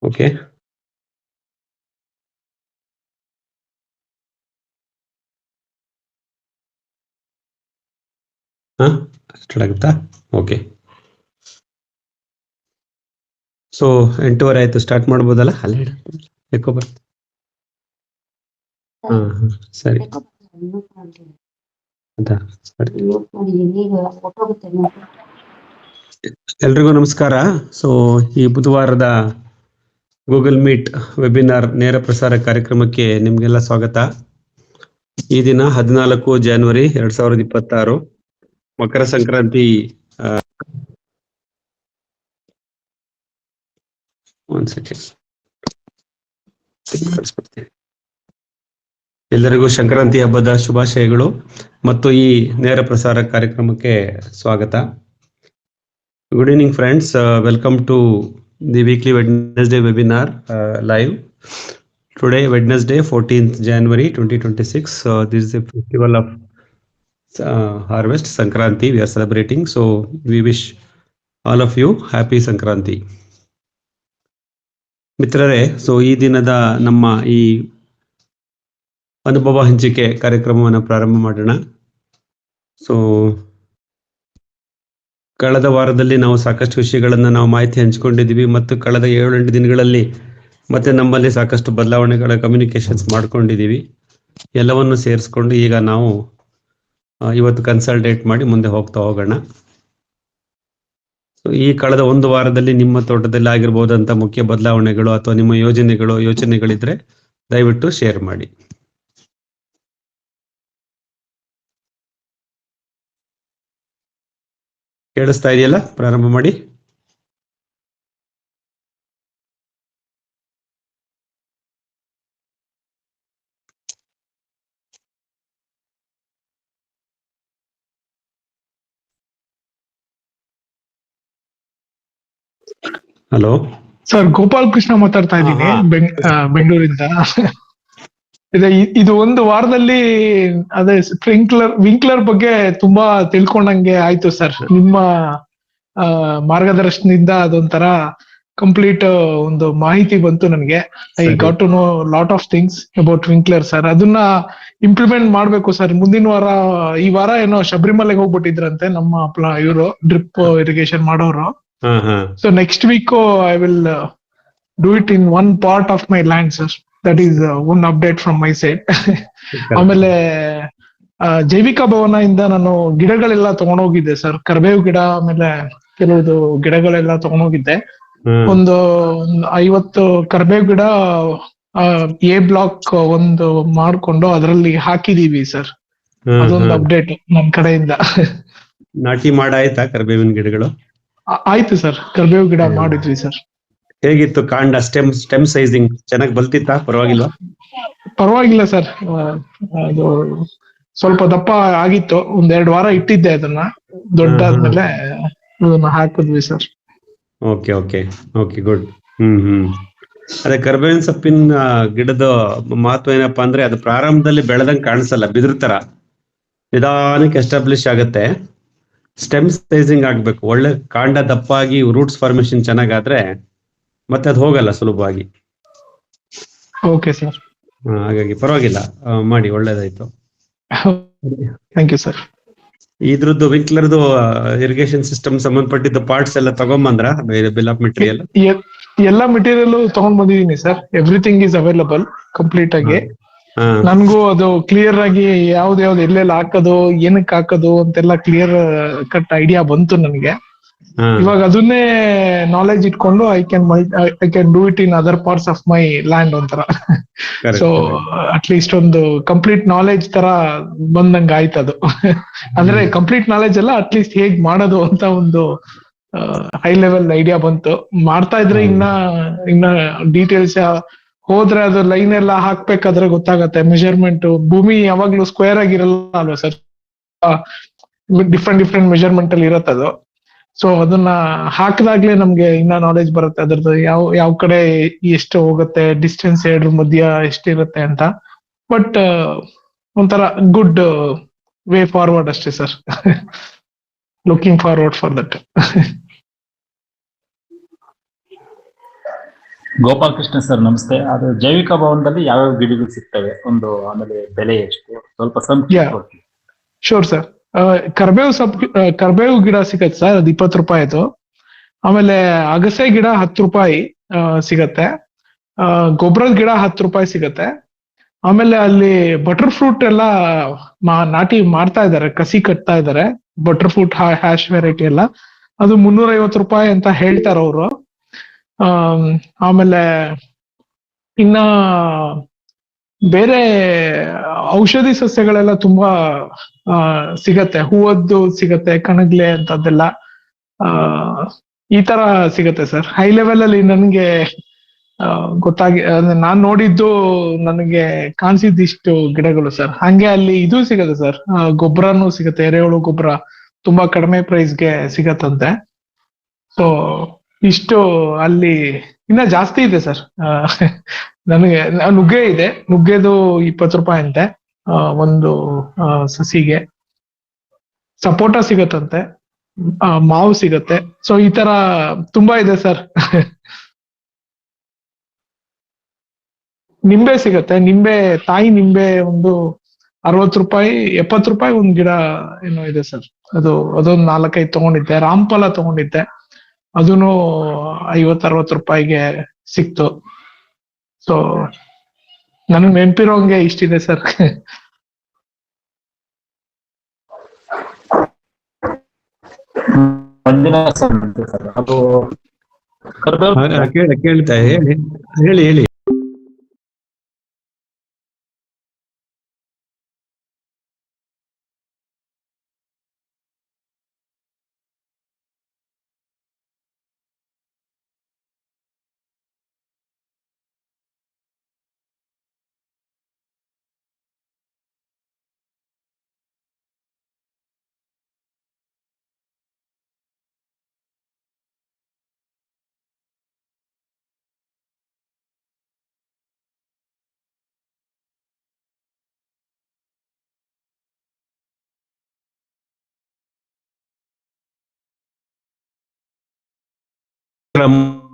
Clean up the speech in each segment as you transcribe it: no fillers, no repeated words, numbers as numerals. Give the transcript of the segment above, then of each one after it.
Okay. Start ಆಗುತ್ತಾ? Okay. So 8:30 ಆಯ್ತು, start ಮಾಡ್ಬೋದಲ್ಲ? ಅಲ್ಲೇ ಎಕೋ ಬರುತ್ತೆ. ಸರಿ. ಎಲ್ರಿಗೂ ನಮಸ್ಕಾರ. ಸೊ ಈ ಬುಧವಾರದ ಗೂಗಲ್ ಮೀಟ್ ವೆಬಿನಾರ್ ನೇರ ಪ್ರಸಾರ ಕಾರ್ಯಕ್ರಮಕ್ಕೆ ನಿಮ್ಗೆಲ್ಲ ಸ್ವಾಗತ. ಈ ದಿನ 14 ಜನವರಿ 2026 ಮಕರ ಸಂಕ್ರಾಂತಿ. ಒಂದ್ ಸೆಕೆಂಡ್, ಎಲ್ಲರಿಗೂ ಸಂಕ್ರಾಂತಿ ಹಬ್ಬದ ಶುಭಾಶಯಗಳು ಮತ್ತು ಈ ನೇರ ಪ್ರಸಾರ ಕಾರ್ಯಕ್ರಮಕ್ಕೆ ಸ್ವಾಗತ. Good evening friends, welcome to the weekly Wednesday webinar live. Today Wednesday 14th January 2026, this is the festival of harvest, Sankranti we are celebrating, so we wish all of you happy Sankranti. ಮಿತ್ರರೇ, so ಈ ದಿನದ ನಮ್ಮ ಈ ಅನುಭವ ಹಂಚಿಕೆ ಕಾರ್ಯಕ್ರಮವನ್ನು ಪ್ರಾರಂಭ ಮಾಡೋಣ. ಸೊ ಕಳೆದ ವಾರದಲ್ಲಿ ನಾವು ಸಾಕಷ್ಟು ವಿಷಯಗಳನ್ನ ನಾವು ಮಾಹಿತಿ ಹಂಚಿಕೊಂಡಿದ್ದೀವಿ ಮತ್ತು ಕಳೆದ 7-8 ದಿನಗಳಲ್ಲಿ ಮತ್ತೆ ನಮ್ಮಲ್ಲಿ ಸಾಕಷ್ಟು ಬದಲಾವಣೆಗಳ ಕಮ್ಯುನಿಕೇಶನ್ಸ್ ಮಾಡ್ಕೊಂಡಿದ್ದೀವಿ. ಎಲ್ಲವನ್ನು ಸೇರಿಸ್ಕೊಂಡು ಈಗ ನಾವು ಇವತ್ತು ಕನ್ಸಲ್ಟೇಟ್ ಮಾಡಿ ಮುಂದೆ ಹೋಗೋಣ. ಸೊ ಈ ಕಳೆದ ಒಂದು ವಾರದಲ್ಲಿ ನಿಮ್ಮ ತೋಟದಲ್ಲಿ ಆಗಿರ್ಬೋದಂತ ಮುಖ್ಯ ಬದಲಾವಣೆಗಳು ಅಥವಾ ನಿಮ್ಮ ಯೋಚನೆಗಳಿದ್ರೆ ದಯವಿಟ್ಟು ಶೇರ್ ಮಾಡಿ. ಕೇಳಿಸ್ತಾ ಇದೆಯಲ್ಲ? ಪ್ರಾರಂಭ ಮಾಡಿ. ಹಲೋ ಸರ್, ಗೋಪಾಲ್ ಕೃಷ್ಣ ಮಾತಾಡ್ತಾ ಇದ್ದೀನಿ ಬೆಂಗಳೂರಿಂದ. ಇದು ಒಂದು ವಾರದಲ್ಲಿ ಅದೇ ವಿಂಕ್ಲರ್ ಬಗ್ಗೆ ತುಂಬಾ ತಿಳ್ಕೊಂಡಂಗೆ ಆಯ್ತು ಸರ್. ನಿಮ್ಮ ಮಾರ್ಗದರ್ಶನದಿಂದ ಅದೊಂಥರ ಕಂಪ್ಲೀಟ್ ಒಂದು ಮಾಹಿತಿ ಬಂತು ನನಗೆ. I got to know lot of things about sprinkler sir. ಅದನ್ನ ಇಂಪ್ಲಿಮೆಂಟ್ ಮಾಡ್ಬೇಕು ಸರ್. ಮುಂದಿನ ವಾರ, ಈ ವಾರ ಏನೋ ಶಬರಿಮಲೆಗೆ ಹೋಗ್ಬಿಟ್ಟಿದ್ರಂತೆ ನಮ್ಮ ಇವರು ಡ್ರಿಪ್ ಇರಿಗೇಷನ್ ಮಾಡೋರು. So next week I will do it in one part of my land, sir. That is one update from my side. ಆಮೇಲೆ ಜೈವಿಕ ಭವನ ಇಂದ ನಾನು ಗಿಡಗಳೆಲ್ಲ ತಗೊಂಡೋಗಿದ್ದೆ ಸರ್. ಕರ್ಬೇವು ಗಿಡ, ಆಮೇಲೆ ಕೆಲವುದು ಗಿಡಗಳೆಲ್ಲ ತಗೊಂಡೋಗಿದ್ದೆ. ಒಂದು 50 ಕರ್ಬೇವು ಗಿಡ ಎ ಬ್ಲಾಕ್ ಒಂದು ಮಾಡ್ಕೊಂಡು ಅದರಲ್ಲಿ ಹಾಕಿದೀವಿ ಸರ್. ಅದೊಂದು ಅಪ್ಡೇಟ್ ನನ್ ಕಡೆಯಿಂದ. ನಾಟಿ ಮಾಡಾಯ್ತಾ ಕರ್ಬೇವಿನ ಗಿಡಗಳು? ಆಯ್ತು ಸರ್, ಕರ್ಬೇವು ಗಿಡ ಮಾಡಿದ್ವಿ ಸರ್. ಹೇಗಿತ್ತು ಕಾಂಡ, ಸ್ಟೆಮ್ ಸೈಜಿಂಗ್ ಚೆನ್ನಾಗಿ ಬಲ್ತಿತ್ತಾ? ಪರವಾಗಿಲ್ವಾ? ಪರವಾಗಿಲ್ಲ ಸರ್, ಅದು ಸ್ವಲ್ಪ ದಪ್ಪ ಆಗಿತ್ತು. 1-2 ವಾರ ಇಟ್ಟಿದ್ದೆ ಅದನ್ನ. ದೊಡ್ಡಾದ್ಮೇಲೆ ಅದನ್ನ ಹಾಕಿದ್ವಿ sir. Okay okay okay, good. ಅದೇ ಕರ್ಬೇವಿನ ಸೊಪ್ಪಿನ ಗಿಡದ ಮಹತ್ವ ಏನಪ್ಪಾ ಅಂದ್ರೆ, ಅದು ಪ್ರಾರಂಭದಲ್ಲಿ ಬೆಳೆದಂಗ್ ಕಾಣಿಸಲ್ಲ, ಬಿದ್ರ ತರ ನಿಧಾನಕ್ಕೆ ಎಸ್ಟಾಬ್ಲಿಷ್ ಆಗತ್ತೆ. ಸ್ಟೆಮ್ ಸೈಜಿಂಗ್ ಆಗ್ಬೇಕು, ಒಳ್ಳೆ ಕಾಂಡ ದಪ್ಪಾಗಿ ರೂಟ್ಸ್ ಫಾರ್ಮೇಶನ್ ಚೆನ್ನಾಗಾದ್ರೆ ಮತ್ತೆ ಅದು ಹೋಗಲ್ಲ ಸುಲಭವಾಗಿ. Okay sir. ಹಾಗಾಗಿ ಪರವಾಗಿಲ್ಲ, ಮಾಡಿ, ಒಳ್ಳೇದಾಯ್ತು. Thank you sir. ಇದ್ರದ್ದು ವಿಂಕ್ಲರ್ದು ಇರಿಗೇಷನ್ ಸಿಸ್ಟಮ್ ಸಂಬಂಧಪಟ್ಟಿದ್ದ ಪಾರ್ಟ್ಸ್ ಎಲ್ಲ ತಗೊಂಬಂದ್ರ? ಬಿಲ್ ಆಫ್ ಮೆಟೀರಿಯಲ್ ಎಲ್ಲ ಮೆಟೀರಿಯಲ್ ತಗೊಂಡ್ ಬಂದಿದೀನಿ ಸರ್. ಎವ್ರಿಥಿಂಗ್ ಈಸ್ ಅವೈಲಬಲ್ ಕಂಪ್ಲೀಟ್ ಆಗಿ. ನನ್ಗೂ ಅದು ಕ್ಲಿಯರ್ ಆಗಿ ಯಾವ್ದು ಎಲ್ಲೆಲ್ಲಿ ಹಾಕೋದು, ಏನಕ್ಕೆ ಹಾಕೋದು ಅಂತೆಲ್ಲ ಕ್ಲಿಯರ್ ಕಟ್ ಐಡಿಯಾ ಬಂತು ನನಗೆ. ಇವಾಗ ಅದನ್ನೇ ನಾಲೆಜ್ ಇಟ್ಕೊಂಡು I can do it in other parts of my land ಒಂಥರ. ಸೊ ಅಟ್ಲೀಸ್ಟ್ ಒಂದು ಕಂಪ್ಲೀಟ್ ನಾಲೆಜ್ ತರ ಬಂದಂಗ ಆಯ್ತದು. ಅಂದ್ರೆ ಕಂಪ್ಲೀಟ್ ನಾಲೆಜ್ ಅಲ್ಲ, ಅಟ್ಲೀಸ್ಟ್ ಹೇಗ್ ಮಾಡೋದು ಅಂತ ಒಂದು ಹೈ ಲೆವೆಲ್ ಐಡಿಯಾ ಬಂತು. ಮಾಡ್ತಾ ಇದ್ರೆ ಇನ್ನ ಡೀಟೇಲ್ಸ್ ಹೋದ್ರೆ ಅದು ಲೈನ್ ಎಲ್ಲ ಹಾಕ್ಬೇಕಾದ್ರೆ ಗೊತ್ತಾಗತ್ತೆ. ಮೆಜರ್ಮೆಂಟ್, ಭೂಮಿ ಯಾವಾಗ್ಲೂ ಸ್ಕ್ವೇರ್ ಆಗಿರಲ್ಲ ಅಲ್ವಾ ಸರ್, ಡಿಫ್ರೆಂಟ್ ಮೆಜರ್ಮೆಂಟ್ ಅಲ್ಲಿ ಇರತ್ತದು. ಸೊ ಅದನ್ನ ಹಾಕಿದಾಗ್ಲೇ ನಮ್ಗೆ ಇನ್ನ ನಾಲೆಜ್ ಬರುತ್ತೆ ಅದ್ರದ್ದು, ಯಾವ ಕಡೆ ಎಷ್ಟು ಹೋಗುತ್ತೆ, ಡಿಸ್ಟೆನ್ಸ್ ಎರಡ್ರ ಮಧ್ಯ ಎಷ್ಟಿರುತ್ತೆ ಅಂತ. ಬಟ್ ಒಂಥರ ಗುಡ್ ವೇ ಫಾರ್ವರ್ಡ್ ಅಷ್ಟೇ sir. Looking forward for that. Gopalakrishna sir ನಮಸ್ತೆ. ಅದು ಜೈವಿಕ ಭವನದಲ್ಲಿ ಯಾವ್ಯಾವ ಗಿಡಗಳು ಸಿಗ್ತವೆ, ಆಮೇಲೆ ಬೆಲೆ ಎಷ್ಟು, ಸ್ವಲ್ಪ ಸಂಖ್ಯೆ ಕೊಡ್ತೀವಿ. Sure sir. ಕರ್ಬೇವು ಗಿಡ ಸಿಗತ್ತೆ ಸರ್, ಅದು 20 ರೂಪಾಯಿದು. ಆಮೇಲೆ ಅಗಸೆ ಗಿಡ 10 ರೂಪಾಯಿ ಸಿಗತ್ತೆ. ಗೊಬ್ಬರದ ಗಿಡ 10 ರೂಪಾಯಿ ಸಿಗತ್ತೆ. ಆಮೇಲೆ ಅಲ್ಲಿ ಬಟರ್ ಫ್ರೂಟ್ ಎಲ್ಲ ನಾಟಿ ಮಾಡ್ತಾ ಇದ್ದಾರೆ, ಕಸಿ ಕಟ್ತಾ ಇದ್ದಾರೆ. ಬಟರ್ ಫ್ರೂಟ್ ಹ್ಯಾಶ್ ವೆರೈಟಿ ಎಲ್ಲ ಅದು 350 ರೂಪಾಯಿ ಅಂತ ಹೇಳ್ತಾರ ಅವರು. ಆಮೇಲೆ ಇನ್ನ ಬೇರೆ ಔಷಧಿ ಸಸ್ಯಗಳೆಲ್ಲ ತುಂಬಾ ಸಿಗತ್ತೆ. ಹೂವದ್ದು ಸಿಗತ್ತೆ, ಕಣಗ್ಲೆ ಅಂತದ್ದೆಲ್ಲ ಈ ತರ ಸಿಗತ್ತೆ ಸರ್. ಹೈ ಲೆವೆಲ್ ಅಲ್ಲಿ ನನ್ಗೆ ನಾನ್ ನೋಡಿದ್ದು, ನನಗೆ ಕಾಣಿಸಿದಿಷ್ಟು ಗಿಡಗಳು ಸರ್. ಹಂಗೆ ಅಲ್ಲಿ ಇದು ಸಿಗತ್ತೆ ಸರ್, ಗೊಬ್ಬರನು ಸಿಗತ್ತೆ, ಎರೆಹುಳು ಗೊಬ್ಬರ ತುಂಬಾ ಕಡಿಮೆ ಪ್ರೈಸ್ಗೆ ಸಿಗತ್ತಂತೆ. ಸೊ ಇಷ್ಟು ಅಲ್ಲಿ ಇನ್ನ ಜಾಸ್ತಿ ಇದೆ ಸರ್. ನನಗೆ ನುಗ್ಗೆ ಇದೆ, ನುಗ್ಗೆದು 20 ರೂಪಾಯಿ ಅಂತೆ ಒಂದು ಸಸಿಗೆ. ಸಪೋಟ ಸಿಗತ್ತಂತೆ, ಮಾವು ಸಿಗತ್ತೆ. ಸೊ ಈ ತರ ತುಂಬಾ ಇದೆ ಸರ್. ನಿಂಬೆ ಸಿಗತ್ತೆ, ತಾಯಿ ನಿಂಬೆ ಒಂದು 60 ರೂಪಾಯಿ 70 ರೂಪಾಯಿ ಒಂದ್ ಗಿಡ ಏನೋ ಇದೆ ಸರ್. ಅದೊಂದು 4-5 ತಗೊಂಡಿದ್ದೆ. ರಾಮ್ಫಲ ತಗೊಂಡಿದ್ದೆ, ಅದೂನು 50-60 ರೂಪಾಯಿಗೆ ಸಿಕ್ತು. ಸೊ ನನಗ್ ನೆನ್ಪಿರೋಂಗೆ ಇಷ್ಟಿದೆ ಸರ್. ಅದು ಕೇಳ್ತಾ ಹೇಳಿ ಹೇಳಿ.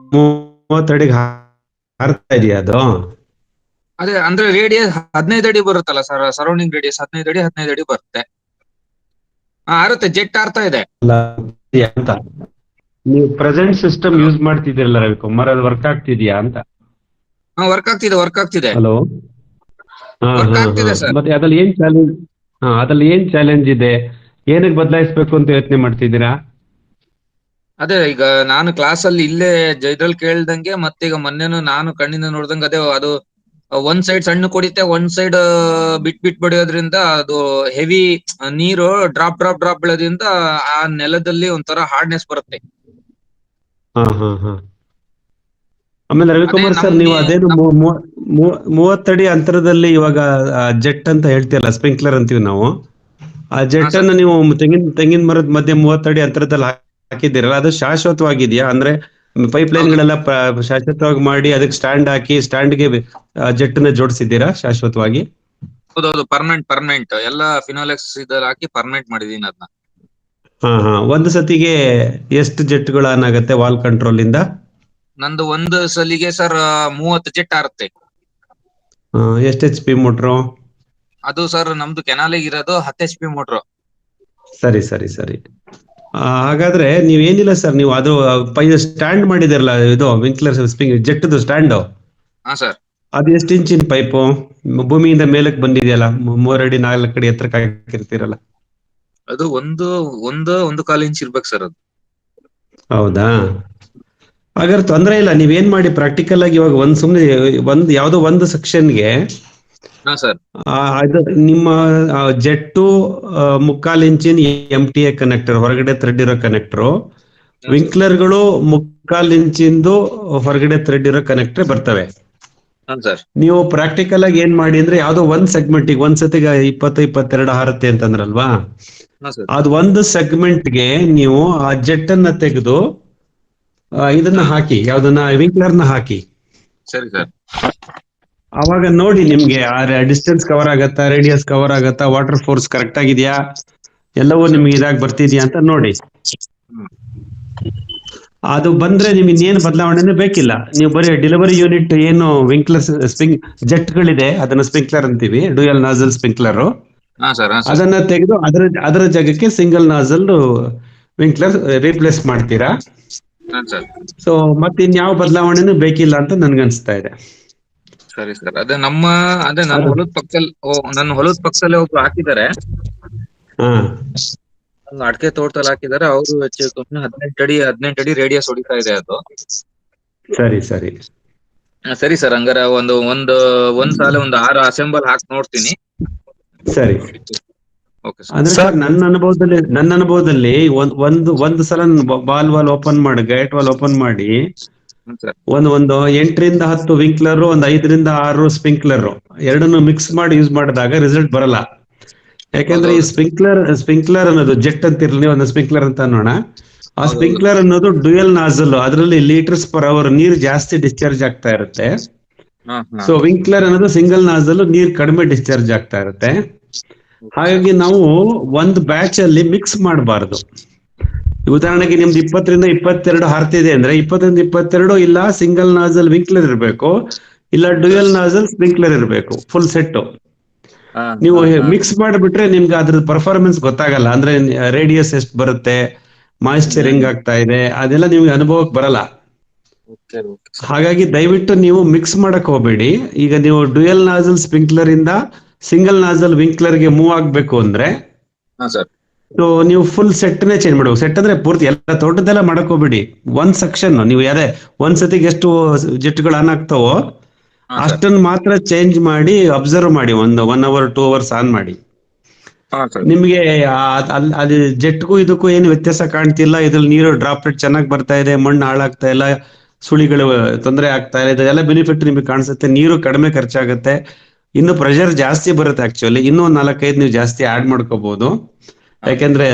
ಮೂವತ್ತಡಿಗೆ ಹಾರ್ತಾ ಇದೆಯಾ ಅದು? ಅದೇ ಅಂದ್ರೆ ರೇಡಿಯಸ್ 15 ಅಡಿ ಬರುತ್ತಲ್ಲ ಸರ್, ಸರೌಂಡಿಂಗ್ ರೇಡಿಯಸ್ 15 ಅಡಿ ಬರುತ್ತೆ. ಆರುತ್ತೆ, ಜೆಟ್ ಆರ್ತಾ ಇದೆ ಅಂತ. ನೀವು ಪ್ರೆಸೆಂಟ್ ಸಿಸ್ಟಮ್ ಯೂಸ್ ಮಾಡ್ತಿದ್ದೀರಲ್ಲ ರವಿಕುಮಾರ್, ಅದು ವರ್ಕ್ ಆಗ್ತಿದ್ಯಾ ಅಂತ? ವರ್ಕ್ ಆಗ್ತಿದೆ. ಹಲೋ, ಮತ್ತೆ ಅದ್ರಲ್ಲಿ ಏನ್ ಚಾಲೆಂಜ್ ಇದೆ, ಏನಕ್ಕೆ ಬದಲಾಯಿಸ್ಬೇಕು ಅಂತ ಯೋಚನೆ ಮಾಡ್ತಿದ್ದೀರಾ? ಅದೇ ಈಗ ನಾನು ಕ್ಲಾಸ್ ಅಲ್ಲಿ ಇಲ್ಲೇ ಇದ್ರಲ್ಲಿ ಕೇಳ್ದಂಗೆ, ಮತ್ತೀಗ ಮೊನ್ನೆನು ನಾನು ಕಣ್ಣಿಂದ ನೋಡ್ದಂಗೆ, ಅದೇ ಅದು ಒಂದ್ ಸೈಡ್ ಸಣ್ಣ ಕುಡಿತೆ, ಒಂದ್ ಸೈಡ್ ಬಿಟ್ ಬಡಿಯೋದ್ರಿಂದ ಅದು ಹೆವಿ ನೀರು ಡ್ರಾಪ್ ಬೀಳೋದ್ರಿಂದ ಆ ನೆಲದಲ್ಲಿ ಒಂಥರ ಹಾರ್ಡ್ನೆಸ್ ಬರುತ್ತೆ. ಆಮೇಲೆ ರವಿಕುಮಾರ್ ಸರ್, ನೀವು ಅದೇನು 30 ಅಡಿ ಅಂತರದಲ್ಲಿ ಇವಾಗ ಜೆಟ್ ಅಂತ ಹೇಳ್ತೀರಲ್ಲ, ಸ್ಪ್ರಿಂಕ್ಲರ್ ಅಂತೀವಿ ನಾವು. ಆ ಜೆಟ್ ಅನ್ನು ನೀವು ತೆಂಗಿನ ಮರದ ಮಧ್ಯೆ 30 ಅಡಿ ಅಂತರದಲ್ಲಿ ಹಾಕಿದ್ದೀರಲ್ಲ, ಅದು ಶಾಶ್ವತವಾಗಿದೆಯಾ? ಅಂದ್ರೆ ಪೈಪ್ ಲೈನ್ ಗಳೆಲ್ಲ ಶಾಶ್ವತವಾಗಿ ಮಾಡಿ ಅದಕ್ಕೆ ಸ್ಟ್ಯಾಂಡ್ ಹಾಕಿ, ಸ್ಟ್ಯಾಂಡ್ಗೆ ಜೆಟ್ ನ ಜೋಡಿಸಿದ್ದೀರಾ ಶಾಶ್ವತವಾಗಿ? ಹೌದೌದು, ಪರ್ಮನೆಂಟ್ ಎಲ್ಲ ಫಿನಾಲೆಕ್ಸ್ ಇದ್ರಲ್ಲಿ ಹಾಕಿ ಪರ್ಮನೆಂಟ್ ಮಾಡಿದೀನಿ ಅದನ್ನ. ಒಂದು ಸತಿಗೆ ಎಷ್ಟು ಜೆಟ್ಗಳು ಆನ್ ಆಗತ್ತೆ ವಾಲ್ ಕಂಟ್ರೋಲ್ ಇಂದ? ನಂದು ಒಂದು ಸಲಿಗೆ ಸರ್ 30 ಜೆಟ್ ಆರುತ್ತೆ. ಎಷ್ಟು HP ಮೋಟ್ರು? ಅದು ಸರ್ ನಮ್ದು ಕೆನಾಲಿಗೆ ಇರೋದು 10 HP ಮೋಟ್ರು. ಸರಿ. ಹಾಗಾದ್ರೆ ನೀವೇನಿಲ್ಲ ಸರ್, ನೀವು ಅದು ಸ್ಟ್ಯಾಂಡ್ ಮಾಡಿದಿರಲ್ಲ, ಇದು ವಿಂಕ್ಲರ್ ಜೆಟ್ದು ಸ್ಟ್ಯಾಂಡ್, ಸರ್ ಅದು ಎಷ್ಟು ಇಂಚಿನ ಪೈಪು? ಭೂಮಿಯಿಂದ ಮೇಲಕ್ಕೆ ಬಂದಿದೆಯಲ್ಲ, 3 ಅಡಿ 4 ಅಡಿ ಎತ್ತರಕ್ಕೆ ಹಾಕಿರ್ತೀರಲ್ಲ, ಅದು ಒಂದು 1.25 ಇಂಚ್ ಇರ್ಬೇಕು ಸರ್ ಅದು. ಹೌದಾ? ಹಾಗಾದ್ರೆ ತೊಂದರೆ ಇಲ್ಲ. ನೀವೇನ್ ಮಾಡಿ, ಪ್ರಾಕ್ಟಿಕಲ್ ಆಗಿ ಇವಾಗ ಯಾವ್ದೋ ಒಂದು ಸೆಕ್ಷನ್ಗೆ ಸರ್ ಅದು ನಿಮ್ಮ ಜೆಟ್ಟು 3/4 ಇಂಚಿನ MTA ಕನೆಕ್ಟರ್, ಹೊರಗಡೆ ಥ್ರೆಡ್ ಇರೋ ಕನೆಕ್ಟರ್, ವಿಂಕ್ಲರ್ಗಳು 3/4 ಇಂಚಿಂದು ಹೊರಗಡೆ ಥ್ರೆಡ್ ಇರೋ ಕನೆಕ್ಟರ್ ಬರ್ತವೆ. ನೀವು ಪ್ರಾಕ್ಟಿಕಲ್ ಆಗಿ ಏನ್ ಮಾಡಿ ಅಂದ್ರೆ, ಯಾವ್ದೋ ಒಂದ್ ಸೆಗ್ಮೆಂಟ್, ಒಂದ್ಸತಿಗೆ 20-22 ಹಾರತ್ತೆ ಅಂತಂದ್ರಲ್ವಾ, ಅದು ಒಂದು ಸೆಗ್ಮೆಂಟ್ಗೆ ನೀವು ಆ ಜೆಟ್ ಅನ್ನ ತೆಗೆದು ಇದನ್ನ ಹಾಕಿ, ಯಾವ್ದನ್ನ ವಿಂಕ್ಲರ್ನ ಹಾಕಿ. ಸರಿ ಸರ್. ಅವಾಗ ನೋಡಿ ನಿಮ್ಗೆ ಡಿಸ್ಟೆನ್ಸ್ ಕವರ್ ಆಗತ್ತಾ, ರೇಡಿಯಸ್ ಕವರ್ ಆಗತ್ತಾ, ವಾಟರ್ ಫೋರ್ಸ್ ಕರೆಕ್ಟ್ ಆಗಿದ್ಯಾ, ಎಲ್ಲವೂ ನಿಮ್ಗೆ ಇದಾಗಿ ಬರ್ತಿದ್ಯಾ ಅಂತ ನೋಡಿ. ಅದು ಬಂದ್ರೆ ನಿಮ್ಗೆ ಇನ್ನೇನು ಬದಲಾವಣೆನೇ ಬೇಕಿಲ್ಲ. ನೀವು ಬರೀ ಡೆಲಿವರಿ ಯೂನಿಟ್ ಏನು ವಿಂಕ್ಲರ್ ಜೆಟ್ಗಳಿದೆ, ಅದನ್ನ ಸ್ಪ್ರಿಂಕ್ಲರ್ ಅಂತೀವಿ, ಡ್ಯೂಯಲ್ ನಾಸಲ್ ಸ್ಪ್ರಿಂಕ್ಲರ್, ಹಾ ಸರ್. ಅದನ್ನ ತೆಗೆದು ಅದರ ಜಾಗಕ್ಕೆ ಸಿಂಗಲ್ ನಾಸಲ್ ವಿಂಕ್ಲರ್ ರೀಪ್ಲೇಸ್ ಮಾಡ್ತೀರಾ. ಸೊ ಮತ್ತೆ ಇನ್ಯಾವ ಬದಲಾವಣೆನೂ ಬೇಕಿಲ್ಲ ಅಂತ ನನ್ಗನ್ಸ್ತಾ ಇದೆ. ಸರಿ ಸರ್. ನನ್ನ ಹೊಲದ ಪಕ್ಕದಲ್ಲಿ ಒಬ್ರು ಹಾಕಿದ್ದಾರೆ, ಹಾ, ಅಡಕೆ ತೋಟದಲ್ಲಿ ಹಾಕಿದ್ದಾರೆ. ಅವರು ಹೆಚ್ಚು ಕಮ್ಮಿ 18 ಅಡಿ ರೇಡಿಯಸ್ ಹೊಡಿತಾ ಇದೆ ಅದು. ಸರಿ ಸರಿ ಸರಿ ಸರ್, ಹಂಗಾರೆ ಒಂದ್ ಸಾಲ 6 ಅಸೆಂಬಲ್ ಹಾಕಿ ನೋಡ್ತೀನಿ. ಸರಿ. ಓಕೆ ಅಂದ್ರೆ ಸರ್, ನನ್ನ ಅನುಭವದಲ್ಲಿ ಒಂದು ಸಲ ಬಾಲ್ ವಾಲ್ ಓಪನ್ ಮಾಡಿ, ಗೇಟ್ ವಾಲ್ ಓಪನ್ ಮಾಡಿ, ಸರ್. ಒಂದು 8 ರಿಂದ 10 ವಿಂಕ್ಲರ್, 5 ರಿಂದ 6 ಸ್ಪ್ರಿಂಕ್ಲರ್ ಎರಡನ್ನು ಮಿಕ್ಸ್ ಮಾಡಿ ಯೂಸ್ ಮಾಡಿದಾಗ ರಿಸಲ್ಟ್ ಬರಲ್ಲ. ಯಾಕಂದ್ರೆ ಈ ಸ್ಪ್ರಿಂಕ್ಲರ್ ಅನ್ನೋದು ಜೆಟ್ ಅಂತಿರ್ಲಿ, ಒಂದು ಸ್ಪ್ರಿಂಕ್ಲರ್ ಅಂತ ಅನ್ನೋಣ. ಆ ಸ್ಪ್ರಿಂಕ್ಲರ್ ಅನ್ನೋದು ಡ್ಯೂಯಲ್ ನಾಸಲ್, ಅದರಲ್ಲಿ ಲೀಟರ್ಸ್ ಪರ್ ಅವರ್ ನೀರು ಜಾಸ್ತಿ ಡಿಸ್ಚಾರ್ಜ್ ಆಗ್ತಾ ಇರುತ್ತೆ. ಸೊ ವಿಂಕ್ಲರ್ ಅನ್ನೋದು ಸಿಂಗಲ್ ನಾಸಲ್, ನೀರ್ ಕಡಿಮೆ ಡಿಸ್ಚಾರ್ಜ್ ಆಗ್ತಾ ಇರುತ್ತೆ. ಹಾಗಾಗಿ ನಾವು ಒಂದು ಬ್ಯಾಚ್ ಅಲ್ಲಿ ಮಿಕ್ಸ್ ಮಾಡಬಾರದು. ಉದಾಹರಣೆಗೆ ನಿಮ್ದು 20 ರಿಂದ 22 ಹಾರ್ತಿದೆ ಅಂದ್ರೆ 20 ರಿಂದ 22 ಇಲ್ಲ ಸಿಂಗಲ್ ನಾಸಲ್ ವಿಂಕ್ಲರ್ ಇರಬೇಕು, ಇಲ್ಲ ಡ್ಯೂಯಲ್ ನಾಸಲ್ ಸ್ಪ್ರಿಂಕ್ಲರ್ ಇರಬೇಕು, ಫುಲ್ ಸೆಟ್. ನೀವು ಮಿಕ್ಸ್ ಮಾಡಿಬಿಟ್ರೆ ನಿಮ್ಗೆ ಅದ್ರ ಪರ್ಫಾರ್ಮೆನ್ಸ್ ಗೊತ್ತಾಗಲ್ಲ. ಅಂದ್ರೆ ರೇಡಿಯಸ್ ಎಷ್ಟು ಬರುತ್ತೆ, ಮಾಯಿಶ್ಚರ್ ಹೆಂಗ್ ಆಗ್ತಾ ಇದೆ, ಅದೆಲ್ಲ ನಿಮ್ಗೆ ಅನುಭವಕ್ಕೆ ಬರಲ್ಲ. ಹಾಗಾಗಿ ದಯವಿಟ್ಟು ನೀವು ಮಿಕ್ಸ್ ಮಾಡಕ್ ಹೋಗ್ಬೇಡಿ. ಈಗ ನೀವು ಡ್ಯೂಯಲ್ ನಾಸಲ್ ಸ್ಪ್ರಿಂಕ್ಲರ್ ಇಂದ ಸಿಂಗಲ್ ನಾಸಲ್ ವಿಂಕ್ಲರ್ ಗೆ ಮೂವ್ ಆಗ್ಬೇಕು ಅಂದ್ರೆ ಸೊ ನೀವು ಫುಲ್ ಸೆಟ್ ನೇ ಚೇಂಜ್ ಮಾಡ್ಬೇಕು. ಸೆಟ್ ಅಂದ್ರೆ ಪೂರ್ತಿ ಎಲ್ಲ ತೋಟದೆಲ್ಲ ಮಾಡಕ್ ಹೋಗ್ಬೇಡಿ. ಒಂದ್ ಸೆಕ್ಷನ್ ನೀವು ಒಂದ್ ಸತಿಗೆ ಎಷ್ಟು ಜೆಟ್ಗಳು ಆನ್ ಆಗ್ತಾವೋ ಅಷ್ಟನ್ನು ಮಾತ್ರ ಚೇಂಜ್ ಮಾಡಿ ಅಬ್ಸರ್ವ್ ಮಾಡಿ, 1 hour 2 hours ಆನ್ ಮಾಡಿ. ನಿಮ್ಗೆ ಅದು ಜೆಟ್ಗೂ ಇದಕ್ಕೂ ಏನು ವ್ಯತ್ಯಾಸ ಕಾಣ್ತಿಲ್ಲ. ಇದ್ರಲ್ಲಿ ನೀರು ಡ್ರಾಪ್ಲೆಟ್ ಚೆನ್ನಾಗಿ ಬರ್ತಾ ಇದೆ, ಮಣ್ಣು ಹಾಳಾಗ್ತಾ ಇಲ್ಲ, ಸುಳಿಗಳು ತೊಂದರೆ ಆಗ್ತಾ ಇಲ್ಲ, ಇದೆಲ್ಲ ಬೆನಿಫಿಟ್ ನಿಮ್ಗೆ ಕಾಣಿಸುತ್ತೆ. ನೀರು ಕಡಿಮೆ ಖರ್ಚಾಗುತ್ತೆ, ಇನ್ನು ಪ್ರೆಷರ್ ಜಾಸ್ತಿ ಬರುತ್ತೆ. ಆಕ್ಚುಲಿ ಇನ್ನೂ 4-5 ನೀವು ಜಾಸ್ತಿ ಆಡ್ ಮಾಡ್ಕೋಬಹುದು. ಯಾಕೆಂದ್ರೆ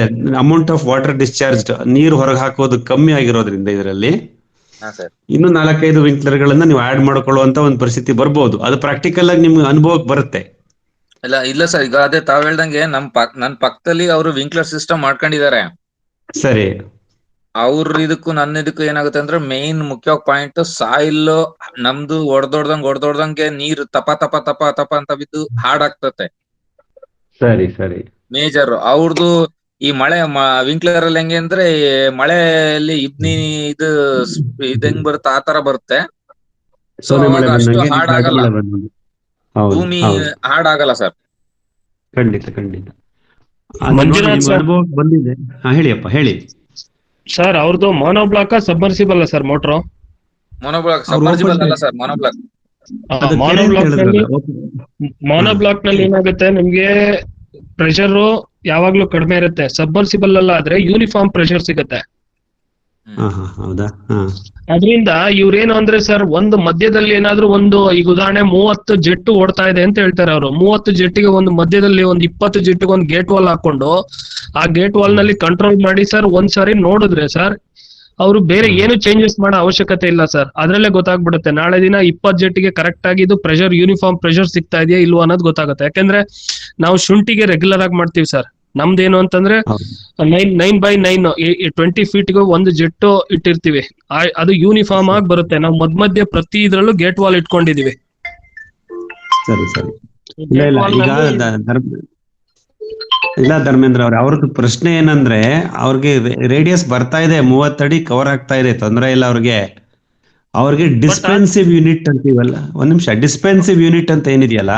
ಅಮೌಂಟ್ ಆಫ್ ವಾಟರ್ ಡಿಸ್ಚಾರ್ಜ್, ನೀರು ಹೊರಗೆ ಹಾಕೋದು ಕಮ್ಮಿ ಆಗಿರೋದ್ರಿಂದ ಇದರಲ್ಲಿ ಇನ್ನು 4-5 ವಿಂಕ್ಲರ್ ಗಳನ್ನ ನೀವು ಆಡ್ ಮಾಡ್ಕೊಳ್ಳುವಂತ ಒಂದು ಪರಿಸ್ಥಿತಿ ಬರ್ಬೋದು. ಅದು ಪ್ರಾಕ್ಟಿಕಲ್ ಆಗಿ ನಿಮ್ಗೆ ಅನುಭವಕ್ಕೆ ಬರುತ್ತೆ. ಇಲ್ಲ ಸರ್, ಈಗ ಅದೇ ತಾವ್ ಹೇಳ್ದಂಗೆ ನನ್ ಪಕ್ಕದಲ್ಲಿ ಅವರು ವಿಂಕ್ಲರ್ ಸಿಸ್ಟಮ್ ಮಾಡ್ಕೊಂಡಿದ್ದಾರೆ. ಸರಿ. ಇದಕ್ಕೂ ಇದಕ್ಕೂ ಏನಾಗುತ್ತೆ ಅಂದ್ರೆ ಮೇನ್ ಮುಖ್ಯ ಪಾಯಿಂಟ್ ಸಾಯಿಲ್ ನಮ್ದು ಒಡ್ದೊಡ್ದಂಗೆ ನೀರು ತಪ ತಪ ತಪ ತಪ ಅಂತ ಬಿದ್ದು ಹಾಡಾಗ್ತತೆ. ಸರಿ ಸರಿ. ಮೇಜರ್ ಅವ್ರದ್ದು ಈ ಮಳೆ ವಿಂಕ್ಲರ್ ಅಲ್ಲಿ ಹೆಂಗೆ ಅಂದ್ರೆ ಮಳೆಯಲ್ಲಿ ಇದು ಹೆಂಗ್ ಬರುತ್ತೆ ಆ ತರ ಬರುತ್ತೆ. ಸೊ ಅಷ್ಟು ಹಾಡಾಗಲ್ಲ, ಭೂಮಿ ಹಾಡಾಗಲ್ಲ ಸರ್. ಖಂಡಿತ ಖಂಡಿತ. ಅನುಭವಕ್ಕೆ ಬಂದಿದೆ. ಹೇಳಿಯಪ್ಪ, ಹೇಳಿ ಸರ್. ಅವ್ರದ್ದು ಮೋನೋಬ್ಲಾಕ್ ಸಬ್ಮರ್ಸಿಬಲ್ ಸರ್ ಮೋಟ್ರು? ಮೋನೋಬ್ಲಾಕ್ ಸಬ್ಮರ್ಸಿಬಲ್ ಅಲ್ಲ ಸರ್, ಮೋನೋಬ್ಲಾಕ್. ಮೋನೋಬ್ಲಾಕ್ ನಲ್ಲಿ ಏನಾಗುತ್ತೆ, ನಿಮ್ಗೆ ಪ್ರೆಷರ್ ಯಾವಾಗ್ಲೂ ಕಡಿಮೆ ಇರುತ್ತೆ. ಸಬ್ಮರ್ಸಿಬಲ್ ಅಲ್ಲ ಆದ್ರೆ ಯೂನಿಫಾರ್ಮ್ ಪ್ರೆಷರ್ ಸಿಗುತ್ತೆ. ಅದರಿಂದ ಇವ್ರೇನು ಅಂದ್ರೆ ಸರ್, ಒಂದು ಮಧ್ಯದಲ್ಲಿ ಏನಾದ್ರು ಈಗ ಉದಾಹರಣೆ 30 ಜೆಟ್ ಓಡ್ತಾ ಇದೆ ಅಂತ ಹೇಳ್ತಾರೆ ಅವರು. 30 ಜೆಟ್ಟಿಗೆ ಒಂದು ಮಧ್ಯದಲ್ಲಿ 20 ಜೆಟ್ಟಿಗೆ ಒಂದು ಗೇಟ್ ವಾಲ್ ಹಾಕೊಂಡು ಆ ಗೇಟ್ ವಾಲ್ ನಲ್ಲಿ ಕಂಟ್ರೋಲ್ ಮಾಡಿ ಸರ್ ಒಂದ್ಸಾರಿ ನೋಡಿದ್ರೆ ಸರ್, ಅವರು ಬೇರೆ ಏನು ಚೇಂಜಸ್ ಮಾಡೋ ಅವಶ್ಯಕತೆ ಇಲ್ಲ ಸರ್. ಅದ್ರಲ್ಲೇ ಗೊತ್ತಾಗ್ಬಿಡುತ್ತೆ ನಾಳೆ ದಿನ 20 ಜೆಟ್ಟಿಗೆ ಕರೆಕ್ಟ್ ಆಗಿ ಇದು ಪ್ರೆಷರ್ ಯೂನಿಫಾರ್ಮ್ ಪ್ರೆಷರ್ ಸಿಗ್ತಾ ಇದೆಯಾ ಇಲ್ವಾ ಅನ್ನೋದು ಗೊತ್ತಾಗುತ್ತೆ. ಯಾಕಂದ್ರೆ ನಾವು ಶುಂಠಿಗೆ ರೆಗ್ಯುಲರ್ ಆಗಿ ಮಾಡ್ತೀವಿ ಸರ್. ನಮ್ದೇನು ಅಂತಂದ್ರೆ 9x9 20 ಫೀಟ್ಗೆ ಒಂದು ಜೆಟ್ ಇಟ್ಟಿರ್ತೀವಿ. ಅದು ಯೂನಿಫಾರ್ಮ್ ಆಗಿ ಬರುತ್ತೆ. ನಾವು ಮಧ್ಯ ಪ್ರತಿ ಇದ್ರಲ್ಲೂ ಗೇಟ್ ವಾಲ್ ಇಟ್ಕೊಂಡಿದೀವಿ. ಸರಿ ಸರಿ. ಇಲ್ಲ ಧರ್ಮೇಂದ್ರ ಅವ್ರದ್ದು ಪ್ರಶ್ನೆ ಏನಂದ್ರೆ, ಅವ್ರಿಗೆ ರೇಡಿಯಸ್ ಬರ್ತಾ ಇದೆ, 30 ಅಡಿ ಕವರ್ ಆಗ್ತಾ ಇದೆ, ತೊಂದರೆ ಇಲ್ಲ ಅವ್ರಿಗೆ ಡಿಸ್ಪೆನ್ಸಿವ್ ಯೂನಿಟ್ ಅಂತೀವಲ್ಲ, ಒಂದ್ ನಿಮಿಷ, ಡಿಸ್ಪೆನ್ಸಿವ್ ಯೂನಿಟ್ ಅಂತ ಏನಿದೆಯಲ್ಲ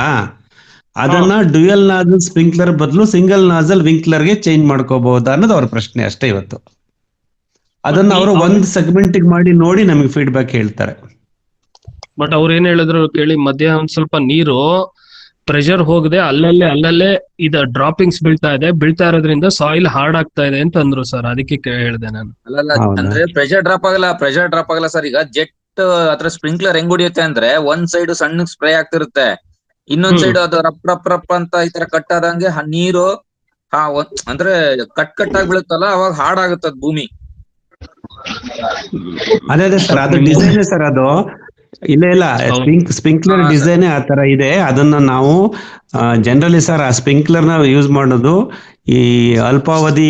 ಅದನ್ನ ಡ್ಯೂಯಲ್ ನಾಸಲ್ ಸ್ಪ್ರಿಂಕ್ಲರ್ ಬದಲು ಸಿಂಗಲ್ ನಾಸಲ್ ವಿಂಕ್ಲರ್ ಗೆ ಚೇಂಜ್ ಮಾಡ್ಕೋಬಹುದಾ ಅನ್ನೋದು ಅವ್ರ ಪ್ರಶ್ನೆ ಅಷ್ಟೇ ಇವತ್ತು. ಅದನ್ನ ಅವರು ಒಂದ್ ಸೆಗ್ಮೆಂಟ್ ಮಾಡಿ ನೋಡಿ ನಮಗೆ ಫೀಡ್ಬ್ಯಾಕ್ ಹೇಳ್ತಾರೆ. ಬಟ್ ಅವ್ರ ಏನ್ ಹೇಳಿದ್ರು ಕೇಳಿ, ಮಧ್ಯ ಒಂದ್ ಸ್ವಲ್ಪ ನೀರು ಪ್ರೆಷರ್ ಹೋಗದೆ ಅಲ್ಲಲ್ಲೇ ಇದು ಡ್ರಾಪಿಂಗ್ಸ್ ಬೀಳ್ತಾ ಇರೋದ್ರಿಂದ ಸಾಯಿಲ್ ಹಾರ್ಡ್ ಆಗ್ತಾ ಇದೆ ಅಂತ ಅಂದ್ರು ಸರ್. ಅದಕ್ಕೆ ಹೇಳಿದೆ ನಾನು. ಅಂದ್ರೆ ಪ್ರೆಷರ್ ಡ್ರಾಪ್ ಆಗಲ್ಲ ಸರ್. ಈಗ ಜೆಟ್ ಹತ್ರ ಸ್ಪ್ರಿಂಕ್ಲರ್ ಹೆಂಗ್ ಹೊಡಿಯುತ್ತೆ ಅಂದ್ರೆ, ಒಂದ್ ಸೈಡ್ ಸಣ್ಣ ಸ್ಪ್ರೇ ಆಗ್ತಿರುತ್ತೆ, ಇನ್ನೊಂದ್ ಸೈಡ್ ಅದು ರಪ್ ಅಂತ ಈ ತರ ಕಟ್ ಆದಂಗೆ ನೀರು ಅಂದ್ರೆ ಕಟ್ ಆಗಿ ಬೀಳುತ್ತಲ್ಲ, ಅವಾಗ ಹಾರ್ಡ್ ಆಗುತ್ತೆ ಭೂಮಿ. ಅದೇ ಸರ್, ಅದು ಡಿಸೈನ್ ಸರ್. ಅದು ಇಲ್ಲ ಸ್ಪ್ರಿಂಕ್ಲರ್ ಡಿಸೈನ್ ಆ ತರ ಇದೆ. ಅದನ್ನ ನಾವು ಜನರಲಿ ಸರ್ ಆ ಸ್ಪ್ರಿಂಕ್ಲರ್ ನ ಯೂಸ್ ಮಾಡೋದು ಈ ಅಲ್ಪಾವಧಿ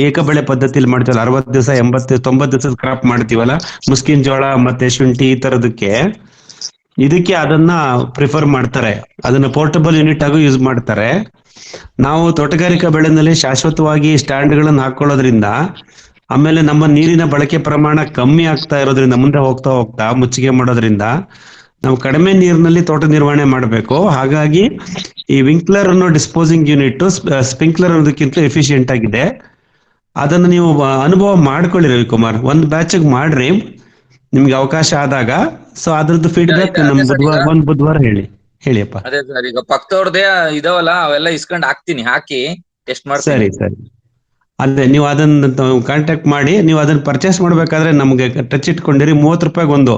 ಏಕ ಬೆಳೆ ಪದ್ಧತಿಯಲ್ಲಿ ಮಾಡ್ತೀವಲ್ಲ, 60 ದಿವಸ 80 90 ದಿವಸದ ಕ್ರಾಪ್ ಮಾಡ್ತೀವಲ್ಲ, ಮುಸ್ಕಿನ್ ಜೋಳ ಮತ್ತೆ ಶುಂಠಿ ಈ ತರದಕ್ಕೆ, ಇದಕ್ಕೆ ಅದನ್ನ ಪ್ರಿಫರ್ ಮಾಡ್ತಾರೆ. ಅದನ್ನ ಪೋರ್ಟಬಲ್ ಯೂನಿಟ್ ಆಗೂ ಯೂಸ್ ಮಾಡ್ತಾರೆ. ನಾವು ತೋಟಗಾರಿಕಾ ಬೆಳೆನಲ್ಲಿ ಶಾಶ್ವತವಾಗಿ ಸ್ಟ್ಯಾಂಡ್ಗಳನ್ನು ಹಾಕೊಳ್ಳೋದ್ರಿಂದ, ಆಮೇಲೆ ನಮ್ಮ ನೀರಿನ ಬಳಕೆ ಪ್ರಮಾಣ ಕಮ್ಮಿ ಆಗ್ತಾ ಇರೋದ್ರಿಂದ, ಮುಂದೆ ಹೋಗ್ತಾ ಹೋಗ್ತಾ ಮುಚ್ಚಿಗೆ ಮಾಡೋದ್ರಿಂದ ನಾವು ಕಡಿಮೆ ನೀರಿನಲ್ಲಿ ತೋಟ ನಿರ್ವಹಣೆ ಮಾಡಬೇಕು. ಹಾಗಾಗಿ ಈ ವಿಂಕ್ಲರ್ ಅನ್ನೋ ಡಿಸ್ಪೋಸಿಂಗ್ ಯೂನಿಟ್ ಸ್ಪ್ರಿಂಕ್ಲರ್ ಅನ್ನೋದಕ್ಕಿಂತ ಎಫಿಷಿಯಂಟ್ ಆಗಿದೆ. ಅದನ್ನು ನೀವು ಅನುಭವ ಮಾಡ್ಕೊಳ್ಳಿ ರವಿಕುಮಾರ್, ಒಂದು ಬ್ಯಾಚಿಗೆ ಮಾಡ್ರಿ ನಿಮ್ಗೆ ಅವಕಾಶ ಆದಾಗ. ಸೊ ಅದ್ರದ್ದು ಫೀಡ್ಬ್ಯಾಕ್ ನಮ್ ಬುಧವಾರ ಹೇಳಿಯಪ್ಪ. ಅದೇ ಸರ್, ಈಗ ಪಕ್ಕದವ್ರದೇ ಇದಾವಲ್ಲ ಅವೆಲ್ಲ ಇಸ್ಕೊಂಡ್ ಹಾಕಿ ಟೆಸ್ಟ್ ಮಾಡ್ತೀನಿ. ಸರಿ ಸರಿ, ಅದೇ ನೀವು ಅದನ್ನ ಕಾಂಟ್ಯಾಕ್ಟ್ ಮಾಡಿ. ನೀವು ಅದನ್ನ ಪರ್ಚೇಸ್ ಮಾಡ್ಬೇಕಾದ್ರೆ ನಮ್ಗೆ ಟಚ್ ಇಟ್ಕೊಂಡಿರಿ. 30 ರೂಪಾಯಿಗೆ ಒಂದು.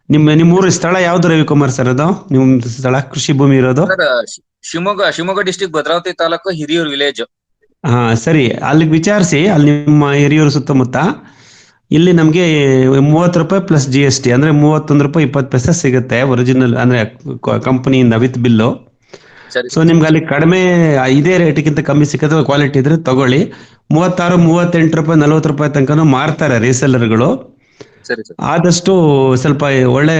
ನಿಮ್ಮೂರು ಸ್ಥಳ ಯಾವ್ದು ರವಿಕುಮಾರ್ ಸರ್? ಅದು ನಿಮ್ ಸ್ಥಳ ಕೃಷಿ ಭೂಮಿ ಇರೋದು? Shivamogga district Bhadravati taluk Hiriyur village. ಹಾ ಸರಿ, ಅಲ್ಲಿಗೆ ವಿಚಾರಿಸಿ. ಅಲ್ಲಿ ನಿಮ್ಮ ಹಿರಿಯೂರು ಸುತ್ತಮುತ್ತ ಇಲ್ಲಿ ನಮ್ಗೆ 30 ರೂಪಾಯಿ ಪ್ಲಸ್ GST ಅಂದ್ರೆ 31 ರೂಪಾಯಿ 20 ಪೈಸೆ ಸಿಗುತ್ತೆ ಒರಿಜಿನಲ್, ಅಂದ್ರೆ ಕಂಪನಿಯಿಂದ ವಿತ್ ಬಿಲ್ಲು. ಸೊ ನಿಮ್ಗೆ ಅಲ್ಲಿ ಕಡಿಮೆ ಇದೇ ರೇಟ್ಗಿಂತ ಕಮ್ಮಿ ಸಿಕ್ಕತ್ತೆ, ಕ್ವಾಲಿಟಿ ಇದ್ರೆ ತಗೊಳ್ಳಿ. 36 38 ರೂಪಾಯಿ 40 ರೂಪಾಯಿ ತನಕನೂ ಮಾರ್ತಾರೆ ರೀಸೆಲ್ಲರ್ಗಳು. ಆದಷ್ಟು ಸ್ವಲ್ಪ ಒಳ್ಳೆ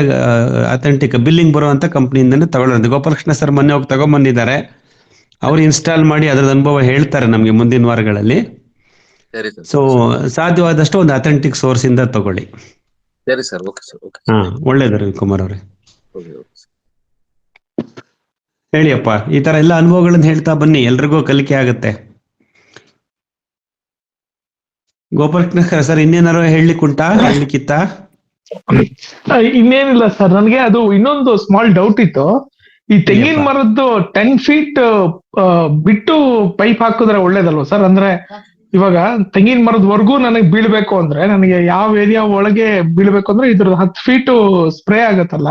ಅಥೆಂಟಿಕ್ ಬಿಲ್ಲಿಂಗ್ ಬರುವಂತ ಕಂಪ್ನಿಯಿಂದನೇ ತಗೊಳ್ಳೋದು. ಗೋಪಾಲಕೃಷ್ಣ ಸರ್ ಮೊನ್ನೆ ಹೋಗಿ ತಗೊಂಡ್ಬಂದಿದ್ದಾರೆ. ಅವ್ರು ಇನ್ಸ್ಟಾಲ್ ಮಾಡಿ ಅದ್ರದ್ದು ಅನುಭವ ಹೇಳ್ತಾರೆ ನಮ್ಗೆ ಮುಂದಿನ ವಾರಗಳಲ್ಲಿ. ಸೊ ಸಾಧ್ಯವಾದಷ್ಟು ಒಂದು ಅಥೆಂಟಿಕ್ ಸೋರ್ಸ್ ಇಂದ ತಗೊಳ್ಳಿ. ಸರಿ ಸರ್, ಓಕೆ ಸರ್. ಹಾ, ಒಳ್ಳೇದು ರವಿಕುಮಾರ್ ಅವರೇ. ಹೇಳಿಯಪ್ಪ, ಈ ತರ ಎಲ್ಲ ಅನುಭವಗಳನ್ನ ಹೇಳ್ತಾ ಬನ್ನಿ, ಎಲ್ರಿಗೂ ಕಲಿಕೆ ಆಗತ್ತೆ. ಗೋಪಾಲಕೃಷ್ಣ ಸರ್ ಇನ್ನೇನಾರು ಹೇಳ್ಲಿಕ್ಕಿತ್ತ? ಇನ್ನೇನಿಲ್ಲ ಸರ್, ನನ್ಗೆ ಅದು ಇನ್ನೊಂದು ಸ್ಮಾಲ್ ಡೌಟ್ ಇತ್ತು. ಈ ತೆಂಗಿನ ಮರದ್ದು 10 feet ಬಿಟ್ಟು ಪೈಪ್ ಹಾಕಿದ್ರೆ ಒಳ್ಳೇದಲ್ವಾ ಸರ್? ಅಂದ್ರೆ ಇವಾಗ ತೆಂಗಿನ ಮರದವರೆಗೂ ನನಗೆ ಬೀಳ್ಬೇಕು ಅಂದ್ರೆ, ನನಗೆ ಯಾವ ಏರಿಯಾ ಒಳಗೆ ಬೀಳ್ಬೇಕು ಅಂದ್ರೆ ಇದ್ರದ್ದು 10 feet ಸ್ಪ್ರೇ ಆಗತ್ತಲ್ಲ.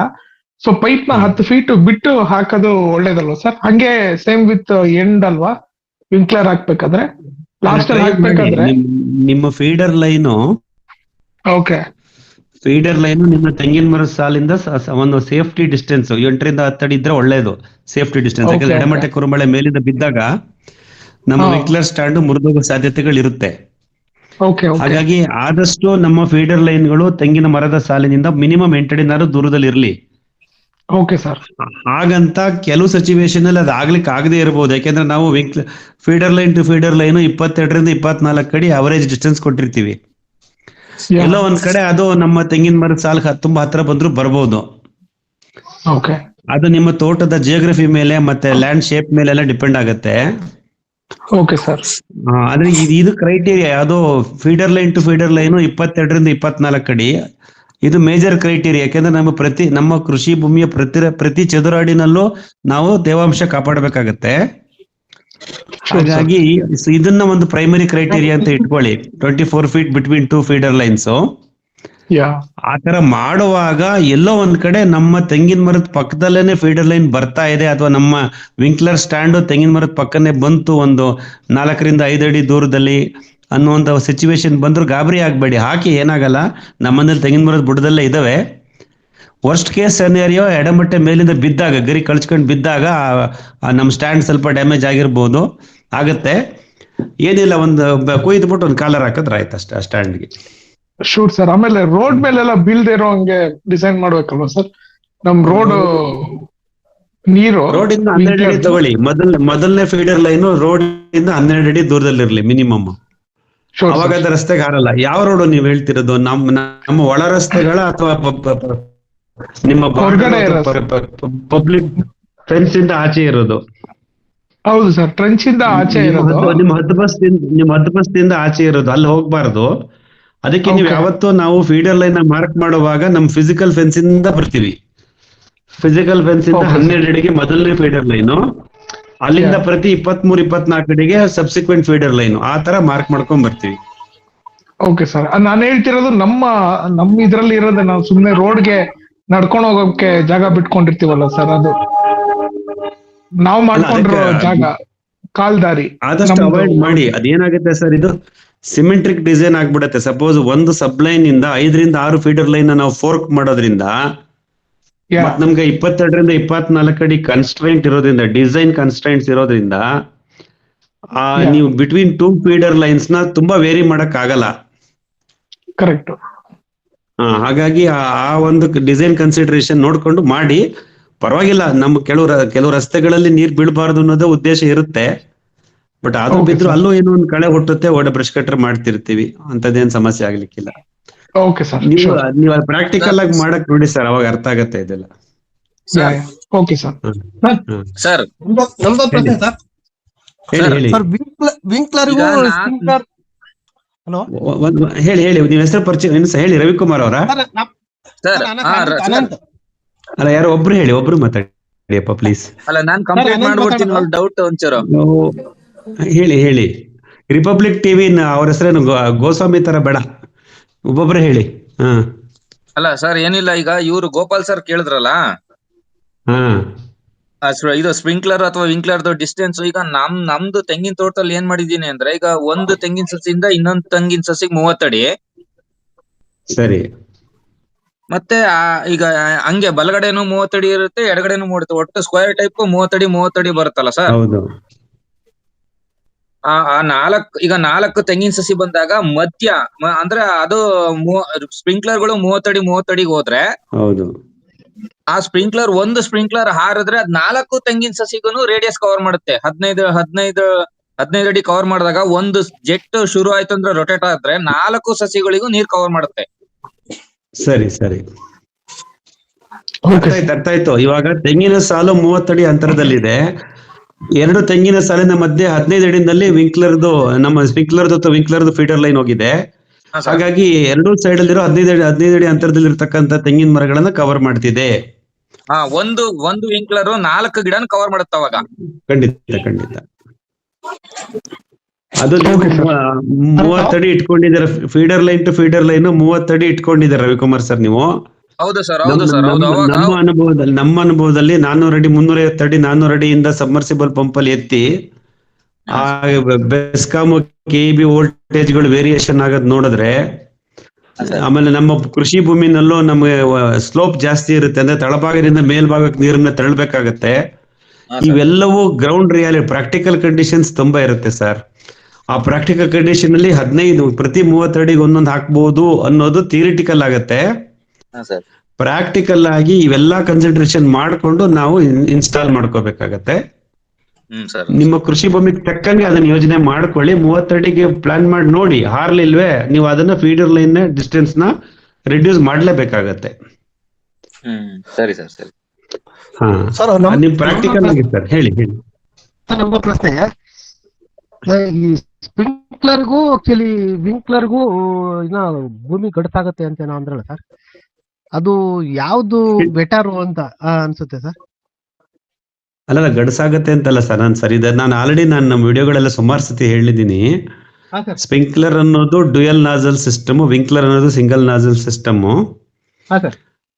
ಸೊ ಪೈಪ್ ನ 10 feet ಬಿಟ್ಟು ಹಾಕೋದು ಒಳ್ಳೇದಲ್ವಾ ಸರ್? ಹಂಗೆ ಸೇಮ್ ವಿತ್ ಎಂಡ್ ಅಲ್ವಾ ವಿಂಕ್ಲರ್ ಹಾಕ್ಬೇಕಾದ್ರೆ? ಲಾಸ್ಟ್ ಅಲ್ಲಿ ಹಾಕ್ಬೇಕಾದ್ರೆ ನಿಮ್ಮ feeder line, okay, feeder line ನಿಮ್ಮ ತೆಂಗಿನ ಮರದ ಸಾಲಿಂದ ಒಂದು ಸೇಫ್ಟಿ ಡಿಸ್ಟೆನ್ಸ್ 8 ರಿಂದ 10 ಅಡಿ ಇದ್ರೆ ಒಳ್ಳೇದು. ಸೇಫ್ಟಿ ಡಿಸ್ಟೆನ್ಸ್, ಯಾಕಂದ್ರೆ ಎಡಮಟ್ಟೆ ಕುರುಮಳೆ ಮೇಲಿಂದ ಬಿದ್ದಾಗ ನಮ್ಮ ವಿಂಕ್ಲರ್ ಸ್ಟ್ಯಾಂಡ್ ಮುರಿದೋಗೋ ಸಾಧ್ಯತೆಗಳಿರುತ್ತೆ. ಹಾಗಾಗಿ ಆದಷ್ಟು ನಮ್ಮ ಫೀಡರ್ ಲೈನ್ಗಳು ತೆಂಗಿನ ಮರದ ಸಾಲಿನಿಂದ ಮಿನಿಮಮ್ 8 ಅಡಿನಾರು ದೂರದಲ್ಲಿ ಇರಲಿ. Okay sir. ಹಾಗಂತ ಕೆಲವು ಸಿಚುವೇಶನ್ ಅಲ್ಲಿ ಅದು ಆಗ್ಲಿಕ್ಕೆ ಆಗದೆ ಇರಬಹುದು. ಯಾಕೆಂದ್ರೆ ನಾವು feeder line to feeder line 22 ರಿಂದ 24 ಅಡಿ ಅವರೇಜ್ ಡಿಸ್ಟೆನ್ಸ್ ಕೊಟ್ಟಿರ್ತೀವಿ. ಎಲ್ಲೋ ಒಂದ್ ಕಡೆ ಅದು ನಮ್ಮ ತೆಂಗಿನ ಮರದ ಸಾಲ್ ತುಂಬಾ ಹತ್ರ ಬಂದ್ರು ಬರ್ಬೋದು. ಅದು ನಿಮ್ಮ ತೋಟದ ಜಿಯೋಗ್ರಫಿ ಮೇಲೆ ಮತ್ತೆ ಲ್ಯಾಂಡ್ ಶೇಪ್ ಮೇಲೆ ಎಲ್ಲ ಡಿಪೆಂಡ್ ಆಗುತ್ತೆ. Okay sir. ಆದ್ರೆ ಇದು ಕ್ರೈಟೀರಿಯಾ, ಅದು feeder line to feeder line 22 ರಿಂದ 24 ಅಡಿ. ಇದು ಮೇಜರ್ ಕ್ರೈಟೀರಿಯಾ. ಯಾಕೆಂದ್ರೆ ನಮ್ಮ ಕೃಷಿ ಭೂಮಿಯ ಪ್ರತಿ ಚದುರ ಅಡಿನಲ್ಲೂ ನಾವು ತೇವಾಂಶ ಕಾಪಾಡಬೇಕಾಗತ್ತೆ. ಹಾಗಾಗಿ ಇದನ್ನ ಒಂದು ಪ್ರೈಮರಿ ಕ್ರೈಟೀರಿಯಾ ಅಂತ ಇಟ್ಕೊಳ್ಳಿ. 24 feet ಬಿಟ್ವೀನ್ 2 ಫೀಡರ್ ಲೈನ್ಸ್. ಆತರ ಮಾಡುವಾಗ ಎಲ್ಲೋ ಒಂದ್ ಕಡೆ ನಮ್ಮ ತೆಂಗಿನ ಮರದ ಪಕ್ಕದಲ್ಲೇನೆ ಫೀಡರ್ ಲೈನ್ ಬರ್ತಾ ಇದೆ, ಅಥವಾ ನಮ್ಮ ವಿಂಕ್ಲರ್ ಸ್ಟ್ಯಾಂಡ್ ತೆಂಗಿನ ಮರದ ಪಕ್ಕನೆ ಬಂತು ಒಂದು 4 ರಿಂದ 5 ಅಡಿ ದೂರದಲ್ಲಿ ಅನ್ನುವಂತ ಸಿಚುವೇಶನ್ ಬಂದ್ರು ಗಾಬರಿ ಆಗ್ಬೇಡಿ. ಹಾಕಿ, ಏನಾಗಲ್ಲ. ನಮ್ಮನೇಲಿ ತೆಂಗಿನ ಮರದ ಬುಡದಲ್ಲೇ ಇದಾವೆ. ವರ್ಸ್ಟ್ ಕೇಸ್ ಸಿನಾರಿಯೋ ಎಡಮಟ್ಟೆ ಮೇಲಿಂದ ಬಿದ್ದಾಗ, ಗರಿ ಕಳ್ಸ್ಕೊಂಡ್ ಬಿದ್ದಾಗ ನಮ್ ಸ್ಟ್ಯಾಂಡ್ ಸ್ವಲ್ಪ ಡ್ಯಾಮೇಜ್ ಆಗಿರ್ಬೋದು, ಆಗತ್ತೆ. ಏನಿಲ್ಲ, ಒಂದು ಕೊಯ್ದ್ಬಿಟ್ಟು ಒಂದು ಕಾಲರ್ ಹಾಕಿದ್ರೆ ಆಯ್ತು ಅಷ್ಟೇ ಆ ಸ್ಟ್ಯಾಂಡ್ಗೆ. Shoot sir. ಆಮೇಲೆ ರೋಡ್ ಮೇಲೆಲ್ಲ ಬೀಳ್ದೇ ಇರೋ ಹಂಗೆ ಡಿಸೈನ್ ಮಾಡ್ಬೇಕಲ್ವಾ ಸರ್? ನಮ್ ನೀರು ರೋಡ್ ಇಂದ 12 ಅಡಿ ತಗೊಳ್ಳಿ. ಮೊದಲನೇ ಫೀಡರ್ ಲೈನ್ ರೋಡ್ ಇಂದ 12 ಅಡಿ ದೂರದಲ್ಲಿರ್ಲಿ ಮಿನಿಮಮ್. ಅವಾಗ ಅದು ರಸ್ತೆಗೆ ಹಾರಲ್ಲ. ಯಾವ ರೋಡ್ ನೀವು ಹೇಳ್ತಿರೋದು? ನಮ್ಮ ಒಳ ರಸ್ತೆಗಳ ಅಥವಾ ನಿಮ್ಮ ಪಬ್ಲಿಕ್ ಫೆನ್ಸ್ ಇಂದ ಆಚೆ ಇರೋದು? ಹೌದು ಸರ್, ಟ್ರೆಂಚ್ ಇಂದ ಆಚೆ ಇರೋದು. ನಿಮ್ಮ ಹದ್ಬಸ್ತಿಂದ ಆಚೆ ಇರೋದು, ಅಲ್ಲಿ ಹೋಗ್ಬಾರ್ದು. ಅದಕ್ಕೆ ನೀವು ಯಾವತ್ತೂ ನಾವು ಫೀಡರ್ ಲೈನ್ ಮಾರ್ಕ್ ಮಾಡುವಾಗ ನಮ್ ಫಿಸಿಕಲ್ ಫೆನ್ಸ್ ಇಂದ ಬರ್ತೀವಿ. ಫಿಸಿಕಲ್ ಫೆನ್ಸ್ ಇಂದ 12 ಅಡಿಗೆ ಮೊದಲನೇ ಫೀಡರ್ ಲೈನು, ಅಲ್ಲಿಂದ ಪ್ರತಿ 23-24 ಅಡಿಗೆ ಸಬ್ಸಿಕ್ವೆಂಟ್ ಫೀಡರ್ ಲೈನ್, ಆ ತರ ಮಾರ್ಕ್ ಮಾಡ್ಕೊಂಡ್ ಬರ್ತೀವಿ. Okay sir. ನಾನು ಹೇಳ್ತಿರೋದು ನಮ್ಮ ಇದ್ರಲ್ಲಿ ಇರೋದು, ನಾವು ಸುಮ್ನೆ ರೋಡ್ಗೆ ನಡ್ಕೊಂಡು ಹೋಗೋಕೆ ಜಾಗ ಬಿಟ್ಕೊಂಡಿರ್ತೀವಲ್ಲ ಸರ್, ಅದು ನಾವು ಮಾಡ್ಕೊಂಡಿರೋ ಜಾಗ, ಕಾಲ್ದಾರಿ. ಆದಷ್ಟು ಅವಾಯ್ಡ್ ಮಾಡಿ. ಅದೇನಾಗುತ್ತೆ ಸರ್, ಇದು ಸಿಮೆಂಟ್ರಿಕ್ ಡಿಸೈನ್ ಆಗ್ಬಿಡತ್ತೆ. ಸಪೋಸ್ ಒಂದು ಸಬ್ ಲೈನ್ ಇಂದ 5 ರಿಂದ 6 ಫೀಡರ್ ಲೈನ್ ನಾವು ಫೋರ್ಕ್ ಮಾಡೋದ್ರಿಂದ ನಮ್ಗೆ 22 ರಿಂದ 24 ಅಡಿ ಕನ್ಸ್ಟ್ರೈಂಟ್ ಇರೋದ್ರಿಂದ, ಡಿಸೈನ್ ಕನ್ಸ್ಟ್ರೈಂಟ್ಸ್ ಇರೋದ್ರಿಂದ Yeah. ನೀವು ಬಿಟ್ವೀನ್ ಟೂ ಫೀಡರ್ ಲೈನ್ಸ್ ನ ತುಂಬಾ ವೇರಿ ಮಾಡಕ್ ಆಗಲ್ಲ. ಕರೆಕ್ಟ್. ಹಾಗಾಗಿ ಆ ಒಂದು ಡಿಸೈನ್ ಕನ್ಸಿಡರೇಷನ್ ನೋಡ್ಕೊಂಡು ಮಾಡಿ. ಪರವಾಗಿಲ್ಲ, ನಮ್ಮ ಕೆಲವು ರಸ್ತೆಗಳಲ್ಲಿ ನೀರ್ ಬೀಳಬಾರ್ದು ಅನ್ನೋದೇ ಉದ್ದೇಶ ಇರುತ್ತೆ. ಬಟ್ ಅದು Okay, ಬಿದ್ರು sir. ಅಲ್ಲೂ ಏನೋ ಒಂದು ಕಳೆ ಹುಟ್ಟುತ್ತೆ, ಬ್ರಷ್ ಕಟರ್ ಮಾಡ್ತಿರ್ತೀವಿ, ಅಂತದೇನ್ ಸಮಸ್ಯೆ ಆಗ್ಲಿಕ್ಕಿಲ್ಲ. Okay sir. ನೀವು ಪ್ರಾಕ್ಟಿಕಲ್ ಆಗಿ ಮಾಡಕ್ ನೋಡಿ ಸರ್, ಅವಾಗ ಅರ್ಥ ಆಗತ್ತೆ ಇದೆಲ್ಲ. Okay sir. ಸರ್ ನಮ್ದೊಂದು ಪ್ರಶ್ನೆ ಸರ್. ಹೇಳಿ. ಸರ್ ವಿಂಕ್ಲರ್ಗೂ ಈಗ ಸ್ಪ್ರಿಂಕ್ಲರ್. ಹಲೋ ಹೇಳಿ ನೀವು ಹೆಸರು ಪರಿಚಯ ಹೇಳಿ. ರವಿಕುಮಾರ್ ಅವರ? ಸರ್ ಅನಂತ್. ಅಲ್ಲ, ಯಾರೋ ಒಬ್ರು ಮಾತಾಡಿಯಪ್ಪ ಪ್ಲೀಸ್. ಅಲ್ಲ, ನಾನ್ ಕಂಪ್ಲೀಟ್ ಮಾಡ್ಬಿಡ್ತೀನಿ, ಡೌಟ್ ಒಂಚೂರು. ಹೇಳಿ. ರಿಪಬ್ಲಿಕ್ ಟಿವಿ ಅವ್ರ ಹೆಸರೇನು ಗೋಸ್ವಾಮಿ ತರ ಬೇಡ, ಒಬ್ಬೊಬ್ರೆ ಹೇಳಿ. ಅಲ್ಲ ಸರ್, ಏನಿಲ್ಲ, ಈಗ ಇವ್ರು ಗೋಪಾಲ್ ಸರ್ ಕೇಳಿದ್ರಲ್ಲ, ಇದು ಸ್ಪ್ರಿಂಕ್ಲರ್ ಅಥವಾ ವಿಂಕ್ಲರ್ ಡಿಸ್ಟೆನ್ಸ್. ಈಗ ನಮ್ದು ತೆಂಗಿನ ತೋಟದಲ್ಲಿ ಏನ್ ಮಾಡಿದೀನಿ ಅಂದ್ರೆ, ಈಗ ಒಂದು ತೆಂಗಿನ ಸಸಿಯಿಂದ ಇನ್ನೊಂದು ತೆಂಗಿನ ಸಸಿಗೆ 30 ಅಡಿ. ಸರಿ. ಮತ್ತೆ ಈಗ ಹಂಗೆ ಬಲಗಡೆನು 30 ಅಡಿ ಇರುತ್ತೆ, ಎಡಗಡೆನು 30, ಒಟ್ಟು ಸ್ಕ್ವೇರ್ ಟೈಪ್ 30 ಅಡಿ ಬರುತ್ತಲ್ಲ ಸರ್. ಹೌದು. ಈಗ 4 ತೆಂಗಿನ ಸಸಿ ಬಂದಾಗ ಮಧ್ಯ ಅಂದ್ರೆ ಅದು ಸ್ಪ್ರಿಂಕ್ಲರ್ಗಳು 30 ಅಡಿಗೆ ಹೋದ್ರೆ, ಹೌದು, ಆ ಒಂದು ಸ್ಪ್ರಿಂಕ್ಲರ್ ಹಾರಿದ್ರೆ ಅದ್ 4 ತೆಂಗಿನ ಸಸಿಗೂ ರೇಡಿಯಸ್ ಕವರ್ ಮಾಡುತ್ತೆ. 15 ಅಡಿ ಕವರ್ ಮಾಡಿದಾಗ ಒಂದು ಜೆಟ್ ಶುರು ಆಯ್ತು ಅಂದ್ರೆ ರೊಟೇಟ್ ಆದ್ರೆ 4 ಸಸಿಗಳಿಗೂ ನೀರ್ ಕವರ್ ಮಾಡುತ್ತೆ. ಸರಿ. ಅರ್ಥ ಆಯ್ತು. ಇವಾಗ ತೆಂಗಿನ ಸಾಲು 30 ಅಡಿ ಅಂತರದಲ್ಲಿದೆ. 2 ತೆಂಗಿನ ಸಾಲಿನ ಮಧ್ಯೆ 15 ಅಡಿನಲ್ಲಿ ನಮ್ಮ ಸ್ಪ್ರಿಂಕ್ಲರ್ದು ಅಥವಾ ವಿಂಕ್ಲರ್ದು ಫೀಡರ್ ಲೈನ್ ಹೋಗಿದೆ. ಹಾಗಾಗಿ 2 ಸೈಡ್ ಅಲ್ಲಿರೋ 15 ಅಡಿ ಅಂತರದಲ್ಲಿ ಇರ್ತಕ್ಕಂಥ ತೆಂಗಿನ ಮರಗಳನ್ನ ಕವರ್ ಮಾಡ್ತಿದೆ. ಒಂದು ವಿಂಕ್ಲರ್ 4 ಗಿಡನ ಕವರ್ ಮಾಡುತ್ತೆ ಅವಾಗ. ಖಂಡಿತ. ಅದು 30 ಅಡಿ ಇಟ್ಕೊಂಡಿದ್ದಾರೆ. Feeder line to feeder line 30 ಅಡಿ ಇಟ್ಕೊಂಡಿದ್ದಾರೆ ರವಿಕುಮಾರ್ ಸರ್ ನೀವು. ಹೌದು ಸರ್. ನಮ್ಮ ಅನುಭವದಲ್ಲಿ 400 ಅಡಿ 350 ಅಡಿ 400 ಅಡಿಯಿಂದ ಸಬ್ಮರ್ಸಿಬಲ್ ಪಂಪ್ ಅಲ್ಲಿ ಎತ್ತಿ ಆ ಬೆಸ್ಕಾಮ್ ಕೆಇಬಿ ವೋಲ್ಟೇಜ್ ಗಳು ವೇರಿಯೇಷನ್ ಆಗೋದ್ ನೋಡಿದ್ರೆ, ಆಮೇಲೆ ನಮ್ಮ ಕೃಷಿ ಭೂಮಿನಲ್ಲೂ ನಮ್ಗೆ ಸ್ಲೋಪ್ ಜಾಸ್ತಿ ಇರುತ್ತೆ, ಅಂದ್ರೆ ತಳಭಾಗದಿಂದ ಮೇಲ್ಭಾಗಕ್ಕೆ ನೀರನ್ನ ತಳ್ಳಬೇಕಾಗತ್ತೆ. ಇವೆಲ್ಲವೂ ಗ್ರೌಂಡ್ ರಿಯಾಲಿಟಿ, ಪ್ರಾಕ್ಟಿಕಲ್ ಕಂಡೀಷನ್ಸ್ ತುಂಬಾ ಇರುತ್ತೆ ಸರ್. ಆ ಪ್ರಾಕ್ಟಿಕಲ್ ಕಂಡೀಷನ್ ಅಲ್ಲಿ 15 ಪ್ರತಿ 30 ಅಡಿಗೆ ಒಂದೊಂದು ಹಾಕ್ಬಹುದು ಅನ್ನೋದು ಥಿಯರಿಟಿಕಲ್ ಆಗತ್ತೆ. ಪ್ರಾಕ್ಟಿಕಲ್ ಆಗಿ ಇವೆಲ್ಲಾ ಕನ್ಸಿಡರೇಷನ್ ಮಾಡ್ಕೊಂಡು ನಾವು ಇನ್ಸ್ಟಾಲ್ ಮಾಡ್ಕೋಬೇಕಾಗತ್ತೆ. ನಿಮ್ಮ ಕೃಷಿ ಭೂಮಿಗೆ ತಕ್ಕಂಗೆ ಅದನ್ನ ಯೋಜನೆ ಮಾಡ್ಕೊಳ್ಳಿ. 30 ಅಡಿಗೆ ಪ್ಲಾನ್ ಮಾಡಿ ನೋಡಿ, ಹಾರ್ಲಿಲ್ವೇ ನೀವು ಅದನ್ನ ಫೀಡರ್ ಲೈನ್ ಡಿಸ್ಟೆನ್ಸ್ ನ ರಿಡ್ಯೂಸ್ ಮಾಡ್ಲೇಬೇಕಾಗತ್ತೆ. ಸರಿ. ನಿಮ್ ಪ್ರಾಕ್ಟಿಕಲ್ ಆಗಿ ಸರ್ ಹೇಳಿ. ನಮ್ಮ ಪ್ರಶ್ನೆ, ಈ ಸ್ಪ್ರಿಂಕ್ಲರ್ಗೂ ಆಕ್ಚುಲಿ ವಿಂಕ್ಲರ್ಗೂ ಭೂಮಿ ಗಡಸಾಗತ್ತೆ ಅಂತ ಏನೋ ಅಂದ್ರಲ್ಲ ಸರ್, ಅದು ಯಾವ್ದು ಬೆಟರ್ ಅಂತ ಅನ್ಸುತ್ತೆ ಸರ್? ಅಲ್ಲ, ಗಡಸಾಗತ್ತೆ ಅಂತಲ್ಲ ಸರ್. ನಾನು ಆಲ್ರೆಡಿ ನಮ್ಮ ವಿಡಿಯೋಗಳೆಲ್ಲ ಸುಮಾರು ಸತಿ ಹೇಳಿದ್ದೀನಿ. ಸ್ಪ್ರಿಂಕ್ಲರ್ ಅನ್ನೋದು ಡ್ಯುಯಲ್ ನಾಜಲ್ ಸಿಸ್ಟಮ್, ವಿಂಕ್ಲರ್ ಅನ್ನೋದು ಸಿಂಗಲ್ ನಾಜಲ್ ಸಿಸ್ಟಮ್.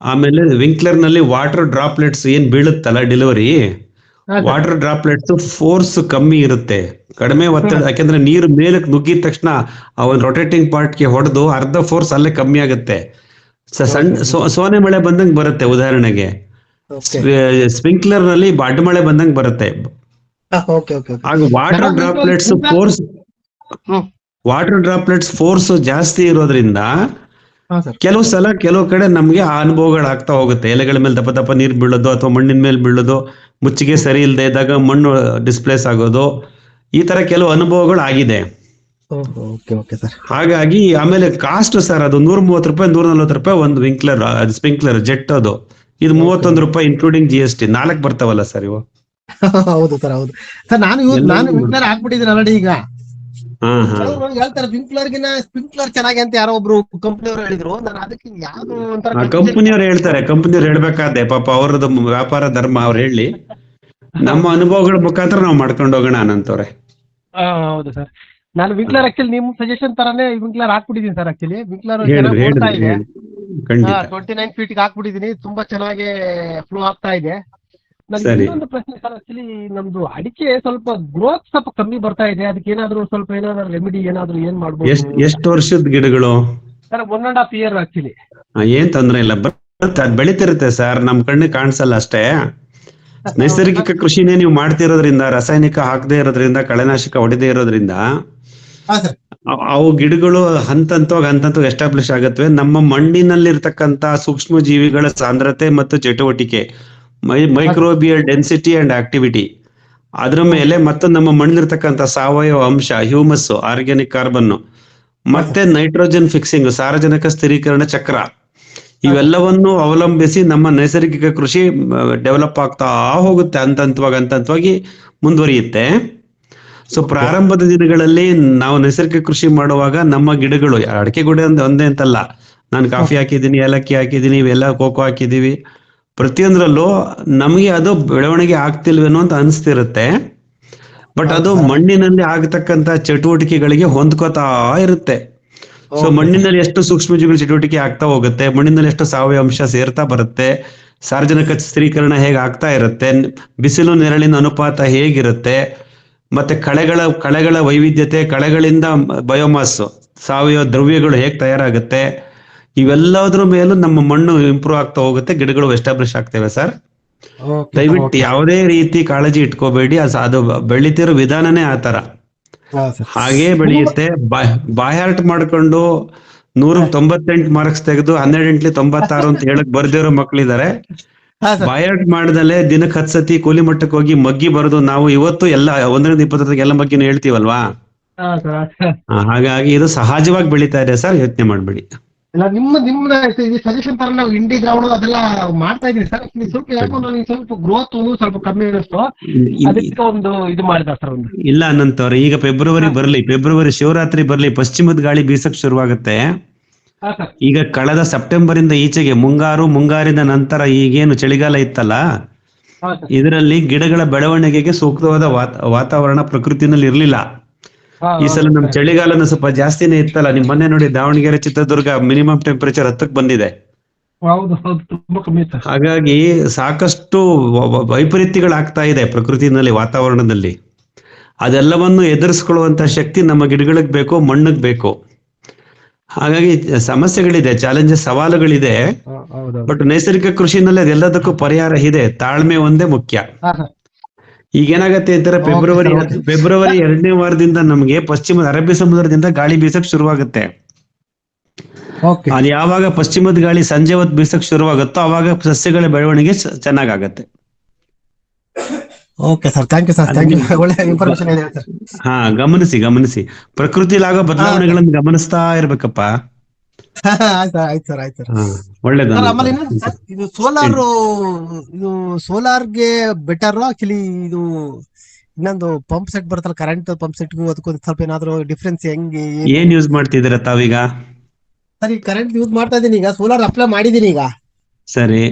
ಆಮೇಲೆ ವಿಂಕ್ಲರ್ ನಲ್ಲಿ ವಾಟರ್ ಡ್ರಾಪ್ಲೆಟ್ಸ್ ಏನ್ ಬೀಳುತ್ತಲ್ಲ ಡೆಲಿವರಿ, ವಾಟರ್ ಡ್ರಾಪ್ಲೆಟ್ಸ್ ಫೋರ್ಸ್ ಕಮ್ಮಿ ಇರುತ್ತೆ, ಕಡಿಮೆ ಒತ್ತಡ. ಯಾಕೆಂದ್ರೆ ನೀರು ಮೇಲಕ್ಕೆ ನುಗ್ಗಿದ ತಕ್ಷಣ ಆ ಒಂದು ರೊಟೇಟಿಂಗ್ ಪಾರ್ಟ್ಗೆ ಹೊಡೆದು ಅರ್ಧ ಫೋರ್ಸ್ ಅಲ್ಲೇ ಕಮ್ಮಿ ಆಗುತ್ತೆ. ಸೋನೆ ಮಳೆ ಬಂದಂಗೆ ಬರುತ್ತೆ. ಉದಾಹರಣೆಗೆ ಸ್ಪ್ರಿಂಕ್ಲರ್ ನಲ್ಲಿ ಅಡ್ಡ ಮಳೆ ಬಂದಂಗೆ ಬರುತ್ತೆ. ಆಗ ವಾಟರ್ ಡ್ರಾಪ್ಲೆಟ್ಸ್ ಫೋರ್ಸ್ ಜಾಸ್ತಿ ಇರೋದ್ರಿಂದ ಕೆಲವು ಸಲ ಕೆಲವು ಕಡೆ ನಮ್ಗೆ ಆ ಅನುಭವಗಳಾಗ್ತಾ ಹೋಗುತ್ತೆ. ಎಲೆಗಳ ಮೇಲೆ ದಪ್ಪ ದಪ್ಪ ನೀರು ಬೀಳೋದು, ಅಥವಾ ಮಣ್ಣಿನ ಮೇಲೆ ಬೀಳೋದು, ಮುಚ್ಚಿಗೆ ಸರಿ ಇಲ್ಲದೆ ಇದ್ದಾಗ ಮಣ್ಣು ಡಿಸ್ಪ್ಲೇಸ್ ಆಗೋದು, ಈ ತರ ಕೆಲವು ಅನುಭವಗಳು ಆಗಿದೆ. ಹಾಗಾಗಿ ಆಮೇಲೆ ಕಾಸ್ಟ್ ಸರ್, ಅದು 130 ರೂಪಾಯಿ 140 ರೂಪಾಯಿ ಒಂದು ವಿಂಕ್ಲರ್, ಅದು ಸ್ಪ್ರಿಂಕ್ಲರ್ ಜೆಟ್. ಅದು ಇದು 31 ರೂಪಾಯಿ ಇನ್ಕ್ಲೂಡಿಂಗ್ GST. 4 ಬರ್ತಾವಲ್ಲ ಸರ್ ಇವು. ಹೌದು ಸರ್. ನಾನು ವಿಂಕ್ಲರ್ ಹಾಕ್ಬಿಟ್ಟಿದ್ದೀನಿ ಆಲ್ರೆಡಿ. ಈಗ ಹೇಳ್ತಾರೆ ವಿಂಕ್ಲರ್ಗಿನ ಸ್ಪ್ರಿಂಕ್ಲರ್ ಚೆನ್ನಾಗಿ ಅಂತ ಯಾರೋ ಒಬ್ರು ಕಂಪನಿಯವರು ಹೇಳಿದ್ರು. ನಾನು ಅದಕ್ಕೆ ಯಾವ್ದು ಒಂಥರ ಕಂಪನಿಯವ್ರು ಹೇಳ್ತಾರೆ, ಕಂಪನಿಯವ್ರು ಹೇಳ್ಬೇಕಾದೆ ಪಾಪ, ಅವ್ರದ್ದು ವ್ಯಾಪಾರ ಧರ್ಮ, ಅವ್ರು ಹೇಳಿ. ನಮ್ಮ ಅನುಭವಗಳ ಮುಖಾಂತರ ನಾವು ಮಾಡ್ಕೊಂಡು ಹೋಗೋಣ ಅನಂತವ್ರೆ. ಹೌದು ಸರ್. ನಾನು ವಿಂಕ್ಲರ್ ಆಕ್ಚುಲಿ ನಿಮ್ ಸಜೆಷನ್ ತರಾನೇ ವಿಂಕ್ಲರ್ ಹಾಕ್ಬಿಟ್ಟಿದ್ದೀನಿ ಸರ್. ಆಕ್ಚುಲಿ ವಿಂಕ್ಲರ್ 29 ಫೀಟ್ ಹಾಕ್ಬಿಟ್ಟಿದ್ದೀನಿ. ತುಂಬಾ ಚೆನ್ನಾಗಿ ಫ್ಲೋ ಆಗ್ತಾ ಇದೆ. ಇನ್ನೊಂದು ಪ್ರಶ್ನೆ ಸರ್, ಆಕ್ಚುಲಿ ನಮ್ದು ಅಡಿಕೆ ಸ್ವಲ್ಪ ಗ್ರೋತ್ ಸ್ವಲ್ಪ ಕಮ್ಮಿ ಬರ್ತಾ ಇದೆ. ಅದಕ್ಕೆ ಏನಾದ್ರು ರೆಮಿಡಿ ಏನಾದ್ರು ಏನ್ ಮಾಡ್ಬೋದು? ಎಷ್ಟು ವರ್ಷದ ಗಿಡಗಳು ಸರ್? 1.5 year actually. ಏನ್ ತೊಂದ್ರೆ ಇಲ್ಲ, ಬೆಳಿತಿರುತ್ತೆ ಸರ್, ನಮ್ ಕಣ್ಣಿಗೆ ಕಾಣಿಸಲ್ಲ ಅಷ್ಟೇ. ನೈಸರ್ಗಿಕ ಕೃಷಿನೇ ನೀವು ಮಾಡ್ತಿರೋದ್ರಿಂದ, ರಾಸಾಯನಿಕ ಹಾಕದೇ ಇರೋದ್ರಿಂದ, ಕಳೆನಾಶಕ ಹೊಡೆದೇ ಇರೋದ್ರಿಂದ ಹಾ ಸರ್. ಅವು ಗಿಡಗಳು ಹಂತವಾಗಿ ಎಸ್ಟಾಬ್ಲಿಷ್ ಆಗತ್ವೆ. ನಮ್ಮ ಮಣ್ಣಿನಲ್ಲಿರ್ತಕ್ಕಂತ ಸೂಕ್ಷ್ಮ ಜೀವಿಗಳ ಸಾಂದ್ರತೆ ಮತ್ತು ಚಟುವಟಿಕೆ, ಮೈಕ್ರೋಬಿಯಲ್ ಡೆನ್ಸಿಟಿ ಅಂಡ್ ಆಕ್ಟಿವಿಟಿ, ಅದ್ರ ಮೇಲೆ ಮತ್ತು ನಮ್ಮ ಮಣ್ಣಿರ್ತಕ್ಕಂಥ ಸಾವಯವ ಅಂಶ, ಹ್ಯೂಮಸ್, ಆರ್ಗ್ಯಾನಿಕ್ ಕಾರ್ಬನ್, ಮತ್ತೆ ನೈಟ್ರೋಜನ್ ಫಿಕ್ಸಿಂಗ್, ಸಾರಜನಕ ಸ್ಥಿರೀಕರಣ ಚಕ್ರ, ಇವೆಲ್ಲವನ್ನು ಅವಲಂಬಿಸಿ ನಮ್ಮ ನೈಸರ್ಗಿಕ ಕೃಷಿ ಡೆವಲಪ್ ಆಗ್ತಾ ಹೋಗುತ್ತೆ, ಹಂತವಾಗಿ ಮುಂದುವರಿಯುತ್ತೆ. ಸೊ ಪ್ರಾರಂಭದ ದಿನಗಳಲ್ಲಿ ನಾವು ನೈಸರ್ಗಿಕ ಕೃಷಿ ಮಾಡುವಾಗ ನಮ್ಮ ಗಿಡಗಳು, ಅಡಕೆ ಗಿಡ ಒಂದೇ ಅಂತಲ್ಲ, ನಾನು ಕಾಫಿ ಹಾಕಿದ್ದೀನಿ, ಏಲಕ್ಕಿ ಹಾಕಿದ್ದೀನಿ, ಇವೆಲ್ಲ ಕೋಕೋ ಹಾಕಿದೀವಿ, ಪ್ರತಿಯೊಂದರಲ್ಲೂ ನಮಗೆ ಅದು ಬೆಳವಣಿಗೆ ಆಗ್ತಿಲ್ವೇನೋ ಅಂತ ಅನಿಸ್ತಿರುತ್ತೆ. ಬಟ್ ಅದು ಮಣ್ಣಿನಲ್ಲಿ ಆಗತಕ್ಕಂತ ಚಟುವಟಿಕೆಗಳಿಗೆ ಹೊಂದ್ಕೋತಾ ಇರುತ್ತೆ. ಸೊ ಮಣ್ಣಿನಲ್ಲಿ ಎಷ್ಟು ಸೂಕ್ಷ್ಮಜೀವಿಗಳ ಚಟುವಟಿಕೆ ಆಗ್ತಾ ಹೋಗುತ್ತೆ, ಮಣ್ಣಿನಲ್ಲಿ ಎಷ್ಟು ಸಾವಯವ ಅಂಶ ಸೇರ್ತಾ ಬರುತ್ತೆ, ಸಾರ್ವಜನಿಕ ಸ್ಥಿರೀಕರಣ ಹೇಗೆ ಆಗ್ತಾ ಇರುತ್ತೆ, ಬಿಸಿಲು ನೆರಳಿನ ಅನುಪಾತ ಹೇಗಿರುತ್ತೆ, ಮತ್ತೆ ಕಳೆಗಳ ವೈವಿಧ್ಯತೆ, ಕಳೆಗಳಿಂದ ಬಯೋಮಾಸ್, ಸಾವಯವ ದ್ರವ್ಯಗಳು ಹೇಗೆ ತಯಾರಾಗುತ್ತೆ, ಇವೆಲ್ಲದ್ರ ಮೇಲೂ ನಮ್ಮ ಮಣ್ಣು ಇಂಪ್ರೂವ್ ಆಗ್ತಾ ಹೋಗುತ್ತೆ, ಗಿಡಗಳು ಎಸ್ಟಾಬ್ಲಿಷ್ ಆಗ್ತೇವೆ ಸರ್. ದಯವಿಟ್ಟು ಯಾವುದೇ ರೀತಿ ಕಾಳಜಿ ಇಟ್ಕೋಬೇಡಿ, ಅದು ಬೆಳಿತಿರೋ ವಿಧಾನನೇ ಆತರ, ಹಾಗೇ ಬೆಳೆಯುತ್ತೆ. ಬಾಯಾರ್ಟ್ ಮಾಡ್ಕೊಂಡು 198 ಮಾರ್ಕ್ಸ್ ತೆಗೆದು 12 96 ಅಂತ ಹೇಳಕ್ ಬರ್ದಿರೋ ಮಕ್ಳಿದಾರೆ. ಬಾಯಾರ್ಟ್ ಮಾಡ್ದಲೆ ದಿನಕ್ಕೆ 10 ಸತಿ ಕೂಲಿ ಮಟ್ಟಕ್ಕೆ ಹೋಗಿ ಮಗ್ಗಿ ಬರೋದು ನಾವು ಇವತ್ತು ಎಲ್ಲ 120 ಎಲ್ಲ ಮಗ್ಗಿನ ಹೇಳ್ತೀವಲ್ವಾ. ಹಾಗಾಗಿ ಇದು ಸಹಜವಾಗಿ ಬೆಳೀತಾ ಇದೆ ಸರ್, ಯೋಚನೆ ಮಾಡ್ಬೇಡಿ. ಇಲ್ಲ ನಿಮ್ಮ ಸಜೆಷನ್ ತರ ನಾವು ಇಂಡಿ ಗ್ರೌಂಡ್ ಅದೆಲ್ಲ ಮಾಡ್ತಾ ಇದೀವಿ ಸರ್. ಸ್ವಲ್ಪ ಯಾಕೋ ನನಗೆ ಸ್ವಲ್ಪ ಗ್ರೋತ್ ಸ್ವಲ್ಪ ಕಮ್ಮಿ ಅನಿಸ್ತು, ಅದಕ್ಕೆ ಒಂದು ಇದು ಮಾಡಿದ ಸರ್. ಒಂದು ಇಲ್ಲ ಅನ್ನಂತವ್ರೆ, ಈಗ ಫೆಬ್ರವರಿ ಶಿವರಾತ್ರಿ ಬರ್ಲಿ, ಪಶ್ಚಿಮದ ಗಾಳಿ ಬೀಸಕ್ ಶುರುವಾಗುತ್ತೆ. ಈಗ ಕಳೆದ ಸೆಪ್ಟೆಂಬರ್ ಇಂದ ಈಚೆಗೆ ಮುಂಗಾರಿನ ನಂತರ ಈಗೇನು ಚಳಿಗಾಲ ಇತ್ತಲ್ಲ, ಇದರಲ್ಲಿ ಗಿಡಗಳ ಬೆಳವಣಿಗೆಗೆ ಸೂಕ್ತವಾದ ವಾತಾವರಣ ಪ್ರಕೃತಿನಲ್ಲಿ ಇರ್ಲಿಲ್ಲ. ಈ ಸಲ ನಮ್ ಚಳಿಗಾಲನ ಸ್ವಲ್ಪ ಜಾಸ್ತಿನೇ ಇತ್ತಲ್ಲ. ನಿಮ್ ಮೊನ್ನೆ ನೋಡಿ ದಾವಣಗೆರೆ, ಚಿತ್ರದುರ್ಗ ಮಿನಿಮಮ್ ಟೆಂಪರೇಚರ್ 10ಕ್ಕೆ ಬಂದಿದೆ. ಹಾಗಾಗಿ ಸಾಕಷ್ಟು ವೈಪರೀತ್ಯಗಳಾಗ್ತಾ ಇದೆ ಪ್ರಕೃತಿನಲ್ಲಿ, ವಾತಾವರಣದಲ್ಲಿ. ಅದೆಲ್ಲವನ್ನು ಎದುರಿಸ್ಕೊಳ್ಳುವಂತ ಶಕ್ತಿ ನಮ್ಮ ಗಿಡಗಳಿಗೆ ಬೇಕು, ಮಣ್ಣಿಗೆ ಬೇಕು. ಹಾಗಾಗಿ ಸಮಸ್ಯೆಗಳಿದೆ, ಚಾಲೆಂಜಸ್, ಸವಾಲುಗಳಿದೆ. ಬಟ್ ನೈಸರ್ಗಿಕ ಕೃಷಿನಲ್ಲಿ ಅದೆಲ್ಲದಕ್ಕೂ ಪರಿಹಾರ ಇದೆ, ತಾಳ್ಮೆ ಒಂದೇ ಮುಖ್ಯ. ಈಗ ಏನಾಗತ್ತೆ ಅಂತಾರೆ, ಫೆಬ್ರವರಿ 2ನೇ ವಾರದಿಂದ ನಮ್ಗೆ ಪಶ್ಚಿಮದ ಅರಬ್ಬಿ ಸಮುದ್ರದಿಂದ ಗಾಳಿ ಬೀಸಕ್ ಶುರುವಾಗುತ್ತೆ. ಅದು ಯಾವಾಗ ಪಶ್ಚಿಮದ ಗಾಳಿ ಸಂಜೆ ಹೊತ್ತು ಬೀಸಕ್ ಶುರುವಾಗುತ್ತೋ ಅವಾಗ ಸಸ್ಯಗಳ ಬೆಳವಣಿಗೆ ಚೆನ್ನಾಗಾಗತ್ತೆ. Okay sir, thank you sir, thank you, ಒಳ್ಳೆ ಇನ್ಫಾರ್ಮೇಶನ್ ಇದೆ ಸರ್. ಹಾ, ಗಮನಿಸಿ ಪ್ರಕೃತಿಲಿ ಆಗೋ ಬದಲಾವಣೆಗಳನ್ನು ಗಮನಿಸ್ತಾ ಇರ್ಬೇಕಪ್ಪ. ಆಯ್ತು ಸರ್. ಒಳ್ಳೇದು. ಇದು ಸೋಲಾರ್ಗೆ ಬೆಟರ್ ಆಕ್ಚುಲಿ. ಇದು ಇನ್ನೊಂದು ಪಂಪ್ ಸೆಟ್ ಬರುತ್ತಲ್ಲ, ಕರೆಂಟ್ ಪಂಪ್ ಸೆಟ್, ಅದಕ್ಕೂ ಸ್ವಲ್ಪ ಏನಾದ್ರು ಡಿಫ್ರೆನ್ಸ್ ಹೆಂಗೆ, ಏನ್ ಯೂಸ್ ಮಾಡ್ತಿದ್ದೀರಾ ತಾವೀಗ? ಸರ್ ಈಗ ಕರೆಂಟ್ ಯೂಸ್ ಮಾಡ್ತಾ ಇದೀನಿ, ಈಗ ಸೋಲಾರ್ ಅಪ್ಲೈ ಮಾಡಿದೀನಿ ಈಗ. ಸರಿ,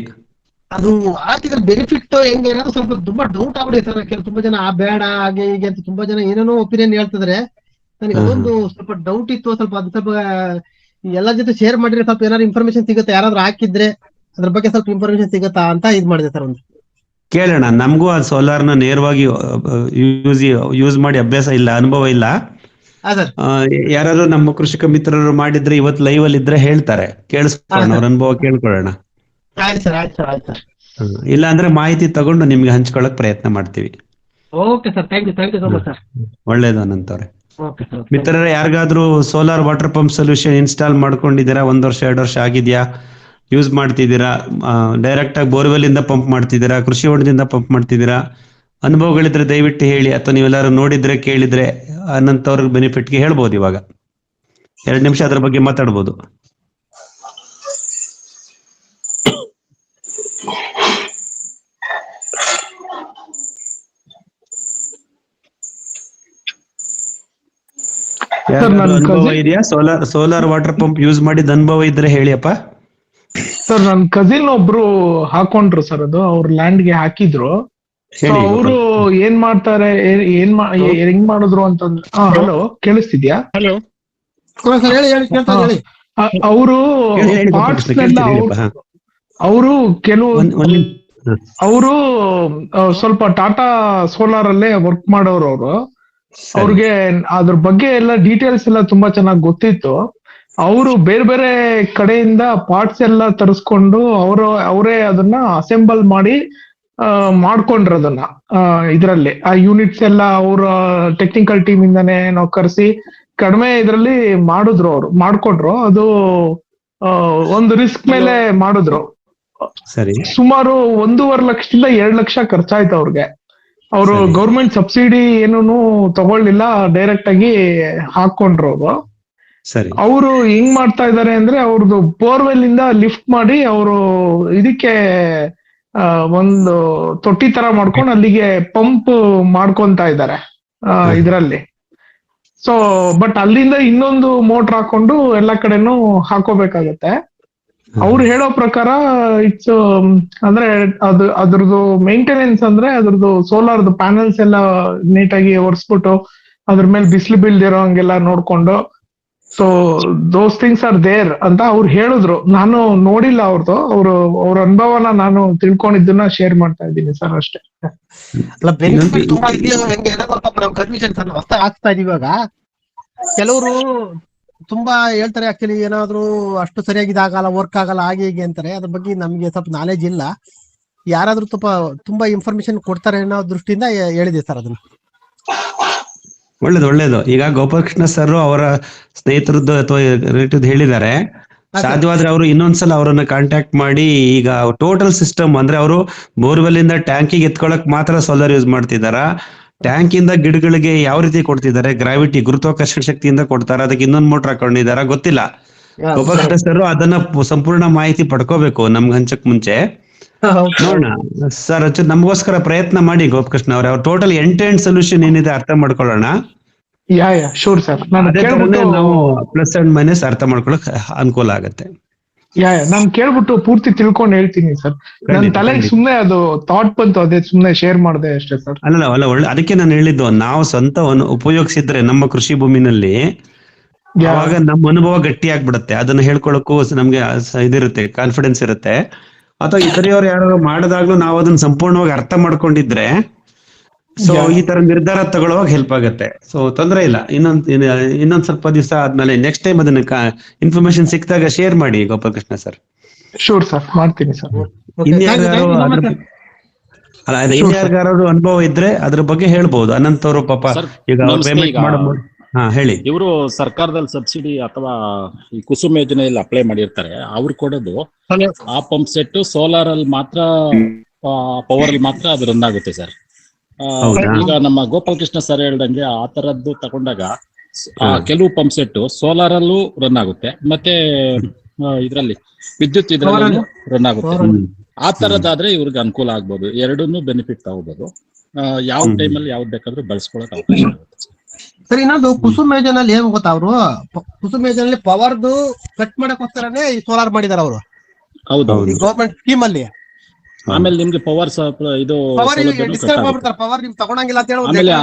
ಅದು ಆರ್ಟಿಕಲ್ ಬೆನಿಫಿಟ್ ಹೆಂಗೆ ಏನಾದ್ರು ಸ್ವಲ್ಪ ತುಂಬಾ ಡೌಟ್ ಆಗ್ಬಿಡಿ ಸರ್. ತುಂಬಾ ಜನ ಬೇಡ ಹಾಗೆ ಹೀಗೆ ಅಂತ ತುಂಬಾ ಜನ ಏನೇನೋ ಒಪಿನಿಯನ್ ಹೇಳ್ತಿದ್ರೆ, ನನಗೆ ಅದೊಂದು ಸ್ವಲ್ಪ ಡೌಟ್ ಇತ್ತು. ಸ್ವಲ್ಪ ಅದು ಸ್ವಲ್ಪ ಎಲ್ಲರ ಜೊತೆ ಶೇರ್ ಮಾಡಿದ್ರೆ ಸ್ವಲ್ಪ ಏನಾದ್ರು ಇನ್ಫಾರ್ಮೇಶನ್ ಸಿಗುತ್ತೆ, ಯಾರಾದ್ರೂ ಹಾಕಿದ್ರೆ ಅದ್ರ ಬಗ್ಗೆ ಸ್ವಲ್ಪ ಇನ್ಫಾರ್ಮೇಶನ್ ಸಿಗುತ್ತಾ ಅಂತ ಇದ್ ಮಾಡಿದೆ ಸರ್. ಒಂದು ಕೇಳೋಣ. ನಮಗೂ ಆ ಸೋಲಾರ್ನ ನೇರವಾಗಿ ಯೂಸ್ ಮಾಡಿ ಅಭ್ಯಾಸ ಇಲ್ಲ, ಅನುಭವ ಇಲ್ಲ. ಯಾರಾದ್ರೂ ನಮ್ಮ ಕೃಷಿಕ ಮಿತ್ರರು ಮಾಡಿದ್ರೆ ಇವತ್ತು ಲೈವ್ ಅಲ್ಲಿ ಇದ್ರೆ ಹೇಳ್ತಾರೆ, ಕೇಳಿಸ್ಕೊಳ್ಳೋಣ, ಅವ್ರ ಅನುಭವ ಕೇಳ್ಕೊಳ್ಳೋಣ. ಇಲ್ಲ ಅಂದ್ರೆ ಮಾಹಿತಿ ತಗೊಂಡು ನಿಮ್ಗೆ ಹಂಚ್ಕೊಳ್ಳಕ್ ಪ್ರಯತ್ನ ಮಾಡ್ತೀವಿ. Okay sir, thank you so much sir. ಒಳ್ಳೇದು ಅನಂತವ್ರೆ. ಮಿತ್ರರೇ, ಯಾರಿಗಾದ್ರೂ solar water pump solution install ಮಾಡ್ಕೊಂಡಿದ್ದೀರಾ? 1 ವರ್ಷ 2 ವರ್ಷ ಆಗಿದ್ಯಾ? ಯೂಸ್ ಮಾಡ್ತಿದ್ದೀರಾ? ಡೈರೆಕ್ಟ್ ಆಗಿ ಬೋರ್ವೆಲ್ ಇಂದ ಪಂಪ್ ಮಾಡ್ತಿದ್ದೀರಾ? ಕೃಷಿ ಹೊಂಡದಿಂದ ಪಂಪ್ ಮಾಡ್ತಿದ್ದೀರಾ? ಅನುಭವಗಳಿದ್ರೆ ದಯವಿಟ್ಟು ಹೇಳಿ. ಅಥವಾ ನೀವೆಲ್ಲರೂ ನೋಡಿದ್ರೆ ಕೇಳಿದ್ರೆ ಅನ್ನಂತವ್ರ ಬೆನಿಫಿಟ್ಗೆ ಹೇಳ್ಬೋದು. ಇವಾಗ 2 ನಿಮಿಷ ಅದ್ರ ಬಗ್ಗೆ ಮಾತಾಡ್ಬೋದು. ಅನುಭವ ಇದೆಯಾ? ಸೋಲಾರ್ ವಾಟರ್ ಪಂಪ್ ಯೂಸ್ ಮಾಡಿದ ಅನುಭವ ಇದ್ರೆ ಹೇಳಿಯಪ್ಪ. ಸರ್, ನನ್ ಕಸಿನ್ ಒಬ್ರು ಹಾಕೊಂಡ್ರು ಸರ್, ಅದು ಅವ್ರ ಲ್ಯಾಂಡ್ ಗೆ ಹಾಕಿದ್ರು. ಅವರು ಏನ್ ಮಾಡ್ತಾರೆ, ಹೆಂಗ್ ಮಾಡಿದ್ರು ಅಂತಂದ್ರೆ, ಹಲೋ ಕೇಳಿಸ್ತಿದ್ಯಾ? ಹಲೋ, ಅವರು ಅವರು ಕೆಲವು ಅವರು ಸ್ವಲ್ಪ ಟಾಟಾ ಸೋಲಾರ್ ಅಲ್ಲೇ ವರ್ಕ್ ಮಾಡೋರು. ಅವರು ಅವ್ರಿಗೆ ಅದ್ರ ಬಗ್ಗೆ ಎಲ್ಲ ಡೀಟೇಲ್ಸ್ ಎಲ್ಲ ತುಂಬಾ ಚೆನ್ನಾಗಿ ಗೊತ್ತಿತ್ತು. ಅವರು ಬೇರೆ ಬೇರೆ ಕಡೆಯಿಂದ ಪಾರ್ಟ್ಸ್ ಎಲ್ಲ ತರಿಸ್ಕೊಂಡು ಅವರೇ ಅದನ್ನ ಅಸೆಂಬಲ್ ಮಾಡಿ ಮಾಡ್ಕೊಂಡ್ರದನ್ನ ಇದ್ರಲ್ಲಿ ಆ ಯೂನಿಟ್ಸ್ ಎಲ್ಲ ಅವ್ರ ಟೆಕ್ನಿಕಲ್ ಟೀಮ್ ಇಂದಾನೆ ನಾವು ಕರೆಸಿ ಕಡಿಮೆ ಇದ್ರಲ್ಲಿ ಮಾಡಿದ್ರು, ಅವ್ರು ಮಾಡ್ಕೊಂಡ್ರು. ಅದು ಒಂದು ರಿಸ್ಕ್ ಮೇಲೆ ಮಾಡಿದ್ರು. ಸರಿ. ಸುಮಾರು 1.5 ಲಕ್ಷದಿಂದ 2 ಲಕ್ಷ ಖರ್ಚಾಯ್ತು ಅವ್ರಿಗೆ. ಅವರು ಗೌರ್ಮೆಂಟ್ ಸಬ್ಸಿಡಿ ಏನೂ ತಗೊಳ್ಳಿಲ್ಲ, ಡೈರೆಕ್ಟ್ ಆಗಿ ಹಾಕೊಂಡ್ರು ಅವರು. ಸರಿ. ಅವರು ಹೆಂಗ್ ಮಾಡ್ತಾ ಇದಾರೆ ಅಂದ್ರೆ ಅವ್ರದ್ದು ಬೋರ್ವೆಲ್ ಇಂದ ಲಿಫ್ಟ್ ಮಾಡಿ ಅವರು ಇದಕ್ಕೆ ಒಂದು ತೊಟ್ಟಿ ತರ ಮಾಡ್ಕೊಂಡು ಅಲ್ಲಿಗೆ ಪಂಪ್ ಮಾಡ್ಕೊಂತ ಇದ್ದಾರೆ ಇದ್ರಲ್ಲಿ. ಸೊ ಬಟ್ ಅಲ್ಲಿಂದ ಇನ್ನೊಂದು ಮೋಟರ್ ಹಾಕೊಂಡು ಎಲ್ಲಾ ಕಡೆನೂ ಹಾಕೋಬೇಕಾಗತ್ತೆ. ಅವ್ರು ಹೇಳೋ ಪ್ರಕಾರ ಇಟ್ಸ್ ಅಂದ್ರೆ ಅದ್ರದ್ದು ಮೇಂಟೆನೆನ್ಸ್ ಅಂದ್ರೆ ಅದ್ರದ್ದು ಸೋಲಾರ್ದು ಪ್ಯಾನಲ್ಸ್ ಎಲ್ಲ ನೀಟಾಗಿ ಒರೆಸ್ಬಿಟ್ಟು ಅದ್ರ ಮೇಲೆ ಬಿಸಿಲು ಬೀಳ್ದಿರೋ ಹಂಗೆಲ್ಲ ನೋಡ್ಕೊಂಡು, so those things are there ಅಂತ ಅವ್ರು ಹೇಳಿದ್ರು. ನಾನು ನೋಡಿಲ್ಲ ಅವ್ರದ್ದು, ಅವ್ರ ಅನುಭವನ ನಾನು ತಿಳ್ಕೊಂಡಿದ್ದನ್ನ ಶೇರ್ ಮಾಡ್ತಾ ಇದ್ದೀನಿ ಸರ್, ಅಷ್ಟೇ. ಅಲ್ಲ ಬೆನಿಫಿಟ್ ತುಂಬಾ ಇದೆಯೋ ಹೆಂಗೆ ನಮ್ ಕನ್ಫ್ಯೂಷನ್ ಸರ್. ಹೊಸ ಆಗ್ತಾ ಇದೀವಿ ಇವಾಗ. ಕೆಲವರು ತುಂಬಾ ಹೇಳ್ತಾರೆ ಆಕ್ಚುಲಿ ಏನಾದ್ರು ಅಷ್ಟು ಸರಿಯಾಗಿ ಇದಾಗಲ್ಲ, ವರ್ಕ್ ಆಗಲ್ಲ, ಹಾಗೆ ಹೀಗೆ ಅಂತಾರೆ. ಅದ್ರ ಬಗ್ಗೆ ನಮ್ಗೆ ಸ್ವಲ್ಪ ನಾಲೆಜ್ ಇಲ್ಲ. ಯಾರಾದ್ರೂ ತುಂಬಾ ಇನ್ಫಾರ್ಮೇಶನ್ ಕೊಡ್ತಾರೆ ಅನ್ನೋ ದೃಷ್ಟಿಯಿಂದ ಹೇಳಿದೆ ಸರ್ ಅದನ್ನ. ಒಳ್ಳೇದು. ಈಗ ಗೋಪಾಲಕೃಷ್ಣ ಸರ್ ಅವರ ಸ್ನೇಹಿತರದ್ದು ಅಥವಾ ರಿಲೇಟಿವ್ ಹೇಳಿದ್ದಾರೆ. ಸಾಧ್ಯವಾದ್ರೆ ಅವರು ಇನ್ನೊಂದ್ಸಲ ಅವರನ್ನ ಕಾಂಟ್ಯಾಕ್ಟ್ ಮಾಡಿ, ಈಗ ಟೋಟಲ್ ಸಿಸ್ಟಮ್ ಅಂದ್ರೆ ಅವರು ಬೋರ್ವೆಲ್ ಇಂದ ಟ್ಯಾಂಕಿಗೆ ಎತ್ಕೊಳಕ್ ಮಾತ್ರ ಸೋಲಾರ್ ಯೂಸ್ ಮಾಡ್ತಿದಾರ, ಟ್ಯಾಂಕ್ ಇಂದ ಗಿಡಗಳಿಗೆ ಯಾವ ರೀತಿ ಕೊಡ್ತಿದ್ದಾರೆ, ಗ್ರಾವಿಟಿ ಗುರುತ್ವಾಕರ್ಷಣ ಶಕ್ತಿಯಿಂದ ಕೊಡ್ತಾರ, ಅದಕ್ಕೆ ಇನ್ನೊಂದು ಮೋಟರ್ ಹಾಕೊಂಡಿದಾರ ಗೊತ್ತಿಲ್ಲ. ಗೋಪಾಲಕೃಷ್ಣ ಸರ್ ಅದನ್ನ ಸಂಪೂರ್ಣ ಮಾಹಿತಿ ಪಡ್ಕೋಬೇಕು ನಮ್ಗೆ ಹಂಚಕ್ ಮುಂಚೆ. ನೋಡೋಣ ಸರ್, ನಮಗೋಸ್ಕರ ಪ್ರಯತ್ನ ಮಾಡಿ ಗೋಪಾಲಕೃಷ್ಣ ಅವ್ರೆ. ಅವ್ರ ಟೋಟಲ್ ಎಂಡ್ ಸೊಲ್ಯೂಷನ್ ಏನಿದೆ ಅರ್ಥ ಮಾಡ್ಕೊಳ್ಳೋಣ. Sure sir. ನಾವು ಪ್ಲಸ್ ಅಂಡ್ ಮೈನಸ್ ಅರ್ಥ ಮಾಡ್ಕೊಳಕ್ ಅನುಕೂಲ ಆಗತ್ತೆ. ನಾನು ಕೇಳ್ಬಿಟ್ಟು ಪೂರ್ತಿ ತಿಳ್ಕೊಂಡು ಹೇಳ್ತೀನಿ ಸರ್. ನನ್ನ ತಲೆಗೆ ಸುಮ್ನೆ ಅದು ಥಾಟ್ ಬಂತು, ಅದೇ ಸುಮ್ನೆ ಶೇರ್ ಮಾಡಿದೆ ಅಷ್ಟೇ ಸರ್. ಅಲ್ಲ ಒಳ್ಳೆ, ಅದಕ್ಕೆ ನಾನು ಹೇಳಿದ್ದು ನಾವು ಸ್ವಂತ ಉಪಯೋಗಿಸಿದ್ರೆ ನಮ್ಮ ಕೃಷಿ ಭೂಮಿನಲ್ಲಿ ಆವಾಗ ನಮ್ಮ ಅನುಭವ ಗಟ್ಟಿ ಆಗ್ಬಿಡುತ್ತೆ. ಅದನ್ನ ಹೇಳ್ಕೊಳಕ್ಕೂ ನಮ್ಗೆ ಇದಿರುತ್ತೆ, ಕಾನ್ಫಿಡೆನ್ಸ್ ಇರುತ್ತೆ. ಅಥವಾ ಇತರೆಯವ್ರು ಯಾರು ಮಾಡಿದಾಗ್ಲೂ ನಾವು ಅದನ್ನ ಸಂಪೂರ್ಣವಾಗಿ ಅರ್ಥ ಮಾಡ್ಕೊಂಡಿದ್ರೆ ಸೊ ಈ ತರ ನಿರ್ಧಾರ ತಗೊಳ್ಳುವಾಗ ಹೆಲ್ಪ್ ಆಗುತ್ತೆ. ಸೊ ತೊಂದರೆ ಇಲ್ಲ. ಇನ್ನೊಂದ್ ಸ್ವಲ್ಪ ದಿವಸ ಆದ್ಮೇಲೆ ನೆಕ್ಸ್ಟ್ ಟೈಮ್ ಅದನ್ನ ಇನ್ಫಾರ್ಮೇಶನ್ ಸಿಕ್ಕಿದಾಗ ಶೇರ್ ಮಾಡಿ ಗೋಪಾಲಕೃಷ್ಣ ಸರ್. ಶೂರ್ ಸರ್, ಮಾಡ್ತೀನಿ ಸರ್. ಇನ್ಯಾರ್ಗಾರು ಅನುಭವ ಇದ್ರೆ ಅದ್ರ ಬಗ್ಗೆ ಹೇಳ್ಬಹುದು. ಅನಂತ್ ಅವರು ಪಾಪ ಈಗ ಪೇಮೆಂಟ್ ಮಾಡಬಹುದು. ಹೇಳಿ. ಇವರು ಸರ್ಕಾರದಲ್ಲಿ ಸಬ್ಸಿಡಿ ಅಥವಾ ಈ ಕುಸುಮ್ ಯೋಜನೆಯಲ್ಲಿ ಅಪ್ಲೈ ಮಾಡಿರ್ತಾರೆ. ಅವ್ರು ಕೊಡೋದು ಆ ಪಂಪ್ ಸೆಟ್ ಸೋಲಾರ್ ಅಲ್ಲಿ ಮಾತ್ರ, ಪವರ್ ಅಲ್ಲಿ ಮಾತ್ರ ಅದು ರನ್ ಆಗುತ್ತೆ ಸರ್. ಈಗ ನಮ್ಮ ಗೋಪಾಲಕೃಷ್ಣ ಸರ್ ಹೇಳ್ದಂಗೆ ಆ ತರದ್ದು ತಗೊಂಡಾಗ ಕೆಲವು ಪಂಪ್ ಸೆಟ್ ಸೋಲಾರ್ ಅಲ್ಲೂ ರನ್ ಆಗುತ್ತೆ, ಮತ್ತೆ ಇದ್ರಲ್ಲಿ ವಿದ್ಯುತ್ ಇದ್ರಲ್ಲೂ ರನ್ ಆಗುತ್ತೆ. ಆ ತರದಾದ್ರೆ ಇವ್ರಿಗೆ ಅನುಕೂಲ ಆಗ್ಬೋದು. ಎರಡನ್ನೂ ಬೆನಿಫಿಟ್ ತಗೋಬಹುದು. ಯಾವ ಟೈಮಲ್ಲಿ ಯಾವ್ದು ಬೇಕಾದ್ರೂ ಬಳಸ್ಕೊಳಕ್ ಅವಕಾಶ ಆಗುತ್ತೆ ಸರ್. ಇನ್ನೊಂದು ಕುಸುಮ್ ಯೋಜನೆಯಲ್ಲಿ ಏನ್ ಗೊತ್ತಾ, ಅವರು ಕುಸುಮ್ ಯೋಜನೆಯಲ್ಲಿ ಪವರ್ದು ಕಟ್ ಮಾಡಕ್ಕೋಸ್ಕರನೇ ಈ ಸೋಲಾರ್ ಮಾಡಿದಾರೆ ಅವರು. ಹೌದು, ಗವರ್ಮೆಂಟ್ ಸ್ಕೀಮ್ ಅಲ್ಲಿ. ಆಮೇಲೆ ನಿಮ್ಗೆ ಪವರ್ ಇದು ಪವರ್ ನಿಮ್ ತಗೊಳಂಗಿಲ್ಲ ಅಂತ ಹೇಳಿ. ಆಮೇಲೆ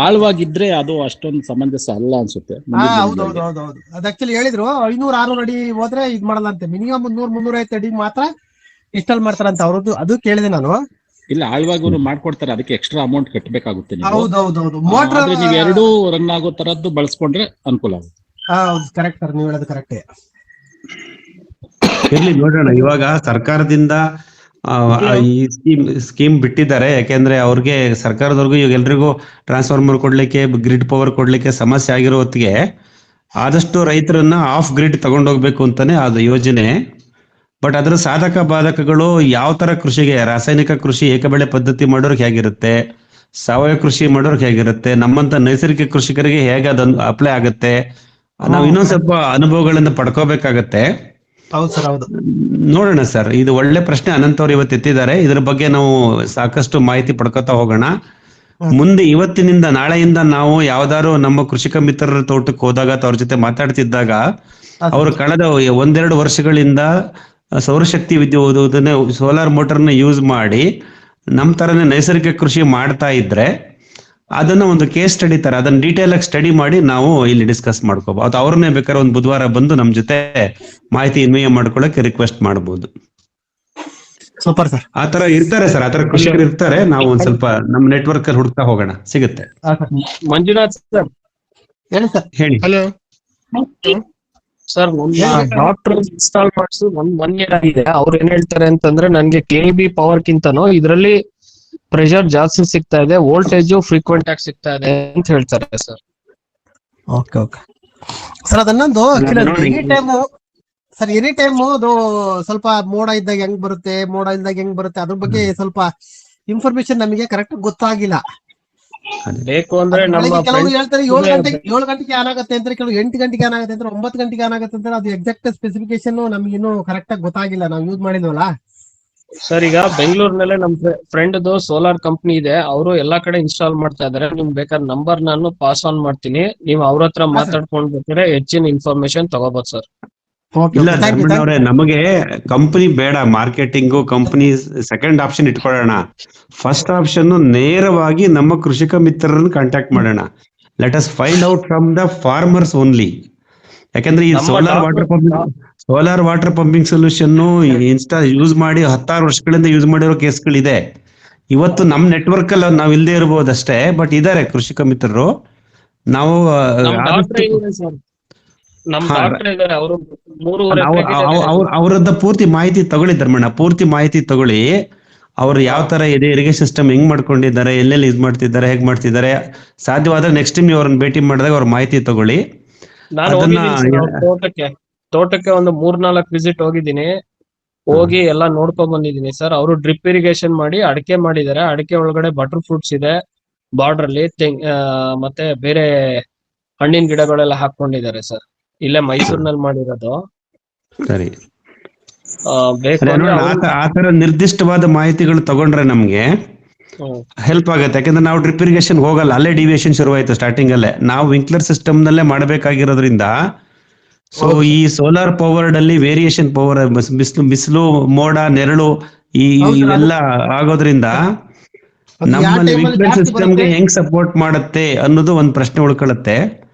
ಆಳವಾಗಿದ್ರೆ ಅದು ಅಷ್ಟೊಂದು ಸಮಂಜಸ ಅಲ್ಲ ಅನ್ಸುತ್ತೆ. ಹೌದೌದು. ಅದ್ ಆಕ್ಚುಲಿ ಹೇಳಿದ್ರು 500-600 ಅಡಿ ಹೋದ್ರೆ ಇದ್ ಮಾಡಲ್ಲ ಅಂತೆ. ಮಿನಿಮಮ್ 300-350 ಅಡಿ ಮಾತ್ರ ಇನ್ಸ್ಟಾಲ್ ಮಾಡ್ತಾರಂತ ಅವ್ರದ್ದು. ಅದು ಕೇಳಿದೆ ನಾನು. ಇಲ್ಲ, ಆಳವಾಗಿ ಮಾಡ್ಕೊಡ್ತಾರೆ, ಅದಕ್ಕೆ ಎಕ್ಸ್ಟ್ರಾ ಅಮೌಂಟ್ ಕಟ್ಟಬೇಕಾಗುತ್ತೆ. ಹೌದೌದು. ಮೋಟರ್ ನೀವು ಎರಡೂ ರನ್ ಆಗೋ ತರದ್ದು ಬಳಸ್ಕೊಂಡ್ರೆ ಅನುಕೂಲ ಆಗುತ್ತೆ. ಹೌದು, ಕರೆಕ್ಟ್ ಸರ್, ನೀವು ಹೇಳೋದು ಕರೆಕ್ಟ್. ಇರ್ಲಿ, ನೋಡೋಣ. ಇವಾಗ ಸರ್ಕಾರದಿಂದ ಈ ಸ್ಕೀಮ್ ಬಿಟ್ಟಿದ್ದಾರೆ. ಯಾಕೆಂದ್ರೆ ಅವ್ರಿಗೆ ಸರ್ಕಾರದವ್ರಿಗೂ ಈಗ ಎಲ್ರಿಗೂ ಟ್ರಾನ್ಸ್ಫಾರ್ಮರ್ ಕೊಡ್ಲಿಕ್ಕೆ, ಗ್ರಿಡ್ ಪವರ್ ಕೊಡ್ಲಿಕ್ಕೆ ಸಮಸ್ಯೆ ಆಗಿರೋ ಹೊತ್ತಿಗೆ ಆದಷ್ಟು ರೈತರನ್ನ ಆಫ್ ಗ್ರಿಡ್ ತಗೊಂಡೋಗ್ಬೇಕು ಅಂತಾನೆ ಅದು ಯೋಜನೆ. ಬಟ್ ಅದರ ಸಾಧಕ ಬಾಧಕಗಳು ಯಾವ ತರ ಕೃಷಿಗೆ, ರಾಸಾಯನಿಕ ಕೃಷಿ ಏಕಬೆಳೆ ಪದ್ಧತಿ ಮಾಡೋರ್ಗೆ ಹೇಗಿರುತ್ತೆ, ಸಾವಯವ ಕೃಷಿ ಮಾಡೋರ್ಗೆ ಹೇಗಿರುತ್ತೆ, ನಮ್ಮಂತ ನೈಸರ್ಗಿಕ ಕೃಷಿಕರಿಗೆ ಹೇಗೆ ಅದನ್ನು ಅಪ್ಲೈ ಆಗುತ್ತೆ, ನಾವು ಇನ್ನೊಂದ್ ಸ್ವಲ್ಪ ಅನುಭವಗಳಿಂದ ಪಡ್ಕೋಬೇಕಾಗತ್ತೆ. ಹೌದು ಸರ್, ಹೌದು. ನೋಡೋಣ ಸರ್, ಇದು ಒಳ್ಳೆ ಪ್ರಶ್ನೆ ಅನಂತ್ ಅವ್ರು ಇವತ್ತು ಎತ್ತಿದ್ದಾರೆ. ಇದ್ರ ಬಗ್ಗೆ ನಾವು ಸಾಕಷ್ಟು ಮಾಹಿತಿ ಪಡ್ಕೋತಾ ಹೋಗೋಣ. ಮುಂದೆ ಇವತ್ತಿನಿಂದ ನಾಳೆಯಿಂದ ನಾವು ಯಾವ್ದಾದ್ರು ನಮ್ಮ ಕೃಷಿಕ ಮಿತ್ರರ ತೋಟಕ್ಕೆ ಹೋದಾಗ ಅಥವಾ ಅವ್ರ ಜೊತೆ ಮಾತಾಡ್ತಿದ್ದಾಗ ಅವರು ಕಳೆದ 1-2 ವರ್ಷಗಳಿಂದ ಸೌರಶಕ್ತಿ ವಿದ್ಯುತ್ ಸೋಲಾರ್ ಮೋಟರ್ನ ಯೂಸ್ ಮಾಡಿ ನಮ್ ತರನೇ ನೈಸರ್ಗಿಕ ಕೃಷಿ ಮಾಡ್ತಾ ಇದ್ರೆ ಅದನ್ನ ಒಂದು ಕೇಸ್ ಸ್ಟಡಿ ತರ ಅದನ್ನ ಡೀಟೇಲ್ ಆಗಿ ಸ್ಟಡಿ ಮಾಡಿ ನಾವು ಇಲ್ಲಿ ಡಿಸ್ಕಸ್ ಮಾಡ್ಕೋಬಹುದು. ಅವ್ರನ್ನೇ ಬೇಕಾದ್ರೆ ಒಂದು ಬುಧವಾರ ಬಂದು ನಮ್ ಜೊತೆ ಮಾಹಿತಿ ವಿನಿಮಯ ಮಾಡ್ಕೊಳಕ್ಕೆ ರಿಕ್ವೆಸ್ಟ್ ಮಾಡಬಹುದು. Super sir. ಆತರ ಇರ್ತಾರೆ ಸರ್, ಆತರ ಕೃಷಿಕರು ಇರ್ತಾರೆ. ನಾವು ಒಂದ್ ಸ್ವಲ್ಪ ನಮ್ ನೆಟ್ವರ್ಕ್ ಅಲ್ಲಿ ಹುಡುಕ್ತಾ ಹೋಗೋಣ, ಸಿಗುತ್ತೆ. ಮಂಜುನಾಥ್ ಸರ್ ಹೇಳಿ ಸರ್. ಹೇಳಿ. ಹಲೋ ಸರ್, ಡಾಕ್ಟರ್ ಇನ್ಸ್ಟಾಲ್ ಮಾಡಿಸು 1 year ಆಗಿದೆ. ಅವ್ರು ಏನ್ ಹೇಳ್ತಾರೆ ಅಂತಂದ್ರೆ ನನ್ಗೆ KB ಪವರ್ ಕಿಂತನೂ ಇದರಲ್ಲಿ ಪ್ರೆಷರ್ ಜಾಸ್ತಿ ಸಿಗ್ತಾ ಇದೆ, ವೋಲ್ಟೇಜ್ ಫ್ರೀಕ್ವೆಂಟ್ ಆಗಿ ಸಿಗ್ತಾ ಇದೆ ಅಂತ ಹೇಳ್ತಾರೆ ಸರ್. ಓಕೆ ಓಕೆ ಸರ್, ಅದನ್ನೊಂದು ಎನಿ ಟೈಮ್ ಅದು ಸ್ವಲ್ಪ ಮೋಡ ಇದ್ದಾಗ ಹೆಂಗ್ ಬರುತ್ತೆ, ಮೋಡ ಇಲ್ದಾಗ ಹೆಂಗ್ ಬರುತ್ತೆ, ಅದ್ರ ಬಗ್ಗೆ ಸ್ವಲ್ಪ ಇನ್ಫಾರ್ಮೇಶನ್ ನಮಗೆ ಕರೆಕ್ಟ್ ಗೊತ್ತಾಗಿಲ್ಲ. ಬೇಕು ಅಂದ್ರೆ ನಮ್ಮ ಕೆಲವರು ಹೇಳ್ತಾರೆ 7 ಗಂಟೆಗೆ ಆನ್ ಆಗುತ್ತೆ ಅಂತಾರೆ, ಕೆಲವರು 8 ಗಂಟೆಗೆ ಆನ್ ಆಗುತ್ತೆ ಅಂತಾರೆ, 9 ಗಂಟೆಗೆ ಆನ್ ಆಗುತ್ತೆ ಅಂತಾರೆ. ಅದು ಎಕ್ಸಾಕ್ಟ್ ಸ್ಪೆಸಿಫಿಕೇಶನ್ ನಮ್ಗೆ ಇನ್ನೂ ಕರೆಕ್ಟ್ ಆಗಿ ಗೊತ್ತಾಗಿಲ್ಲ, ನಾವು ಯೂಸ್ ಮಾಡಿದ್ವಲ್ಲ ಸರ್. ಈಗ ಬೆಂಗಳೂರಿನಲ್ಲೇ ನಮ್ ಫ್ರೆಂಡ್ದು ಸೋಲಾರ್ ಕಂಪ್ನಿ ಇದೆ, ಅವರು ಎಲ್ಲಾ ಕಡೆ ಇನ್ಸ್ಟಾಲ್ ಮಾಡ್ತಾ ಇದಾರೆ. ನಿಮ್ ಬೇಕಾದ್ರೆ ನಂಬರ್ ನಾನು ಪಾಸ್ ಆನ್ ಮಾಡ್ತೀನಿ, ನೀವು ಅವ್ರ ಹತ್ರ ಮಾತಾಡ್ಕೊಂಡ್ ಬೇಕಾದ್ರೆ ಹೆಚ್ಚಿನ ಇನ್ಫಾರ್ಮೇಶನ್ ತಗೋಬಹುದು ಸರ್. ಇಲ್ಲ ಧರ್ಮಣ್ಣವ್ರೆ, ನಮಗೆ ಕಂಪನಿ ಬೇಡ, ಮಾರ್ಕೆಟಿಂಗು ಕಂಪನಿ ಸೆಕೆಂಡ್ ಆಪ್ಷನ್ ಇಟ್ಕೊಳ್ಳೋಣ. ಫಸ್ಟ್ ಆಪ್ಷನ್ ನೇರವಾಗಿ ನಮ್ಮ ಕೃಷಿಕ ಮಿತ್ರರನ್ನು ಕಾಂಟ್ಯಾಕ್ಟ್ ಮಾಡೋಣ. Let us find out from the farmers only. ಯಾಕಂದ್ರೆ ಈ solar water pumping solution use ಮಾಡಿ 16 ವರ್ಷಗಳಿಂದ ಯೂಸ್ ಮಾಡಿರೋ ಕೇಸ್ಗಳಿದೆ. ಇವತ್ತು ನಮ್ ನೆಟ್ವರ್ಕ್ ಅಲ್ಲಿ ನಾವ್ ಇಲ್ದೇ ಇರಬಹುದಷ್ಟೇ, ಬಟ್ ಇದಾರೆ ಕೃಷಿಕ ಮಿತ್ರರು. ನಾವು ಅವರದ್ದ ಪೂರ್ತಿ ಮಾಹಿತಿ ತಗೊಳ್ಳಿ ಧರ್ಮಣ್ಣ, ಪೂರ್ತಿ ಮಾಹಿತಿ ತಗೊಳ್ಳಿ. ಅವ್ರು ಯಾವ ತರ ಇದೆ, ಇರಿಗೇಷನ್ ಸಿಸ್ಟಮ್ ಹೆಂಗ್ ಮಾಡ್ಕೊಂಡಿದ್ದಾರೆ, ಎಲ್ಲೆಲ್ಲಿ ಯೂಸ್ ಮಾಡ್ತಿದ್ದಾರೆ, ಹೇಗ್ ಮಾಡ್ತಿದ್ದಾರೆ. ಸಾಧ್ಯವಾದ್ರೆ ನೆಕ್ಸ್ಟ್ ಟೈಮ್ ಅವ್ರನ್ನ ಭೇಟಿ ಮಾಡಿದಾಗ ಅವ್ರ ಮಾಹಿತಿ ತಗೊಳ್ಳಿ. ತೋಟಕ್ಕೆ ಒಂದು 3-4 ವಿಸಿಟ್ ಹೋಗಿದ್ದೀನಿ, ಹೋಗಿ ಎಲ್ಲಾ ನೋಡ್ಕೊಂಡ್ ಬಂದಿದ್ದೀನಿ ಸರ್. ಅವರು ಡ್ರಿಪ್ ಇರಿಗೇಷನ್ ಮಾಡಿ ಅಡಿಕೆ ಮಾಡಿದ್ದಾರೆ. ಅಡಿಕೆ ಒಳಗಡೆ ಬಟರ್ ಫ್ರೂಟ್ಸ್ ಇದೆ, ಬಾರ್ಡರ್ ಅಲ್ಲಿ ಮತ್ತೆ ಬೇರೆ ಹಣ್ಣಿನ ಗಿಡಗಳೆಲ್ಲ ಹಾಕೊಂಡಿದ್ದಾರೆ ಸರ್. ಇಲ್ಲೇ ಮೈಸೂರಿನಲ್ಲಿ ಮಾಡಿರೋದು. ಸರಿ, ಬೇಕು ಆತರ ನಿರ್ದಿಷ್ಟವಾದ ಮಾಹಿತಿಗಳು ತಗೊಂಡ್ರೆ ನಮ್ಗೆ ಹೆಲ್ಪ್ ಆಗುತ್ತೆ. ಯಾಕಂದ್ರೆ ನಾವು ಡ್ರಿಪ್ ಇರಿಗೇಷನ್ ಹೋಗಲ್ಲ, ಅಲ್ಲೇ ಡಿವಿಯೇಷನ್ ಶುರುವಾಯ್ತು ಸ್ಟಾರ್ಟಿಂಗ್ ಅಲ್ಲೇ. ನಾವು ವಿಂಕ್ಲರ್ ಸಿಸ್ಟಮ್ ನಲ್ಲೇ ಮಾಡಬೇಕಾಗಿರೋದ್ರಿಂದ, ಸೊ ಈ ಸೋಲಾರ್ ಪವರ್ಡ್ ಅಲ್ಲಿ ವೇರಿಯೇಷನ್ ಪವರ್, ಬಿಸಿಲು ಮೋಡ ನೆರಳು ಇವೆಲ್ಲ ಆಗೋದ್ರಿಂದ ನಮ್ಮಲ್ಲಿ ವಿಂಕ್ಲರ್ ಸಿಸ್ಟಮ್ಗೆ ಹೆಂಗ್ ಸಪೋರ್ಟ್ ಮಾಡುತ್ತೆ ಅನ್ನೋದು ಒಂದು ಪ್ರಶ್ನೆ ಉಳ್ಕೊಳ್ಳುತ್ತೆ.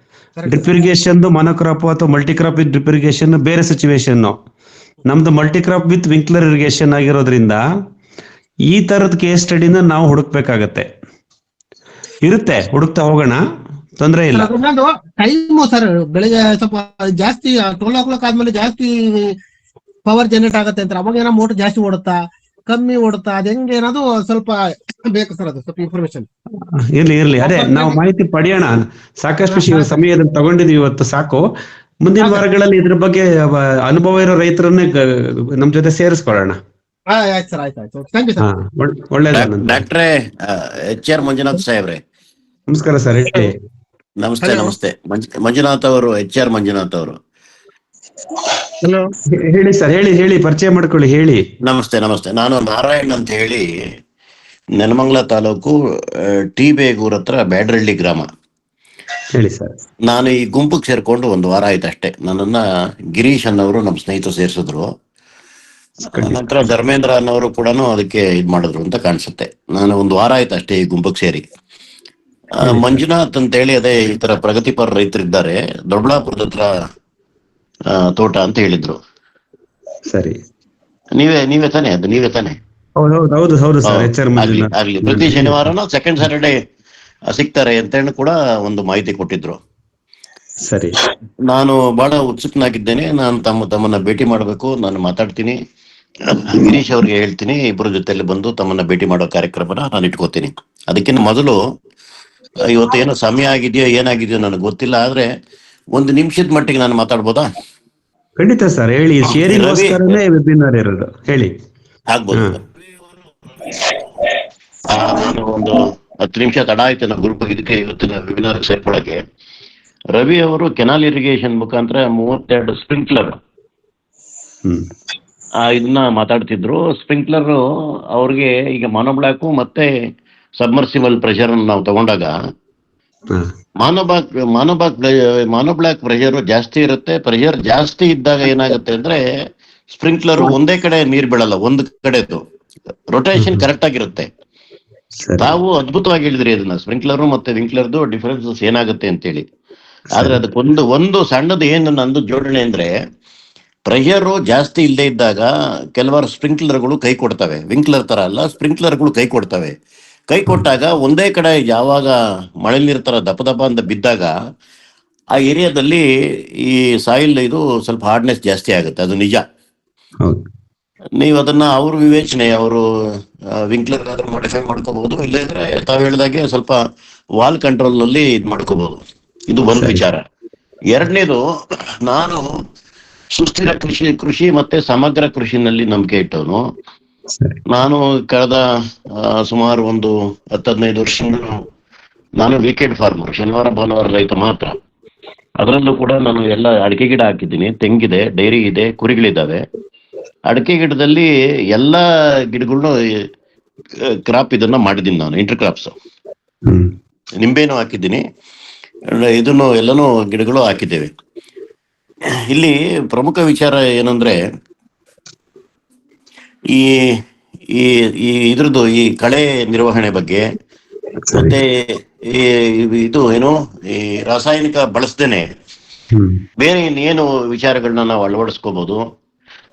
ಡ್ರಿಪ್ ಇರಿಗೇಷನ್ ಮೊನೋಕ್ರಾಪ್ ಅಥವಾ ಮಲ್ಟಿಕ್ರಾಪ್ ವಿತ್ ಡ್ರಿಪ್ ಇರಿಗೇಷನ್ ಬೇರೆ ಸಿಚುವೇಶನ್. ನಮ್ದು ಮಲ್ಟಿಕ್ರಾಪ್ ವಿತ್ ವಿಂಕ್ಲರ್ ಇರಿಗೇಷನ್ ಆಗಿರೋದ್ರಿಂದ ಈ ತರದ ಕೇಸ್ ಸ್ಟಡಿನ ನಾವು ಹುಡುಕ್ಬೇಕಾಗತ್ತೆ. ಇರುತ್ತೆ, ಹುಡುಕ್ತಾ ಹೋಗೋಣ, ತೊಂದರೆ ಇಲ್ಲ. ಟೈಮ್ ಸರ್, ಬೆಳಿಗ್ಗೆ ಸ್ವಲ್ಪ ಜಾಸ್ತಿ 12 ಆದ್ಮೇಲೆ ಜಾಸ್ತಿ ಪವರ್ ಜನರೇಟ್ ಆಗುತ್ತೆ ಅಂತ, ಅವಾಗ ಏನೋ ಮೋಟರ್ ಜಾಸ್ತಿ ಓಡುತ್ತಾ ಕಮ್ಮಿ ಓಡುತ್ತಾ, ಅದ್ ಹೆಂಗೆ ಏನಾದ್ರು ಸ್ವಲ್ಪ ಬೇಕು ಸರ್, ಅದು ಸ್ವಲ್ಪ ಇನ್ಫಾರ್ಮೇಶನ್. ಇರ್ಲಿ ಅದೇ ನಾವು ಮಾಹಿತಿ ಪಡೆಯೋಣ. ಸಾಕಷ್ಟು ಸಮಯದಲ್ಲಿ ತಗೊಂಡಿದೀವಿ, ಇವತ್ತು ಸಾಕು. ಮುಂದಿನ ವಾರಗಳಲ್ಲಿ ಇದ್ರ ಬಗ್ಗೆ ಅನುಭವ ಇರೋ ರೈತರನ್ನೇ ನಮ್ ಜೊತೆ ಸೇರಿಸ್ಕೊಳ್ಳೋಣ. ಆಯ್ತು ಸರ್, ಆಯ್ತು. Thank you sir. ಒಳ್ಳೇದು. ಡಾಕ್ಟ್ರೇ HR ಮಂಜುನಾಥ್ ಸಾಹೇಬ್ರೆ, ನಮಸ್ಕಾರ ಸರ್. ಹೇಳಿ. ನಮಸ್ತೆ. ಮಂಜುನಾಥ್ ಅವರು, HR ಮಂಜುನಾಥ್ ಅವರು. ಹಲೋ, ಹೇಳಿ ಸರ್, ಹೇಳಿ ಪರಿಚಯ ಮಾಡ್ಕೊಳ್ಳಿ, ಹೇಳಿ. ನಮಸ್ತೆ. ನಾನು ನಾರಾಯಣ್ ಅಂತ ಹೇಳಿ, ನೆಲಮಂಗಲ ತಾಲೂಕು ಟಿ-ಬೇಗೂರ್ ಹತ್ರ ಬ್ಯಾಡ್ರಳ್ಳಿ ಗ್ರಾಮ. ಹೇಳಿ ಸರ್. ನಾನು ಈ ಗುಂಪಿಗೆ ಸೇರ್ಕೊಂಡು 1 ವಾರ ಆಯ್ತು ಅಷ್ಟೇ. ನನ್ನನ್ನ ಗಿರೀಶ್ ಅನ್ನೋರು ನಮ್ಮ ಸ್ನೇಹಿತರು ಸೇರಿಸಿದ್ರು. ನಂತರ ಧರ್ಮೇಂದ್ರ ಅನ್ನೋರು ಕೂಡ ಅದಕ್ಕೆ ಇದ್ ಮಾಡಿದ್ರು ಅಂತ ಕಾಣಿಸುತ್ತೆ. ನಾನು 1 ವಾರ ಆಯ್ತು ಅಷ್ಟೇ ಈ ಗುಂಪಿಗೆ ಸೇರಿ. ಮಂಜುನಾಥ್ ಅಂತ ಹೇಳಿ, ಅದೇ ಈ ತರ ಪ್ರಗತಿಪರ ರೈತರಿದ್ದಾರೆ ದೊಡ್ಡಬಳ್ಳಾಪುರದ ಹತ್ರ ತೋಟ ಅಂತ ಹೇಳಿದ್ರು. ಸರಿ, ನೀವೇ ತಾನೆ ಅದು? ನೀವೇ ತಾನೆ? ಹೌದು ಸರ್. ಆಗ್ಲಿ. ಪ್ರತಿ ಶನಿವಾರನೂ ಸೆಕೆಂಡ್ ಸ್ಯಾಟರ್ಡೆ ಸಿಗ್ತಾರೆ ಅಂತ ಹೇಳಿ ಕೂಡ ಒಂದು ಮಾಹಿತಿ ಕೊಟ್ಟಿದ್ರು. ಸರಿ, ನಾನು ಬಹಳ ಉತ್ಸುಕನಾಗಿದ್ದೇನೆ. ನಾನು ತಮ್ಮನ್ನ ಭೇಟಿ ಮಾಡಬೇಕು. ನಾನು ಮಾತಾಡ್ತೀನಿ, ಗಿರೀಶ್ ಅವ್ರಿಗೆ ಹೇಳ್ತೀನಿ, ಇಬ್ಬರ ಜೊತೆಯಲ್ಲಿ ಬಂದು ತಮ್ಮನ್ನ ಭೇಟಿ ಮಾಡೋ ಕಾರ್ಯಕ್ರಮನ ನಾನು ಇಟ್ಕೋತೀನಿ. ಅದಕ್ಕಿಂತ ಮೊದಲು ಇವತ್ತು ಏನೋ ಸಮಯ ಆಗಿದೆಯೋ ಏನಾಗಿದೆಯೋ ನನಗೆ ಗೊತ್ತಿಲ್ಲ, ಆದ್ರೆ 1 ನಿಮಿಷದ ಮಟ್ಟಿಗೆ ನಾನು ಮಾತಾಡ್ಬೋದಾ? ಖಂಡಿತ ಸರ್, ಹೇಳಿ. ಶೇರಿಂಗ್ಗೋಸ್ಕರನೇ ವೆಬಿನಾರ್ ಇರೋದು, ಹೇಳಿ. ಆಗ್ಬೋದು. ನಾನು ಒಂದು 10 ನಿಮಿಷ ತಡ ಆಯ್ತು ನಮ್ಮ ಗ್ರೂಪ್ ಇದಕ್ಕೆ ಇವತ್ತಿನ ವೆಬಿನಾರ್ ಸೇರ್ಕೊಳ್ಳಕ್ಕೆ. ರವಿ ಅವರು ಕೆನಾಲ್ ಇರಿಗೇಷನ್ ಮುಖಾಂತರ 32 ಸ್ಪ್ರಿಂಕ್ಲರ್ ಇದನ್ನ ಮಾತಾಡ್ತಿದ್ರು. ಸ್ಪ್ರಿಂಕ್ಲರ್ ಅವ್ರಿಗೆ ಈಗ ಮಾನೋಬ್ಲಾಕ್ ಮತ್ತೆ ಸಬ್ಮರ್ಸಿಬಲ್ ಪ್ರೆಷರ್ ನಾವು ತಗೊಂಡಾಗ ಮಾನೋಬ್ಲಾಕ್ ಪ್ರೆಷರ್ ಜಾಸ್ತಿ ಇರುತ್ತೆ. ಪ್ರೆಷರ್ ಜಾಸ್ತಿ ಇದ್ದಾಗ ಏನಾಗುತ್ತೆ ಅಂದ್ರೆ ಸ್ಪ್ರಿಂಕ್ಲರ್ ಒಂದೇ ಕಡೆ ನೀರ್ ಬೀಳಲ್ಲ, ಒಂದು ಕಡೆದು ರೊಟೇಷನ್ ಕರೆಕ್ಟ್ ಆಗಿರುತ್ತೆ. ತಾವು ಅದ್ಭುತವಾಗಿ ಹೇಳಿದ್ರಿ ಅದನ್ನ, ಸ್ಪ್ರಿಂಕ್ಲರ್ ಮತ್ತೆ ವಿಂಕ್ಲರ್ದು ಡಿಫರೆನ್ಸಸ್ ಏನಾಗುತ್ತೆ ಅಂತೇಳಿ. ಆದ್ರೆ ಅದಕ್ಕೊಂದು ಸಣ್ಣದು ಏನು ನಂದು ಜೋಡಣೆ ಅಂದ್ರೆ, ಪ್ರೆಷರು ಜಾಸ್ತಿ ಇಲ್ಲದೆ ಇದ್ದಾಗ ಕೆಲವಾರು ಸ್ಪ್ರಿಂಕ್ಲರ್ಗಳು ಕೈ ಕೊಡ್ತವೆ. ವಿಂಕ್ಲರ್ ತರ ಅಲ್ಲ, ಸ್ಪ್ರಿಂಕ್ಲರ್ಗಳು ಕೈ ಕೊಡ್ತವೆ. ಕೈ ಕೊಟ್ಟಾಗ ಒಂದೇ ಕಡೆ ಯಾವಾಗ ಮಳೆ ನೀರು ತರ ದಪ ದಪ ಅಂತ ಬಿದ್ದಾಗ ಆ ಏರಿಯಾದಲ್ಲಿ ಈ ಸಾಯಿಲ್ ಇದು ಸ್ವಲ್ಪ ಹಾರ್ಡ್ನೆಸ್ ಜಾಸ್ತಿ ಆಗುತ್ತೆ, ಅದು ನಿಜ. ನೀವು ಅದನ್ನ ಅವ್ರ ವಿವೇಚನೆ, ಅವರು ವಿಂಕ್ಲರ್ ಮಾಡಿಫೈ ಮಾಡ್ಕೋಬಹುದು, ಇಲ್ಲಂದ್ರೆ ತಾವು ಹೇಳಿದಾಗೆ ಸ್ವಲ್ಪ ವಾಲ್ ಕಂಟ್ರೋಲ್ ನಲ್ಲಿ ಇದ್ ಮಾಡ್ಕೋಬಹುದು. ಇದು ಒಂದು ವಿಚಾರ. ಎರಡನೇದು, ನಾನು ಸುಸ್ಥಿರ ಕೃಷಿ ಮತ್ತೆ ಸಮಗ್ರ ಕೃಷಿನಲ್ಲಿ ನಂಬಿಕೆ ಇಟ್ಟವನು. ನಾನು ಕಳೆದ ಸುಮಾರು ಒಂದು 10-15 ವರ್ಷದಿಂದ ನಾನು ವೀಕೆಂಡ್ ಫಾರ್ಮರ್, ಶನಿವಾರ ಭಾನುವಾರ ರೈತ ಮಾತ್ರ. ಅದರಲ್ಲೂ ಕೂಡ ನಾನು ಎಲ್ಲ ಅಡಿಕೆ ಗಿಡ ಹಾಕಿದ್ದೀನಿ, ತೆಂಗಿದೆ, ಡೈರಿ ಇದೆ, ಕುರಿಗಳಿದ್ದಾವೆ. ಅಡಿಕೆ ಗಿಡದಲ್ಲಿ ಎಲ್ಲಾ ಗಿಡಗಳನ್ನೂ ಕ್ರಾಪ್ ಇದನ್ನ ಮಾಡಿದ್ದೀನಿ ನಾನು, ಇಂಟರ್ ಕ್ರಾಪ್ಸ್. ನಿಂಬೆನೂ ಹಾಕಿದ್ದೀನಿ, ಇದನ್ನು ಎಲ್ಲನೂ ಗಿಡಗಳು ಹಾಕಿದ್ದೇವೆ. ಇಲ್ಲಿ ಪ್ರಮುಖ ವಿಚಾರ ಏನಂದ್ರೆ, ಈ ಇದ್ರದ್ದು ಈ ಕಳೆ ನಿರ್ವಹಣೆ ಬಗ್ಗೆ, ಮತ್ತೆ ಇದು ಏನು ಈ ರಾಸಾಯನಿಕ ಬಳಸದೇನೆ ಬೇರೆ ಇನ್ನೇನು ವಿಚಾರಗಳನ್ನ ನಾವು ಅಳವಡಿಸ್ಕೋಬಹುದು,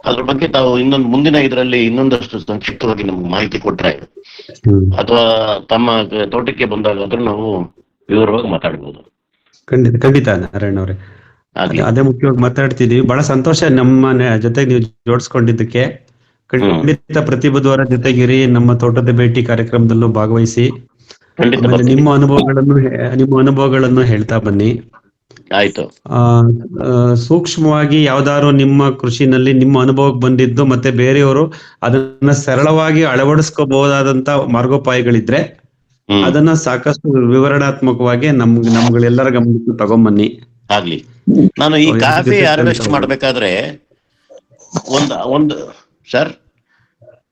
ಅದ್ರ ಬಗ್ಗೆ ತಾವು ಮುಂದಿನ ಇದರಲ್ಲಿ ಇನ್ನೊಂದಷ್ಟು ಸಂಕ್ಷಿಪ್ತವಾಗಿ ನಮ್ಗೆ ಮಾಹಿತಿ ಕೊಟ್ರೆ, ಅಥವಾ ತಮ್ಮ ತೋಟಕ್ಕೆ ಬಂದಾಗ ಆದ್ರೂ ನಾವು ವಿವರವಾಗಿ ಮಾತಾಡ್ಬೋದು. ಖಂಡಿತ ನಾರಾಯಣ ಅವರೇ, ಅದೇ ಮುಖ್ಯವಾಗಿ ಮಾತಾಡ್ತಿದೀವಿ. ಬಹಳ ಸಂತೋಷ ನಮ್ಮ ಜೊತೆಗೆ ನೀವು ಜೋಡಿಸ್ಕೊಂಡಿದ್ದಕ್ಕೆ. ಖಂಡಿತ ಪ್ರತಿ ಬುಧವಾರ ಜೊತೆಗಿರಿ, ನಮ್ಮ ತೋಟದ ಭೇಟಿ ಕಾರ್ಯಕ್ರಮದಲ್ಲೂ ಭಾಗವಹಿಸಿ, ನಿಮ್ಮ ಅನುಭವಗಳನ್ನು ಹೇಳ್ತಾ ಬನ್ನಿ. ಆಯ್ತು. ಸೂಕ್ಷ್ಮವಾಗಿ ಯಾವ್ದಾದ್ರು ನಿಮ್ಮ ಕೃಷಿನಲ್ಲಿ ನಿಮ್ಮ ಅನುಭವಕ್ಕೆ ಬಂದಿದ್ದು ಮತ್ತೆ ಬೇರೆಯವರು ಅದನ್ನ ಸರಳವಾಗಿ ಅಳವಡಿಸ್ಕೋಬಹುದಾದಂತ ಮಾರ್ಗೋಪಾಯಗಳಿದ್ರೆ ಅದನ್ನ ಸಾಕಷ್ಟು ವಿವರಣಾತ್ಮಕವಾಗಿ ನಮ್ಗಳೆಲ್ಲರ ಗಮನಕ್ಕೆ ತಗೊಂಬನ್ನಿ. ಆಗ್ಲಿ. ನಾನು ಈ ಕಾಫಿ ಹಾರ್ವೆಸ್ಟ್ ಮಾಡ್ಬೇಕಾದ್ರೆ ಒಂದು ಸರ್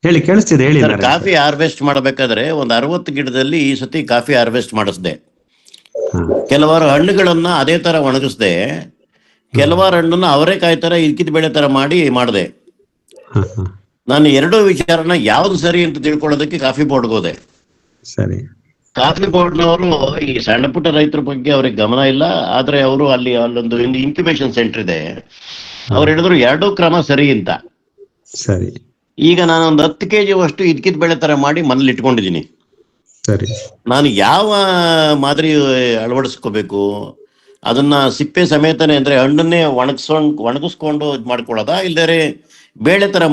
ಹೇಳಿ, ಕೇಳಿಸ್ತಿದೆ ಹೇಳಿ. ಕಾಫಿ ಹಾರ್ವೆಸ್ಟ್ ಮಾಡ್ಬೇಕಾದ್ರೆ 60 ಗಿಡದಲ್ಲಿ ಈ ಸತಿ ಕಾಫಿ ಹಾರ್ವೆಸ್ಟ್ ಮಾಡಿಸ್ದೆ. ಕೆಲವಾರು ಹಣ್ಣುಗಳನ್ನ ಅದೇ ತರ ಒಣಗಿಸ್ದೆ, ಕೆಲವಾರು ಹಣ್ಣನ್ನ ಅವರೇಕಾಯಿ ತರ ಇದ್ಕಿದ್ ಬೆಳೆ ತರ ಮಾಡಿದೆ. ನಾನು ಎರಡೂ ವಿಚಾರನ ಯಾವ್ದು ಸರಿ ಅಂತ ತಿಳ್ಕೊಳ್ಳೋದಕ್ಕೆ ಕಾಫಿ ಬೋರ್ಡ್ಗೆ ಹೋದೆ. ಸರಿ. ಕಾಫಿ ಬೋರ್ಡ್ನವರು ಈ ಸಣ್ಣ ಪುಟ್ಟ ರೈತರ ಬಗ್ಗೆ ಅವ್ರಿಗೆ ಗಮನ ಇಲ್ಲ, ಆದ್ರೆ ಅವರು ಅಲ್ಲೊಂದು ಇನ್ಕ್ಯುಬೇಷನ್ ಸೆಂಟರ್ ಇದೆ, ಅವ್ರು ಹೇಳಿದ್ರು ಎರಡೂ ಕ್ರಮ ಸರಿ ಅಂತ. ಸರಿ. ಈಗ ನಾನು ಒಂದು 10 kg ಅಷ್ಟು ಇದ್ಕಿದ್ ಬೆಳೆ ತರ ಮಾಡಿ ಮನೇಲಿ ಇಟ್ಕೊಂಡಿದ್ದೀನಿ. ಸರಿ. ನಾನು ಯಾವ ಮಾದರಿ ಅಳವಡಿಸ್ಕೋಬೇಕು, ಅದನ್ನ ಸಿಪ್ಪೆ ಸಮೇತನೇ ಅಂದ್ರೆ ಹಣ್ಣನ್ನೇ ಒಣಗಿಸ್ಕೊಂಡು ಇದ್ ಮಾಡ್ಕೊಳ್ಳೋದಾ, ಇಲ್ಲದ್ರೆ ಬೇಳೆ ತರ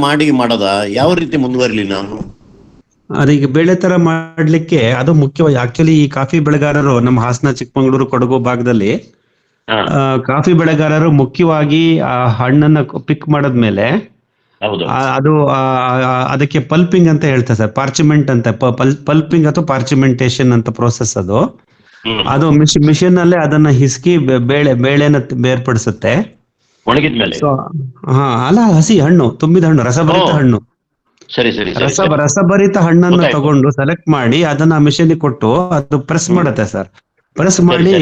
ಮಾಡೋದಾ, ಯಾವ ರೀತಿ ಮುಂದುವರಿಲಿ ನಾನು? ಅದೀಗ ಬೇಳೆ ತರ ಮಾಡ್ಲಿಕ್ಕೆ ಅದು ಮುಖ್ಯವಾಗಿ ಆಕ್ಚುಲಿ ಈ ಕಾಫಿ ಬೆಳೆಗಾರರು ನಮ್ಮ ಹಾಸನ, ಚಿಕ್ಕಮಗಳೂರು, ಕೊಡಗು ಭಾಗದಲ್ಲಿ ಕಾಫಿ ಬೆಳೆಗಾರರು ಮುಖ್ಯವಾಗಿ ಆ ಹಣ್ಣನ್ನ ಪಿಕ್ ಮಾಡದ್ಮೇಲೆ ಅದು ಅದಕ್ಕೆ ಪಲ್ಪಿಂಗ್ ಅಂತ ಹೇಳ್ತಾರೆ ಸರ್, ಪಾರ್ಚಿಮೆಂಟ್ ಅಂತ, ಪಲ್ಪಿಂಗ್ ಅಥವಾ ಪಾರ್ಚಿಮೆಂಟೇಶನ್ ಅಂತ ಪ್ರೋಸೆಸ್ ಅದು ಮಿಷಿನ್ ಅಲ್ಲೇ ಅದನ್ನ ಹಿಸ್ಕಿ ಬೇಳೆನ ಬೇರ್ಪಡಿಸುತ್ತೆ. ಅಲ್ಲ, ಹಸಿ ಹಣ್ಣು, ತುಂಬಿದ ಹಣ್ಣು, ರಸಭರಿತ ಹಣ್ಣು. ರಸಭರಿತ ಹಣ್ಣನ್ನು ತಗೊಂಡು ಸೆಲೆಕ್ಟ್ ಮಾಡಿ ಅದನ್ನ ಮಿಷಿನ್ ಕೊಟ್ಟು ಅದು ಪ್ರೆಸ್ ಮಾಡುತ್ತೆ ಸರ್. ಪ್ರೆಸ್ ಮಾಡಿ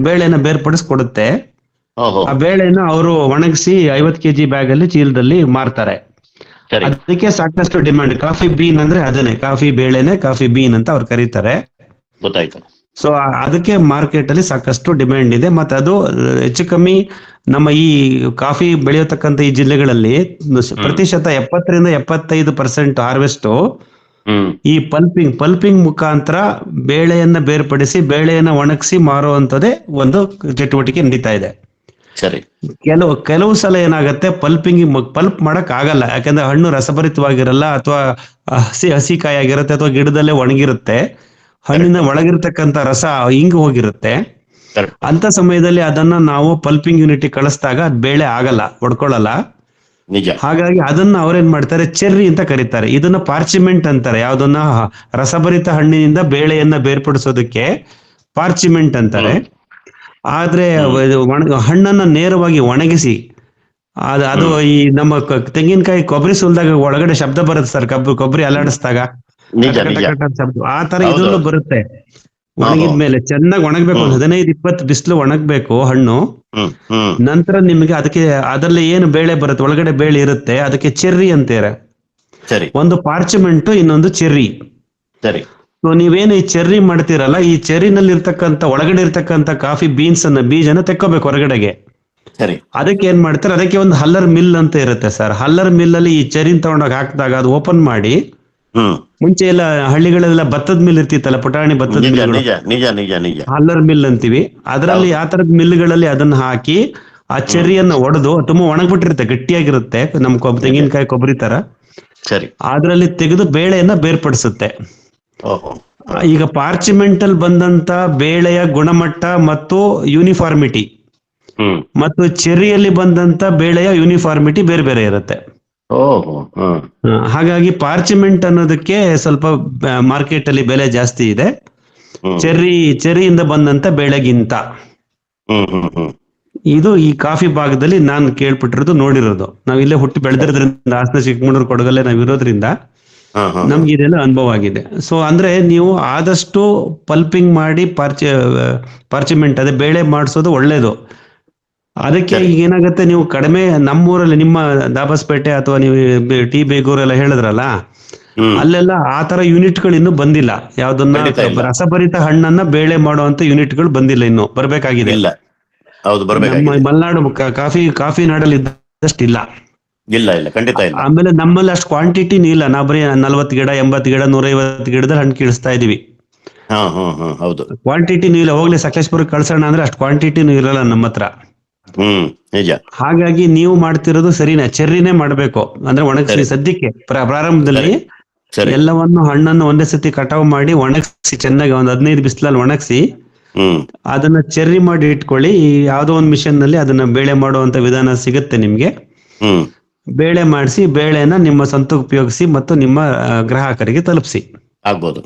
ಬೇಳೆನ ಬೇರ್ಪಡಿಸ್ಕೊಡುತ್ತೆ. ಆ ಬೇಳೆನ ಅವರು ಒಣಗಿಸಿ 50 kg ಬ್ಯಾಗ್ ಅಲ್ಲಿ ಚೀಲದಲ್ಲಿ ಮಾರ್ತಾರೆ. ಅದಕ್ಕೆ ಸಾಕಷ್ಟು ಡಿಮ್ಯಾಂಡ್. ಕಾಫಿ ಬೀನ್ ಅಂದ್ರೆ ಅದನ್ನೇ, ಕಾಫಿ ಬೇಳೆನೆ ಕಾಫಿ ಬೀನ್ ಅಂತ ಅವ್ರು ಕರೀತಾರೆ. ಗೊತ್ತಾಯ್ತು. ಸೊ ಅದಕ್ಕೆ ಮಾರ್ಕೆಟ್ ಅಲ್ಲಿ ಸಾಕಷ್ಟು ಡಿಮ್ಯಾಂಡ್ ಇದೆ. ಮತ್ತೆ ಅದು ಹೆಚ್ಚು ಕಮ್ಮಿ ನಮ್ಮ ಈ ಕಾಫಿ ಬೆಳೆಯತಕ್ಕಂತ ಈ ಜಿಲ್ಲೆಗಳಲ್ಲಿ ಪ್ರತಿಶತ 70-75% ಹಾರ್ವೆಸ್ಟ್ ಈ ಪಲ್ಪಿಂಗ್ ಮುಖಾಂತರ ಬೇಳೆಯನ್ನ ಬೇರ್ಪಡಿಸಿ ಬೇಳೆಯನ್ನ ಒಣಗಿಸಿ ಮಾರುವಂತದೇ ಒಂದು ಚಟುವಟಿಕೆ ನಡೀತಾ ಇದೆ. ಸರಿ. ಕೆಲವು ಸಲ ಏನಾಗತ್ತೆ, ಪಲ್ಪ್ ಮಾಡಕ್ ಆಗಲ್ಲ, ಯಾಕಂದ್ರೆ ಹಣ್ಣು ರಸಭರಿತವಾಗಿರಲ್ಲ, ಅಥವಾ ಹಸಿ ಕಾಯಿ ಆಗಿರುತ್ತೆ, ಅಥವಾ ಗಿಡದಲ್ಲೇ ಒಣಗಿರುತ್ತೆ, ಹಣ್ಣಿನ ಒಳಗಿರ್ತಕ್ಕಂಥ ರಸ ಹಿಂಗ್ ಹೋಗಿರುತ್ತೆ. ಅಂತ ಸಮಯದಲ್ಲಿ ಅದನ್ನ ನಾವು ಪಲ್ಪಿಂಗ್ ಯೂನಿಟ್ ಕಳಿಸಿದಾಗ ಅದ್ ಬೇಳೆ ಆಗಲ್ಲ, ಒಡ್ಕೊಳ್ಳಲ್ಲ. ಹಾಗಾಗಿ ಅದನ್ನ ಅವ್ರೇನ್ ಮಾಡ್ತಾರೆ, ಚೆರ್ರಿ ಅಂತ ಕರೀತಾರೆ. ಇದನ್ನ ಪಾರ್ಚಿಮೆಂಟ್ ಅಂತಾರೆ. ಯಾವ್ದನ್ನ ರಸಭರಿತ ಹಣ್ಣಿನಿಂದ ಬೇಳೆಯನ್ನ ಬೇರ್ಪಡಿಸೋದಕ್ಕೆ ಪಾರ್ಚಿಮೆಂಟ್ ಅಂತಾರೆ. ಆದ್ರೆ ಹಣ್ಣನ್ನ ನೇರವಾಗಿ ಒಣಗಿಸಿ ಅದು ಈ ನಮ್ಮ ತೆಂಗಿನಕಾಯಿ ಕೊಬ್ಬರಿ ಸುಲ್ದಾಗ ಒಳಗಡೆ ಶಬ್ದ ಬರುತ್ತೆ ಸರ್, ಕೊಬ್ಬರಿ ಅಲ್ಲಾಡಿಸಿದಾಗ ಶಬ್ದ, ಆ ತರ ಇದನ್ನು ಬರುತ್ತೆ. ಒಣಗಿದ್ಮೇಲೆ ಚೆನ್ನಾಗಿ ಒಣಗ್ಬೇಕು, 15-20 ಬಿಸಿಲು ಒಣಗ್ಬೇಕು ಹಣ್ಣು. ನಂತರ ನಿಮಗೆ ಅದಕ್ಕೆ ಅದರಲ್ಲಿ ಏನು ಬೇಳೆ ಬರುತ್ತೆ, ಒಳಗಡೆ ಬೇಳೆ ಇರುತ್ತೆ, ಅದಕ್ಕೆ ಚೆರ್ರಿ ಅಂತಾರೆ. ಒಂದು ಪಾರ್ಚಮೆಂಟ್, ಇನ್ನೊಂದು ಚೆರ್ರಿ. ಸರಿ. ಸೊ ನೀವೇನು ಈ ಚೆರ್ರಿ ಮಾಡ್ತೀರಲ್ಲ, ಈ ಚೆರ್ರಿನಲ್ಲಿ ಇರ್ತಕ್ಕಂಥ ಒಳಗಡೆ ಇರ್ತಕ್ಕಂಥ ಕಾಫಿ ಬೀಜನ ತೆಕ್ಕೋಬೇಕು ಹೊರಗಡೆಗೆ. ಅದಕ್ಕೆ ಏನ್ ಮಾಡ್ತಾರೆ, ಅದಕ್ಕೆ ಒಂದು ಹಲ್ಲರ್ ಮಿಲ್ ಅಂತ ಇರುತ್ತೆ ಸರ್. ಹಲ್ಲರ್ ಮಿಲ್ ಅಲ್ಲಿ ಈ ಚೆರ್ರಿನ ತಗೊಂಡೋಗಿ ಹಾಕಿದಾಗ ಅದು ಓಪನ್ ಮಾಡಿ, ಮುಂಚೆ ಎಲ್ಲ ಹಳ್ಳಿಗಳೆಲ್ಲ ಭತ್ತದ ಮಿಲ್ ಇರ್ತಿತ್ತಲ್ಲ, ಪುಟಾಣಿ ಭತ್ತದ ಮಿಲ್, ಹಲ್ಲರ್ ಮಿಲ್ ಅಂತೀವಿ. ಅದರಲ್ಲಿ ಆ ತರದ ಮಿಲ್ಗಳಲ್ಲಿ ಅದನ್ನ ಹಾಕಿ ಆ ಚೆರ್ರಿಯನ್ನ ಒಡೆದು, ತುಂಬಾ ಒಣಗ್ಬಿಟ್ಟಿರುತ್ತೆ, ಗಟ್ಟಿಯಾಗಿರುತ್ತೆ, ನಮ್ ತೆಂಗಿನಕಾಯಿ ಕೊಬ್ಬರಿ ತರ. ಸರಿ. ಅದರಲ್ಲಿ ತೆಗೆದು ಬೇಳೆಯನ್ನ ಬೇರ್ಪಡಿಸುತ್ತೆ. ಓಹೋ. ಈಗ ಪಾರ್ಚಿಮೆಂಟಲ್ ಬಂದಂತ ಬೇಳೆಯ ಗುಣಮಟ್ಟ ಮತ್ತು ಯೂನಿಫಾರ್ಮಿಟಿ ಮತ್ತು ಚೆರ್ರಿಯಲ್ಲಿ ಬಂದಂತ ಬೇಳೆಯ ಯೂನಿಫಾರ್ಮಿಟಿ ಬೇರೆ ಬೇರೆ ಇರುತ್ತೆ. ಓಹೋ. ಹಾಗಾಗಿ ಪಾರ್ಚಿಮೆಂಟ್ ಅನ್ನೋದಕ್ಕೆ ಸ್ವಲ್ಪ ಮಾರ್ಕೆಟ್ ಅಲ್ಲಿ ಬೆಲೆ ಜಾಸ್ತಿ ಇದೆ, ಚೆರ್ರಿಯಿಂದ ಬಂದಂತ ಬೇಳೆಗಿಂತ. ಇದು ಈ ಕಾಫಿ ಭಾಗದಲ್ಲಿ ನಾನು ಕೇಳ್ಬಿಟ್ಟಿರೋದು, ನೋಡಿರೋದು. ನಾವ್ ಇಲ್ಲೇ ಹುಟ್ಟಿ ಬೆಳೆದಿರೋದ್ರಿಂದ, ಹಾಸನ, ಚಿಕ್ಕಮಗಳೂರು, ಕೊಡಗಲ್ಲೇ ನಾವ್ ಇರೋದ್ರಿಂದ ನಮ್ಗೆ ಇದೆಲ್ಲ ಅನುಭವ ಆಗಿದೆ. ಸೊ ಅಂದ್ರೆ ನೀವು ಆದಷ್ಟು ಪಲ್ಪಿಂಗ್ ಮಾಡಿ ಪಾರ್ಚಿಮೆಂಟ್ ಅದೇ ಬೇಳೆ ಮಾಡಿಸೋದು ಒಳ್ಳೇದು. ಅದಕ್ಕೆ ಈಗ ಏನಾಗುತ್ತೆ, ನೀವು ಕಡಿಮೆ ನಮ್ಮೂರಲ್ಲಿ ನಿಮ್ಮ ದಾಬಸ್ಪೇಟೆ ಅಥವಾ ನೀವು ಟಿ ಬೇಗೂರೆಲ್ಲ ಹೇಳಿದ್ರಲ್ಲ, ಅಲ್ಲೆಲ್ಲ ಆ ತರ ಯೂನಿಟ್ಗಳು ಇನ್ನೂ ಬಂದಿಲ್ಲ. ಯಾವ್ದನ್ನ ರಸಭರಿತ ಹಣ್ಣನ್ನ ಬೇಳೆ ಮಾಡುವಂತ ಯೂನಿಟ್ಗಳು ಬಂದಿಲ್ಲ, ಇನ್ನು ಬರ್ಬೇಕಾಗಿದೆ. ನಮ್ಮ ಮಲೆನಾಡು ಕಾಫಿ ನಾಡಲ್ಲಿ ಇದ್ದಷ್ಟಿಲ್ಲ. ಇಲ್ಲ, ಖಂಡಿತ ಇಲ್ಲ. ಆಮೇಲೆ ನಮ್ಮಲ್ಲಿ ಅಷ್ಟು ಕ್ವಾಂಟಿಟಿನೂ ಇಲ್ಲ. ನಾವು ಬರೀ 40 ಗಿಡ, 80 ಗಿಡ, 150 ಗಿಡದಲ್ಲಿ ಹಣ್ಣು ಕೀಳಿಸ್ತಾ ಇದೀವಿ. ಹೌದು, ಕ್ವಾಂಟಿಟಿನೂ ಇಲ್ಲ. ಹೋಗ್ಲಿ ಸಕಲೇಶ್ಪುರಕ್ಕೆ ಕಳ್ಸೋಣ ಅಂದ್ರೆ ಅಷ್ಟು ಕ್ವಾಂಟಿಟಿನೂ ಇರಲ್ಲ ನಮ್ಮ ಹತ್ರ. ನಿಜ. ಹಾಗಾಗಿ ನೀವು ಮಾಡ್ತಿರೋದು ಸರಿನಾ, ಚೆರ್ರಿನೇ ಮಾಡ್ಬೇಕು. ಅಂದ್ರೆ ಒಣಗಿಸಿ ಸದ್ಯಕ್ಕೆ ಪ್ರಾರಂಭದಲ್ಲಿ ಎಲ್ಲವನ್ನು ಹಣ್ಣನ್ನು ಒಂದೇ ಸತಿ ಕಟಾವು ಮಾಡಿ ಒಣಗಿಸಿ ಚೆನ್ನಾಗಿ ಒಂದು 15 ಬಿಸಿಲಲ್ಲಿ ಒಣಗಿಸಿ ಅದನ್ನ ಚೆರ್ರಿ ಮಾಡಿ ಇಟ್ಕೊಳ್ಳಿ. ಯಾವ್ದೋ ಒಂದು ಮಿಷನ್ ನಲ್ಲಿ ಅದನ್ನ ಬೇಳೆ ಮಾಡುವಂತ ವಿಧಾನ ಸಿಗುತ್ತೆ ನಿಮ್ಗೆ. ಬೇಳೆ ಮಾಡಿಸಿ ಬೇಳೆನ ನಿಮ್ಮ ಸ್ವಂತ ಉಪಯೋಗಿಸಿ ಮತ್ತು ನಿಮ್ಮ ಗ್ರಾಹಕರಿಗೆ ತಲುಪಿಸಿ. ಆಗ್ಬೋದು.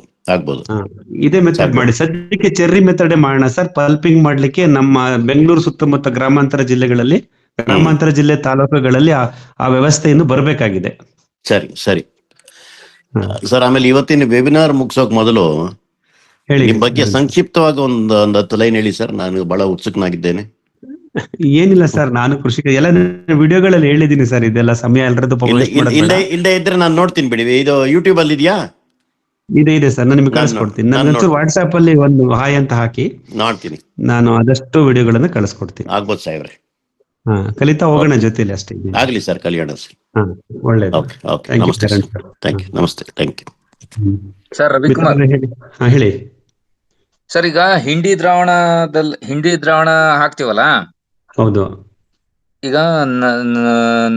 ಇದೇ ಮೆಥಡ್ ಮಾಡಿ. ಸದ್ಯಕ್ಕೆ ಚೆರ್ರಿ ಮೆಥಡ್ ಮಾಡೋಣ ಸರ್. ಪಲ್ಪಿಂಗ್ ಮಾಡ್ಲಿಕ್ಕೆ ನಮ್ಮ ಬೆಂಗಳೂರು ಸುತ್ತಮುತ್ತ ಗ್ರಾಮಾಂತರ ಜಿಲ್ಲೆ ತಾಲೂಕುಗಳಲ್ಲಿ ಆ ವ್ಯವಸ್ಥೆ ಇನ್ನು ಬರಬೇಕಾಗಿದೆ. ಸರಿ ಸರ್. ಆಮೇಲೆ ಇವತ್ತಿನ ವೆಬಿನಾರ್ ಮುಗಿಸೋಕ್ ಮೊದಲು ನಿಮ್ ಬಗ್ಗೆ ಸಂಕ್ಷಿಪ್ತವಾಗಿ ಒಂದು 10 ಲೈನ್ ಹೇಳಿ ಸರ್. ನಾನು ಬಹಳ ಉತ್ಸುಕನಾಗಿದ್ದೇನೆ. ಏನಿಲ್ಲ ಸರ್, ನಾನು ಕೃಷಿಕ ಎಲ್ಲ ವಿಡಿಯೋಗಳಲ್ಲಿ ಹೇಳಿದೀನಿ ಸರ್. ಇದೆಲ್ಲ ಸಮಯ ಎಲ್ಲರದ್ದು ಇಲ್ಲದೆ ಇದ್ರೆ ನಾನು ನೋಡ್ತೀನಿ ಬಿಡಿ. ಇದು ಯೂಟ್ಯೂಬ್ ಅಲ್ಲಿ ಇದೆಯಾ? ಇದೆ ಸರ್, ನಾನು ನಿಮ್ಗೆ ಕಳಿಸ್ಕೊಡ್ತೀನಿ. ನನ್ನ ವಾಟ್ಸ್ಆಪ್ ಅಲ್ಲಿ ಒಂದು ಹಾಯ್ ಅಂತ ಹಾಕಿ ನೋಡ್ತೀನಿ. ನಾನು ಆದಷ್ಟು ವಿಡಿಯೋಗಳನ್ನ ಕಳಿಸ್ಕೊಡ್ತೀನಿ. ಆಗ್ಬೋದು ಸಾಹೇಬ್ರೆ. ಕಲಿತಾ ಹೋಗೋಣ ಜೊತೆಲಿ ಅಷ್ಟೇ. ಆಗ್ಲಿ ಸರ್, ಕಲಿಯೋಣ ಸರ್. ಒಳ್ಳೇದು. ನಮಸ್ತೆ. Thank you sir. ರವಿಕುಮಾರ್ ಹೇಳಿ ಸರ್. ಈಗ ಹಿಂಡಿ ದ್ರಾವಣ ಹಾಕ್ತಿವಲ್ಲ? ಹೌದು. ಈಗ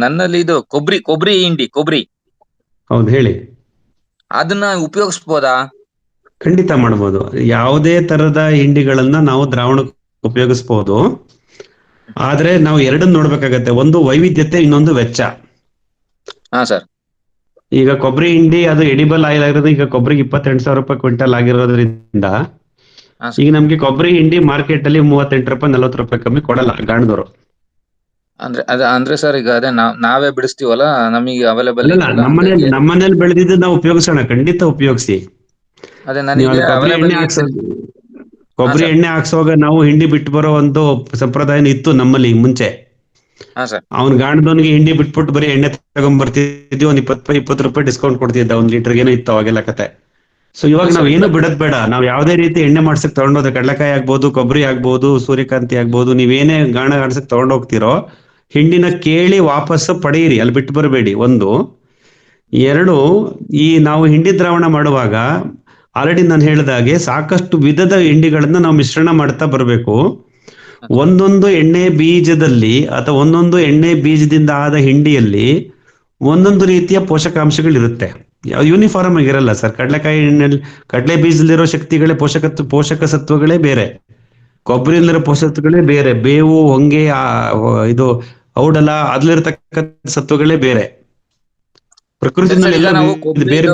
ನನ್ನಲ್ಲಿ ಇದು ಕೊಬ್ಬರಿ ಹಿಂಡಿ ಹೌದು, ಹೇಳಿ. ಅದನ್ನ ಉಪಯೋಗಿಸಬಹುದಾ? ಖಂಡಿತ ಮಾಡಬಹುದು. ಯಾವುದೇ ತರದ ಹಿಂಡಿಗಳನ್ನ ನಾವು ದ್ರಾವಣ ಉಪಯೋಗಿಸಬಹುದು. ಆದ್ರೆ ನಾವು ಎರಡನ್ನ ನೋಡ್ಬೇಕಾಗತ್ತೆ. ಒಂದು ವೈವಿಧ್ಯತೆ, ಇನ್ನೊಂದು ವೆಚ್ಚ. ಸರ್. ಈಗ ಕೊಬ್ಬರಿ ಹಿಂಡಿ ಅದು ಎಡಿಬಲ್ ಆಯಿಲ್ ಆಗಿರೋದು ಈಗ ಕೊಬ್ಬರಿಗೆ 28,000 ರೂಪಾಯಿ ಕ್ವಿಂಟಲ್ ಆಗಿರೋದ್ರಿಂದ ಈಗ ನಮ್ಗೆ ಕೊಬ್ಬರಿ ಹಿಂಡಿ ಮಾರ್ಕೆಟ್ ಅಲ್ಲಿ 38 ರೂಪಾಯಿ 40 ರೂಪಾಯಿ ಕಮ್ಮಿ ಕೊಡಲ್ಲ ಗಾಣದವರು. ಅಂದ್ರೆ ಸರ್, ಈಗ ಅದೇ ನಾವೇ ಬಿಡಿಸ್ತೀವಲ್ಲ, ನಮಗೆ ಅವೈಲೇಬಲ್ ಇಲ್ಲ. ನಮ್ಮನೇಲಿ ಬೆಳೆದಿದ್ದು ನಾವು ಉಪಯೋಗಿಸೋಣ, ಖಂಡಿತ ಉಪಯೋಗಿಸಿ. ಕೊಬ್ಬರಿ ಎಣ್ಣೆ ಹಾಕ್ಸೋವಾಗ ನಾವು ಹಿಂಡಿ ಬಿಟ್ಟು ಬರೋ ಒಂದು ಸಂಪ್ರದಾಯ ಇತ್ತು ನಮ್ಮಲ್ಲಿ ಮುಂಚೆ. ಅವ್ನ್ ಗಾಣದವನಿಗೆ ಹಿಂಡಿ ಬಿಟ್ಬಿಟ್ಟು ಬರೀ ಎಣ್ಣೆ ತಗೊಂಡ್ ಬರ್ತಿದ್ವಿ, ಒಂದ್ 20 ರೂಪಾಯಿ ಡಿಸ್ಕೌಂಟ್ ಕೊಡ್ತಿದ್ದ 1 ಲೀಟರ್ಗೆ. ಏನೋ ಇತ್ತು ಅವಾಗೆಲ್ಲ ಕತೆ. ಸೊ ಇವಾಗ ನಾವ್ ಏನು ಬಿಡೋದ್ ಬೇಡ. ನಾವ್ ಯಾವ್ದೇ ರೀತಿ ಎಣ್ಣೆ ಮಾಡ್ಸಕ್ ತಗೊಂಡೋದ್ರೆ, ಕಡಲೆಕಾಯಿ ಆಗ್ಬೋದು, ಕೊಬ್ಬರಿ ಆಗ್ಬೋದು, ಸೂರ್ಯಕಾಂತಿ ಆಗ್ಬೋದು, ನೀವೇನೇ ಗಾಣ ಆಡ್ಸಕ್ ತಗೊಂಡೋಗ್ತಿರೋ ಹಿಂಡಿನ ಕೇಳಿ ವಾಪಸ್ಸು ಪಡೆಯಿರಿ, ಅಲ್ಲಿ ಬಿಟ್ಟು ಬರಬೇಡಿ. 1. 2, ಈ ನಾವು ಹಿಂಡಿ ದ್ರಾವಣ ಮಾಡುವಾಗ ಆಲ್ರೆಡಿ ನಾನು ಹೇಳಿದಾಗೆ ಸಾಕಷ್ಟು ವಿಧದ ಹಿಂಡಿಗಳನ್ನ ನಾವು ಮಿಶ್ರಣ ಮಾಡ್ತಾ ಬರಬೇಕು. ಒಂದೊಂದು ಎಣ್ಣೆ ಬೀಜದಲ್ಲಿ ಅಥವಾ ಒಂದೊಂದು ಎಣ್ಣೆ ಬೀಜದಿಂದ ಆದ ಹಿಂಡಿಯಲ್ಲಿ ಒಂದೊಂದು ರೀತಿಯ ಪೋಷಕಾಂಶಗಳಿರುತ್ತೆ. ಯೂನಿಫಾರ್ಮ್ ಆಗಿರಲ್ಲ ಸರ್. ಕಡಲೆಕಾಯಿ ಎಣ್ಣೆಯಲ್ಲಿ ಕಡಲೆ ಬೀಜದಲ್ಲಿರೋ ಶಕ್ತಿಗಳೇ ಪೋಷಕ ಸತ್ವಗಳೇ ಬೇರೆ, ಕೊಬ್ಬರಿಯಲ್ಲಿರೋ ಪೋಷಕಗಳೇ ಬೇರೆ, ಬೇವು, ಹೊಂಗೆ, ಇದು ಔಡಲ ಅದ್ರಲ್ಲಿರತಕ್ಕಂಥ ಸತ್ವಗಳೇ ಬೇರೆ. ಪ್ರಕೃತಿನಲ್ಲಿ ಬೇರೆ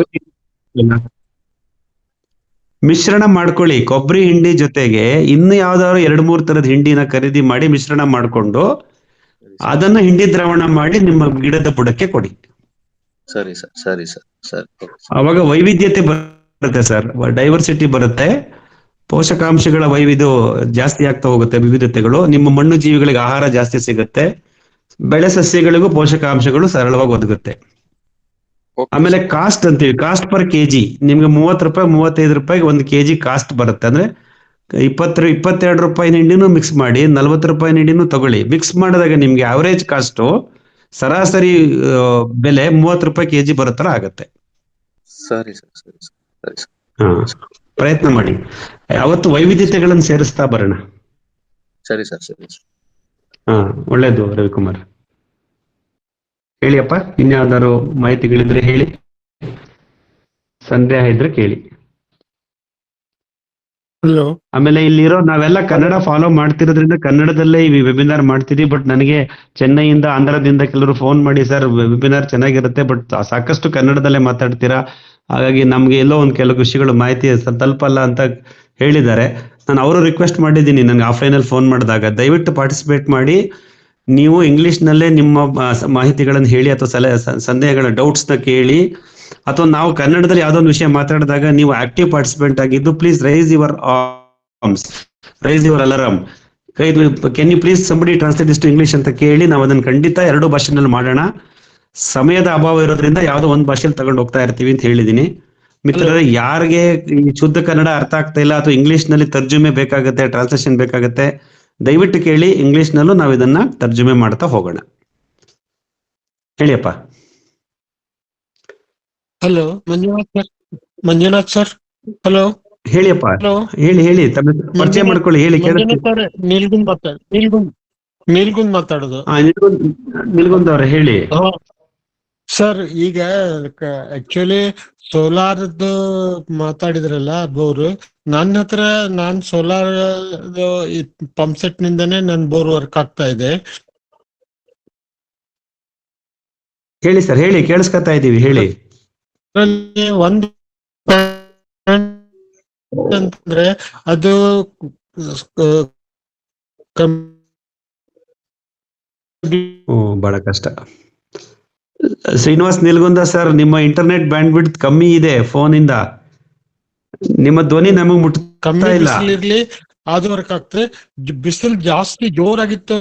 ಮಿಶ್ರಣ ಮಾಡ್ಕೊಳ್ಳಿ. ಕೊಬ್ಬರಿ ಹಿಂಡಿ ಜೊತೆಗೆ ಇನ್ನು ಯಾವ್ದಾದ್ರು 2-3 ತರದ ಹಿಂಡಿನ ಖರೀದಿ ಮಾಡಿ ಮಿಶ್ರಣ ಮಾಡ್ಕೊಂಡು ಅದನ್ನ ಹಿಂಡಿ ದ್ರಾವಣ ಮಾಡಿ ನಿಮ್ಮ ಗಿಡದ ಬುಡಕ್ಕೆ ಕೊಡಿ. ಸರಿ ಸರ್. ಅವಾಗ ವೈವಿಧ್ಯತೆ ಬರುತ್ತೆ ಸರ್, ಡೈವರ್ಸಿಟಿ ಬರುತ್ತೆ. ಪೋಷಕಾಂಶಗಳ ವೈವಿಧ್ಯ ಜಾಸ್ತಿ ಆಗ್ತಾ ಹೋಗುತ್ತೆ, ವಿವಿಧತೆಗಳು. ನಿಮ್ಮ ಮಣ್ಣು ಜೀವಿಗಳಿಗೆ ಆಹಾರ ಜಾಸ್ತಿ ಸಿಗುತ್ತೆ, ಬೆಳೆ ಸಸ್ಯಗಳಿಗೂ ಪೋಷಕಾಂಶಗಳು ಸರಳವಾಗಿ ಒದಗುತ್ತೆ. ಆಮೇಲೆ ಕಾಸ್ಟ್ ಅಂತೀವಿ, ಕಾಸ್ಟ್ ಪರ್ ಕೆಜಿ ನಿಮ್ಗೆ 30 ರೂಪಾಯಿ 35 ರೂಪಾಯಿಗೆ 1 ಕೆಜಿ ಕಾಸ್ಟ್ ಬರುತ್ತೆ. ಅಂದ್ರೆ 22 ರೂಪಾಯಿ ಹಿಂಡಿನೂ ಮಿಕ್ಸ್ ಮಾಡಿ 40 ರೂಪಾಯಿ ಹಿಂಡಿನೂ ತಗೊಳ್ಳಿ. ಮಿಕ್ಸ್ ಮಾಡಿದಾಗ ನಿಮ್ಗೆ ಅವರೇಜ್ ಕಾಸ್ಟ್ ಸರಾಸರಿ ಬೆಲೆ 30 ರೂಪಾಯಿ ಕೆಜಿ ಬರೋ ತರ ಆಗತ್ತೆ. ಸರಿ. ಪ್ರಯತ್ನ ಮಾಡಿ. ಯಾವತ್ತು ವೈವಿಧ್ಯತೆಗಳನ್ನು ಸೇರಿಸ್ತಾ ಬರೋಣ. ಸರಿ. ಒಳ್ಳೇದು ರವಿಕುಮಾರ್. ಹೇಳಿಯಪ್ಪ, ಇನ್ಯಾವ್ದಾದ್ರು ಮಾಹಿತಿಗಳಿದ್ರೆ ಹೇಳಿ, ಸಂದೇಹ ಇದ್ರೆ ಕೇಳಿ. ಹಲೋ. ಆಮೇಲೆ ಇಲ್ಲಿರೋ ನಾವೆಲ್ಲ ಕನ್ನಡ ಫಾಲೋ ಮಾಡ್ತಿರೋದ್ರಿಂದ ಕನ್ನಡದಲ್ಲೇ ಈ ವೆಬಿನಾರ್ ಮಾಡ್ತೀವಿ. ಬಟ್ ನನಗೆ ಚೆನ್ನೈಯಿಂದ, ಆಂಧ್ರದಿಂದ ಕೆಲವರು ಫೋನ್ ಮಾಡಿ, ಸರ್ ವೆಬಿನಾರ್ ಚೆನ್ನಾಗಿರುತ್ತೆ ಬಟ್ ಸಾಕಷ್ಟು ಕನ್ನಡದಲ್ಲೇ ಮಾತಾಡ್ತೀರಾ, ಹಾಗಾಗಿ ನಮ್ಗೆ ಎಲ್ಲೋ ಒಂದು ಕೆಲವು ವಿಷಯಗಳು ಮಾಹಿತಿ ತಲುಪಲ್ಲ ಅಂತ ಹೇಳಿದ್ದಾರೆ. ನಾನು ಅವರು ರಿಕ್ವೆಸ್ಟ್ ಮಾಡಿದ್ದೀನಿ ನನಗೆ ಆಫ್ಲೈನಲ್ಲಿ ಫೋನ್ ಮಾಡಿದಾಗ, ದಯವಿಟ್ಟು ಪಾರ್ಟಿಸಿಪೇಟ್ ಮಾಡಿ. ನೀವು ಇಂಗ್ಲಿಷ್ನಲ್ಲೇ ನಿಮ್ಮ ಮಾಹಿತಿಗಳನ್ನು ಹೇಳಿ ಅಥವಾ ಸಂದೇಹಗಳ ಡೌಟ್ಸ್ನ ಕೇಳಿ, ಅಥವಾ ನಾವು ಕನ್ನಡದಲ್ಲಿ ಯಾವುದೋ ಒಂದು ವಿಷಯ ಮಾತಾಡಿದಾಗ ನೀವು ಆಕ್ಟಿವ್ ಪಾರ್ಟಿಸಿಪೆಂಟ್ ಆಗಿದ್ದು please raise your arms, raise your alarm, can you please somebody translate this to English ಅಂತ ಕೇಳಿ ನಾವು ಅದನ್ನು ಖಂಡಿತ 2 ಭಾಷೆನಲ್ಲಿ ಮಾಡೋಣ. ಸಮಯದ ಅಭಾವ ಇರೋದ್ರಿಂದ ಯಾವುದೋ ಒಂದು ಭಾಷೆಯಲ್ಲಿ ತಗೊಂಡು ಹೋಗ್ತಾ ಇರ್ತೀವಿ ಅಂತ ಹೇಳಿದೀನಿ. ಮಿತ್ರರೇ, ಯಾರಿಗೆ ಈ ಶುದ್ಧ ಕನ್ನಡ ಅರ್ಥ ಆಗ್ತಾ ಇಲ್ಲ ಅಥವಾ ಇಂಗ್ಲಿಷ್ ನಲ್ಲಿ ತರ್ಜುಮೆ ಬೇಕಾಗುತ್ತೆ, ಟ್ರಾನ್ಸ್ಲೇಷನ್ ಬೇಕಾಗುತ್ತೆ, ದಯವಿಟ್ಟು ಕೇಳಿ. ಇಂಗ್ಲಿಷ್ ನಲ್ಲೂ ನಾವು ಇದನ್ನ ತರ್ಜುಮೆ ಮಾಡ್ತಾ ಹೋಗೋಣ. ಹೇಳಿಯಪ್ಪ. Hello Manjunath sir. ಹಲೋ ಹೇಳಿಯಪ್ಪ. ಹಲೋ. ಹೇಳಿ ತಮ್ಮ ಪರಿಚಯ ಮಾಡ್ಕೊಳ್ಳಿ. ಹೇಳಿ. ನೀಲ್ಗುಂದ್ ಮಾತಾಡೋದು. ನಿಲ್ಗುಂದ್ ಅವ್ರೆ ಹೇಳಿ. ಸರ್, ಈಗ ಆಕ್ಚುಲಿ ಸೋಲಾರ್ದು ಮಾತಾಡಿದ್ರಲ್ಲ ಬೋರ್, ನನ್ನ ಹತ್ರ ಸೋಲಾರ್ ಪಂಪ್ ಸೆಟ್ ನಿಂದನೇ ನನ್ ಬೋರ್ ವರ್ಕ್ ಆಗ್ತಾ ಇದೆ. ಹೇಳಿ ಸರ್, ಹೇಳಿ, ಕೇಳಿಸ್ಕೊತಾ ಇದೀವಿ, ಹೇಳಿ. ಒಂದು ಅಂತಂದ್ರೆ ಅದು ಬಹಳ ಕಷ್ಟ. ಶ್ರೀನಿವಾಸ್ ನಿಲ್ಗುಂದ ಸರ್, ನಿಮ್ಮ ಇಂಟರ್ನೆಟ್ ಬ್ಯಾಂಡ್ ವಿಡ್ತ್ ಕಮ್ಮಿ ಇದೆ ಫೋನ್ ಇಂದ, ನಿಮ್ಮ ಧ್ವನಿ ನಮಗ್ ಮುಟ್ತಾ ಇಲ್ಲ. ಇರ್ಲಿ, ಅದು ವರ್ಕ್ ಆಗ್ತದೆ. ಬಿಸಿಲು ಜಾಸ್ತಿ ಜೋರಾಗಿತ್ತು.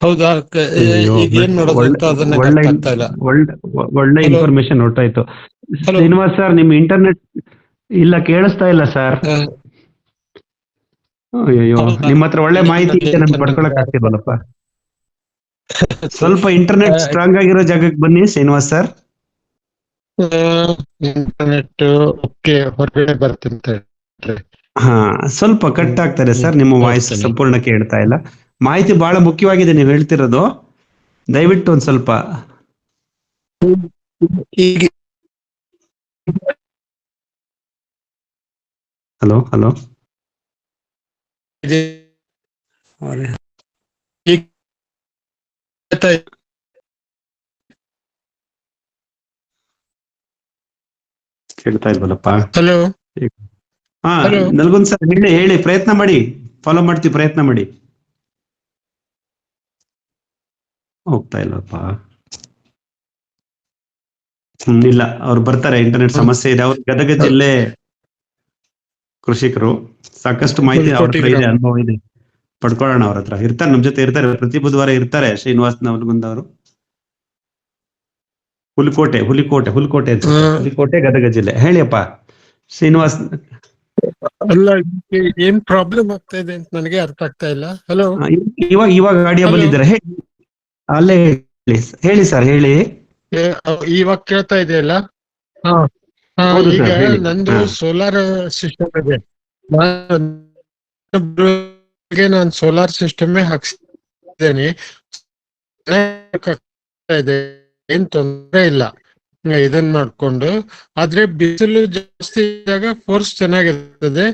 ಹೌದಾ? ಏನ್ ಮಾಡೋದು ಅಂತ ಅದನ್ನ ಗೊತ್ತಾಗ್ತಾ ಇಲ್ಲ. ಒಳ್ಳೆ ಇನ್ಫಾರ್ಮೇಶನ್ ಹೊರಟಾಯ್ತು. ಶ್ರೀನಿವಾಸ್ ಸರ್, ನಿಮ್ ಇಂಟರ್ನೆಟ್ ಇಲ್ಲ, ಕೇಳಿಸ್ತಾ ಇಲ್ಲ ಸರ್. ಅಯ್ಯೋ, ನಿಮ್ಮ ಹತ್ರ ಒಳ್ಳೆ ಮಾಹಿತಿ ಇದೆ, ನಮ್ಗೆ ಪಡ್ಕೊಳಕ್ ಆಗ್ತಿಲ್ವಲ್ಲಪ್ಪ. ಸ್ವಲ್ಪ ಇಂಟರ್ನೆಟ್ ಸ್ಟ್ರಾಂಗ್ ಆಗಿರೋ ಜಾಗಕ್ಕೆ ಬನ್ನಿ ಶ್ರೀನಿವಾಸ್ ಸರ್. ಇಂಟರ್ನೆಟ್ ಓಕೆ, ಹೊರಗಡೆ ಬರ್ತೀನಿ. ಹಾ, ಸ್ವಲ್ಪ ಕಟ್ ಆಗ್ತಾರೆ ಸರ್, ನಿಮ್ಮ ವಾಯ್ಸ್ ಸಂಪೂರ್ಣ ಕೇಳ್ತಾ ಇಲ್ಲ. ಮಾಹಿತಿ ಬಹಳ ಮುಖ್ಯವಾಗಿದೆ ನೀವು ಹೇಳ್ತಿರೋದು, ದಯವಿಟ್ಟು ಒಂದ್ ಸ್ವಲ್ಪ. Hello hello. ಕೇಳ್ತಾ ಇಲ್ವಲ್ಲಪ್ಪ. ಹಲೋ. ಹಾ, ನಲ್ಗುಂದ್ ಸರ್ ಹೇಳಿ, ಪ್ರಯತ್ನ ಮಾಡಿ, ಫಾಲೋ ಮಾಡ್ತೀವಿ, ಪ್ರಯತ್ನ ಮಾಡಿ. ಹೋಗ್ತಾ ಇಲ್ವಪ್ಪ. ಇಲ್ಲ, ಅವ್ರು ಬರ್ತಾರೆ, ಇಂಟರ್ನೆಟ್ ಸಮಸ್ಯೆ ಇದೆ. ಅವ್ರು ಗದಗ ಜಿಲ್ಲೆ ಕೃಷಿಕರು, ಸಾಕಷ್ಟು ಮಾಹಿತಿ ಅವ್ರ ಹತ್ರ ಇದೆ, ಅನುಭವ ಇದೆ, ಪಡ್ಕೊಳ್ಳೋಣ. ಅವ್ರ ಹತ್ರ ಇರ್ತಾರೆ, ನಮ್ ಜೊತೆ ಇರ್ತಾರೆ, ಪ್ರತಿ ಬುಧವಾರ ಇರ್ತಾರೆ ಶ್ರೀನಿವಾಸ್ ನವಲಗುಂದ ಅವರು. ಹುಲಿಕೋಟೆ ಗದಗ ಜಿಲ್ಲೆ. ಹೇಳಿಯಪ್ಪ ಶ್ರೀನಿವಾಸ್. ಅಲ್ಲ, ಏನ್ ಪ್ರಾಬ್ಲಮ್ ಆಗ್ತಾ ಇದೆ ಅಂತ ನನಗೆ ಅರ್ಥ ಆಗ್ತಾ ಇಲ್ಲ. ಹಲೋ. ಇವಾಗ ಗಾಡಿಯ ಬಂದಿದ್ದಾರೆ, ಅಲ್ಲೇ ಹೇಳಿ ಸರ್, ಹೇಳಿ. ಇವಾಗ ಕೇಳ್ತಾ ಇದೆಯಲ್ಲ? ಈಗ ನಂದು ಸೋಲಾರ್ ಸಿಸ್ಟಮ್ ಇದೆ. ನಾನು ಸೋಲಾರ್ ಸಿಸ್ಟಮ್ ಹಾಕ್ಸಿದ್ದೇನೆ, ಏನ್ ತೊಂದರೆ ಇಲ್ಲ ಇದನ್ ಮಾಡ್ಕೊಂಡು. ಆದ್ರೆ ಬಿಸಿಲು ಜಾಸ್ತಿ ಇದ್ದಾಗ ಫೋರ್ಸ್ ಚೆನ್ನಾಗಿರ್ತದೆ,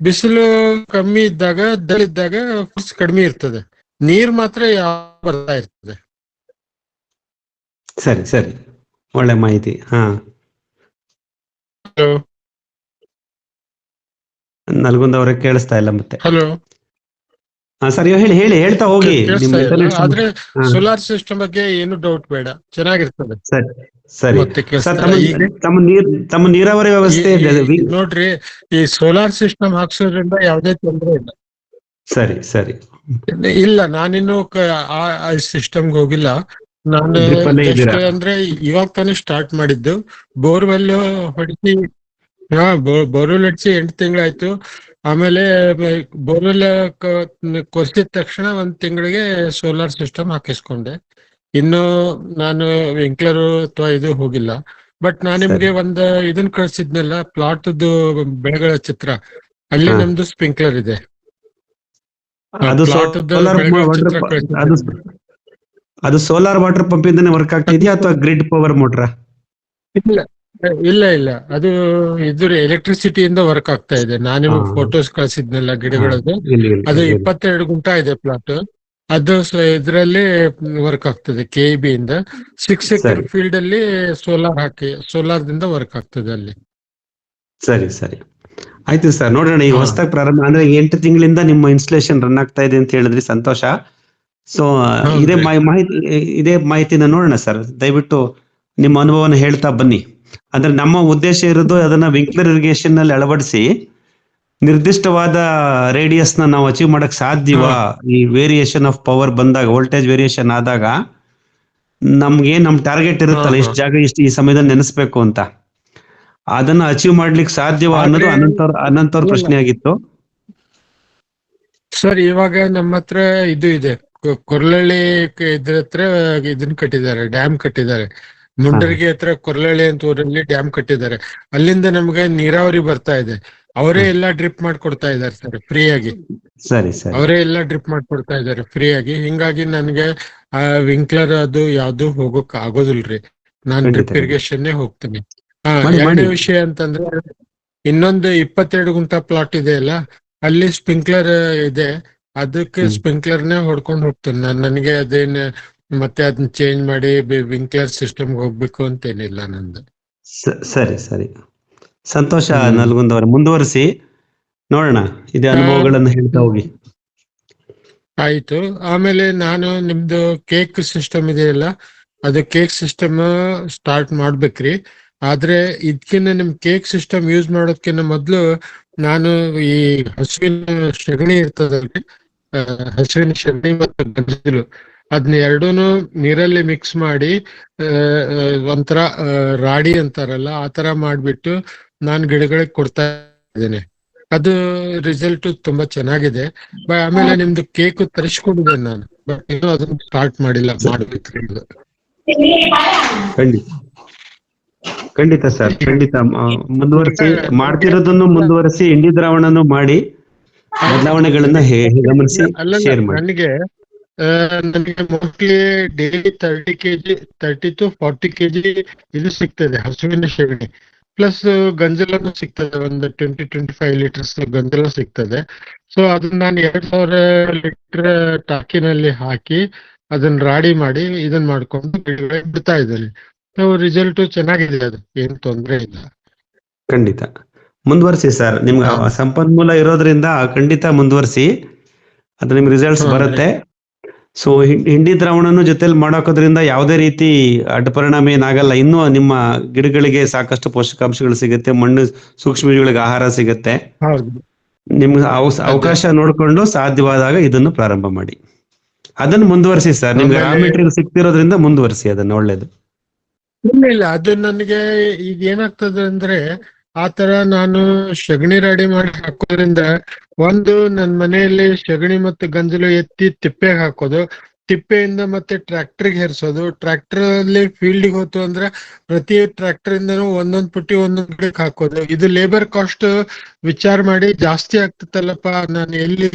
ಬಿಸಿಲು ಕಮ್ಮಿ ಇದ್ದಾಗ, ದಲ್ಲಿದ್ದಾಗ ಫೋರ್ಸ್ ಕಡಿಮೆ ಇರ್ತದೆ. ನೀರ್ ಮಾತ್ರ ಬರ್ತಾ ಇರ್ತದೆ. ಸರಿ, ಒಳ್ಳೆ ಮಾಹಿತಿ. ಹಾ, ನಲ್ಗುಂದ ಅವರೇ ಕೇಳಿಸ್ತಾ ಇಲ್ಲ ಮತ್ತೆ. ಹಲೋ. ಸರಿ, ಹೇಳಿ, ಹೇಳ್ತಾ ಹೋಗಿ. ಆದ್ರೆ ಸೋಲಾರ್ ಸಿಸ್ಟಮ್ ಬಗ್ಗೆ ಏನು ಡೌಟ್ ಬೇಡ, ಚೆನ್ನಾಗಿರ್ತದೆ. ಸರಿ. ತಮ್ಮ ನೀರಾವರಿ ವ್ಯವಸ್ಥೆ ನೋಡ್ರಿ, ಈ ಸೋಲಾರ್ ಸಿಸ್ಟಮ್ ಹಾಕ್ಸೋದ್ರಿಂದ ಯಾವುದೇ ತೊಂದರೆ ಇಲ್ಲ. ಸರಿ. ಇಲ್ಲ, ನಾನಿನ್ನು ಆ ಸಿಸ್ಟಮ್ಗೆ ಹೋಗಿಲ್ಲ. ನಾನು ಅಂದ್ರೆ ಇವಾಗ ತಾನೇ ಸ್ಟಾರ್ಟ್ ಮಾಡಿದ್ದು. ಬೋರ್ವೆಲ್ ಹೊಡಿಸಿ, ಬೋರ್ವೆಲ್ ಹೊಡಿಸಿ 8 ತಿಂಗಳಾಯ್ತು. ಆಮೇಲೆ ಬೋರ್ವೆಲ್ ಕೊರ್ಸಿದ ತಕ್ಷಣ 1 ತಿಂಗಳಿಗೆ ಸೋಲಾರ್ ಸಿಸ್ಟಮ್ ಹಾಕಿಸ್ಕೊಂಡೆ. ಇನ್ನು ನಾನು ವಿಂಕ್ಲರ್ ಅಥವಾ ಇದು ಹೋಗಿಲ್ಲ. ಬಟ್ ನಾನ್ ನಿಮ್ಗೆ ಇದನ್ನ ಕಳ್ಸಿದ್ನಲ್ಲ, ಪ್ಲಾಟ್ದು ಬೆಳೆಗಳ ಚಿತ್ರ, ಅಲ್ಲಿ ನಮ್ದು ಸ್ಪ್ರಿಂಕ್ಲರ್ ಇದೆ. ಅದು plot ದ್ದು ಸೋಲಾರ್ ಬೆಳಗ್ಗೆ ವಾಟರ್ ಚಿತ್ರ ಅದು ಕಳಿಸಿದ್ದೀನಿ. ಅದು ಸೋಲಾರ್ ವಾಟರ್ ಪಂಪ್ ಇಂದಾನೆ ವರ್ಕ್ ಆಗ್ತಾ ಇದೆಯಾ ಅಥವಾ ಗ್ರಿಡ್ ಪವರ್ ಮೋಟ್ರಾ? ಇಲ್ಲ ಇಲ್ಲ ಅದು ಇದ್ರ ಎಲೆಕ್ಟ್ರಿಸಿಟಿಯಿಂದ ವರ್ಕ್ ಆಗ್ತಾ ಇದೆ. ನಾನು ನಿಮಗೆ ಹಾ. ಫೋಟೋಸ್ ಕಳಿಸಿದ್ನಲ್ಲ ಗಿಡಗಳದ್ದು, ಇಲ್ಲಿ ಅದು 22 ಗುಂಟ ಇದೆ ಪ್ಲಾಟ್. ಅದು ಇದರಲ್ಲಿ ವರ್ಕ್ ಆಗ್ತದೆ KEB ಇಂದ 6 ಎಕರೆ ಸರಿ. ಫೀಲ್ಡ್ ಅಲ್ಲಿ ಸೋಲಾರ್ ದಿಂದ ವರ್ಕ್ ಆಗ್ತದೆ ಅಲ್ಲಿ. ಸರಿ ಆಯ್ತು ಸರ್, ನೋಡೋಣ. ಈಗ ಹಾ. ಹೊಸದಾಗಿ ಪ್ರಾರಂಭ ಅಂದ್ರೆ 8 ತಿಂಗಳಿಂದ ನಿಮ್ಮ ಇನ್ಸ್ಟಾಲೇಷನ್ ರನ್ ಆಗ್ತಾ ಇದೆ ಅಂತ ಹೇಳಿದ್ರಿ, ಸಂತೋಷ. ಸೊ ಇದೇ ಇದೇ ಮಾಹಿತಿನ ನೋಡೋಣ ಸರ್. ದಯವಿಟ್ಟು ನಿಮ್ಮ ಅನುಭವನ ಹೇಳ್ತಾ ಬನ್ನಿ. ಅಂದ್ರೆ ನಮ್ಮ ಉದ್ದೇಶ ಇರೋದು ಅದನ್ನ ವಿಂಕ್ಲರ್ ಇರಿಗೇಷನ್ ನಲ್ಲಿ ಅಳವಡಿಸಿ ನಿರ್ದಿಷ್ಟವಾದ ರೇಡಿಯಸ್ ನ ನಾವು ಅಚೀವ್ ಮಾಡಕ್ ಸಾಧ್ಯವಾ? ಈ ವೇರಿಯೇಷನ್ ಆಫ್ ಪವರ್ ಬಂದಾಗ, ವೋಲ್ಟೇಜ್ ವೇರಿಯೇಷನ್ ಆದಾಗ ನಮ್ಗೆ ನಮ್ ಟಾರ್ಗೆಟ್ ಇರುತ್ತಲ್ಲ, ಇಷ್ಟು ಜಾಗ ಇಷ್ಟು ಈ ಸಮಯದಲ್ಲಿ ನೆನೆಸ್ಬೇಕು ಅಂತ, ಅದನ್ನ ಅಚೀವ್ ಮಾಡ್ಲಿಕ್ಕೆ ಸಾಧ್ಯವಾ ಅನ್ನೋದು ಅನಂತವ್ರ ಪ್ರಶ್ನೆ ಆಗಿತ್ತು ಸರ್. ಇವಾಗ ನಮ್ಮ ಹತ್ರ ಇದು ಇದೆ, ಕೊರ್ಲಳ್ಳಿ ಇದ್ರ ಹತ್ರ ಇದನ್ನ ಕಟ್ಟಿದ್ದಾರೆ, ಡ್ಯಾಮ್ ಕಟ್ಟಿದ್ದಾರೆ. ಮುಂಡರ್ಗಿ ಹತ್ರ ಕೊರ್ಲಳ್ಳಿ ಅಂತ ಊರಲ್ಲಿ ಡ್ಯಾಮ್ ಕಟ್ಟಿದ್ದಾರೆ. ಅಲ್ಲಿಂದ ನಮ್ಗೆ ನೀರಾವರಿ ಬರ್ತಾ ಇದೆ. ಅವರೇ ಎಲ್ಲ ಡ್ರಿಪ್ ಮಾಡ್ಕೊಡ್ತಾ ಇದ್ದಾರೆ ಸರ್, ಫ್ರೀ ಆಗಿ. ಸರಿ. ಅವರೇ ಎಲ್ಲ ಡ್ರಿಪ್ ಮಾಡ್ಕೊಡ್ತಾ ಇದ್ದಾರೆ ಫ್ರೀ ಆಗಿ. ಹಿಂಗಾಗಿ ನನ್ಗೆ ವಿಂಕ್ಲರ್ ಅದು ಯಾವ್ದು ಹೋಗೋಕ್ ಆಗೋದಿಲ್ರಿ. ನಾನ್ ಡ್ರಿಪ್ ಇರಿಗೇಷನ್ ಹೋಗ್ತೀನಿ. ಎರಡನೇ ವಿಷಯ ಅಂತಂದ್ರೆ, ಇನ್ನೊಂದು 22 ಗುಂಟ ಪ್ಲಾಟ್ ಇದೆ ಅಲ್ಲ, ಅಲ್ಲಿ ಸ್ಪ್ರಿಂಕ್ಲರ್ ಇದೆ. ಅದಕ್ಕೆ ಸ್ಪ್ರಿಂಕ್ಲರ್ನೇ ಹೊಡ್ಕೊಂಡು ಹೋಗ್ತೇನೆ ನಾನು. ನನಗೆ ಅದೇನ್ ಮತ್ತೆ ಅದನ್ನ ಚೇಂಜ್ ಮಾಡಿ ವಿಂಕ್ಲರ್ ಸಿಸ್ಟಮ್ ಹೋಗ್ಬೇಕು ಅಂತೇನಿಲ್ಲ ನಂದು. ಸರಿ ಸಂತೋಷ ನಲ್ಗುಂದವರ, ಮುಂದುವರಿಸಿ ನೋಡೋಣ. ಇದೇ ಅನುಭವಗಳನ್ನು ಹೇಳ್ತಾ ಹೋಗಿ. ಆಯ್ತು. ಆಮೇಲೆ ನಾನು ನಿಮ್ದು ಕೇಕ್ ಸಿಸ್ಟಮ್ ಇದೆಯಲ್ಲ, ಅದು ಕೇಕ್ ಸಿಸ್ಟಮ್ ಸ್ಟಾರ್ಟ್ ಮಾಡ್ಬೇಕ್ರಿ. ಆದ್ರೆ ಇದಕ್ಕಿಂತ ನಿಮ್ ಕೇಕ್ ಸಿಸ್ಟಮ್ ಯೂಸ್ ಮಾಡೋದಕ್ಕಿಂತ ಮೊದ್ಲು ನಾನು ಈ ಹಸುವಿನ ಸಗಣಿ ಇರ್ತದಲ್ರಿ, ಹಸುವಿನ ಸಗಣಿ ಮತ್ತು ಗಂಜಲು, ಅದನ್ನ ಎರಡೂನು ನೀರಲ್ಲಿ ಮಿಕ್ಸ್ ಮಾಡಿ ಒಂಥರ ರಾಡಿ ಅಂತಾರಲ್ಲ ಆ ತರ ಮಾಡ್ಬಿಟ್ಟು ನಾನು ಗಿಡಗಳಿಗೆ ಕೊಡ್ತಾ ಇದ್ದೇನೆ. ಅದು ರಿಸಲ್ಟ್ ತುಂಬಾ ಚೆನ್ನಾಗಿದೆ. ಆಮೇಲೆ ನಿಮ್ದು ಕೇಕ್ ತರಿಸ್ಕೊಂಡಿದ್ದೇನೆ ನಾನು, ಬಟ್ ಇನ್ನೂ ಅದನ್ನ ಸ್ಟಾರ್ಟ್ ಮಾಡಿಲ್ಲ, ಮಾಡ್ಬೇಕ್ರಿ ಇದು. ಖಂಡಿತ ಸರ್, ಖಂಡಿತ ಮುಂದುವರಿಸಿ. ಮಾಡ್ತಿರೋದನ್ನು ಮುಂದುವರಿಸಿ, ಇಂಡಿ ದ್ರಾವಣನು ಮಾಡಿ ಬದಲಾವಣೆಗಳನ್ನ ಗಮನಿಸಿ ಶೇರ್ ಮಾಡಿ. ನನಗೆ ಮೋಸ್ಟ್ಲಿ ಡೈಲಿ 30 to 40 kg ಇದು ಸಿಗ್ತದೆ, ಹಸುವಿನ ಸಗಣಿ. ಪ್ಲಸ್ ಗಂಜಲನು ಸಿಗ್ತದೆ, ಒಂದು 20-25 ಲೀಟರ್ಸ್ ಗಂಜಲ ಸಿಗ್ತದೆ. ಸೊ ಅದನ್ನ ನಾನು 2000 ಲೀಟರ್ ಟಾಕಿನಲ್ಲಿ ಹಾಕಿ ಅದನ್ನ ರಾಡಿ ಮಾಡಿ ಇದನ್ನ ಮಾಡ್ಕೊಂಡು ಬಿಡ್ತಾ ಇದ್ದೇನೆ. ರಿಸಲ್ಟ್ ಚೆನ್ನಾಗಿದೆ, ಅದು ಏನ್ ತೊಂದರೆ ಇಲ್ಲ. ಖಂಡಿತ ಮುಂದುವರಿಸಿ ಸರ್, ನಿಮ್ಗೆ ಸಂಪನ್ಮೂಲ ಇರೋದ್ರಿಂದ ಖಂಡಿತ ಮುಂದುವರಿಸಿ, ಅದು ನಿಮ್ಗೆ ರಿಸಲ್ಟ್ಸ್ ಬರುತ್ತೆ. ಸೊ ಹಿಂಡಿ ದ್ರಾವಣನು ಜೊತೆಲಿ ಮಾಡೋಕೋದ್ರಿಂದ ಯಾವುದೇ ರೀತಿ ಅಡ್ಡ ಪರಿಣಾಮ ಏನಾಗಲ್ಲ. ಇನ್ನು ನಿಮ್ಮ ಗಿಡಗಳಿಗೆ ಸಾಕಷ್ಟು ಪೋಷಕಾಂಶಗಳು ಸಿಗುತ್ತೆ, ಮಣ್ಣು ಸೂಕ್ಷ್ಮಜೀವಿಗಳಿಗೆ ಆಹಾರ ಸಿಗುತ್ತೆ. ನಿಮ್ಗೆ ಅವಕಾಶ ನೋಡ್ಕೊಂಡು ಸಾಧ್ಯವಾದಾಗ ಇದನ್ನು ಪ್ರಾರಂಭ ಮಾಡಿ, ಅದನ್ನು ಮುಂದುವರಿಸಿ ಸರ್. ನಿಮ್ಗೆ ರಾ ಮೆಟೀರಿಯಲ್ ಸಿಗ್ತಿರೋದ್ರಿಂದ ಮುಂದುವರಿಸಿ, ಅದನ್ನ ಒಳ್ಳೇದು. ಇಲ್ಲ ಅದು ನನಗೆ ಈಗ ಏನಾಗ್ತದೆ ಅಂದ್ರೆ, ಆತರ ನಾನು ಸಗಣಿ ರಾಡಿ ಮಾಡಿ ಹಾಕೋದ್ರಿಂದ, ಒಂದು ನನ್ನ ಮನೆಯಲ್ಲಿ ಸಗಣಿ ಮತ್ತು ಗಂಜಲು ಎತ್ತಿ ತಿಪ್ಪೆಗೆ ಹಾಕೋದು, ತಿಪ್ಪೆಯಿಂದ ಮತ್ತೆ ಟ್ರ್ಯಾಕ್ಟರ್ಗೆ ಹೇರ್ಸೋದು, ಟ್ರ್ಯಾಕ್ಟರ್ ಅಲ್ಲಿ ಫೀಲ್ಡ್ಗೆ ಹೋತು ಅಂದ್ರೆ ಪ್ರತಿ ಟ್ರ್ಯಾಕ್ಟರ್ ಇಂದನೂ ಒಂದೊಂದ್ ಪುಟ್ಟಿ ಒಂದೊಂದ್ ಗಿಡಕ್ಕೆ ಹಾಕೋದು. ಇದು ಲೇಬರ್ ಕಾಸ್ಟ್ ವಿಚಾರ ಮಾಡಿ ಜಾಸ್ತಿ ಆಗ್ತದಲ್ಲಪ್ಪ, ನಾನು ಎಲ್ಲಿ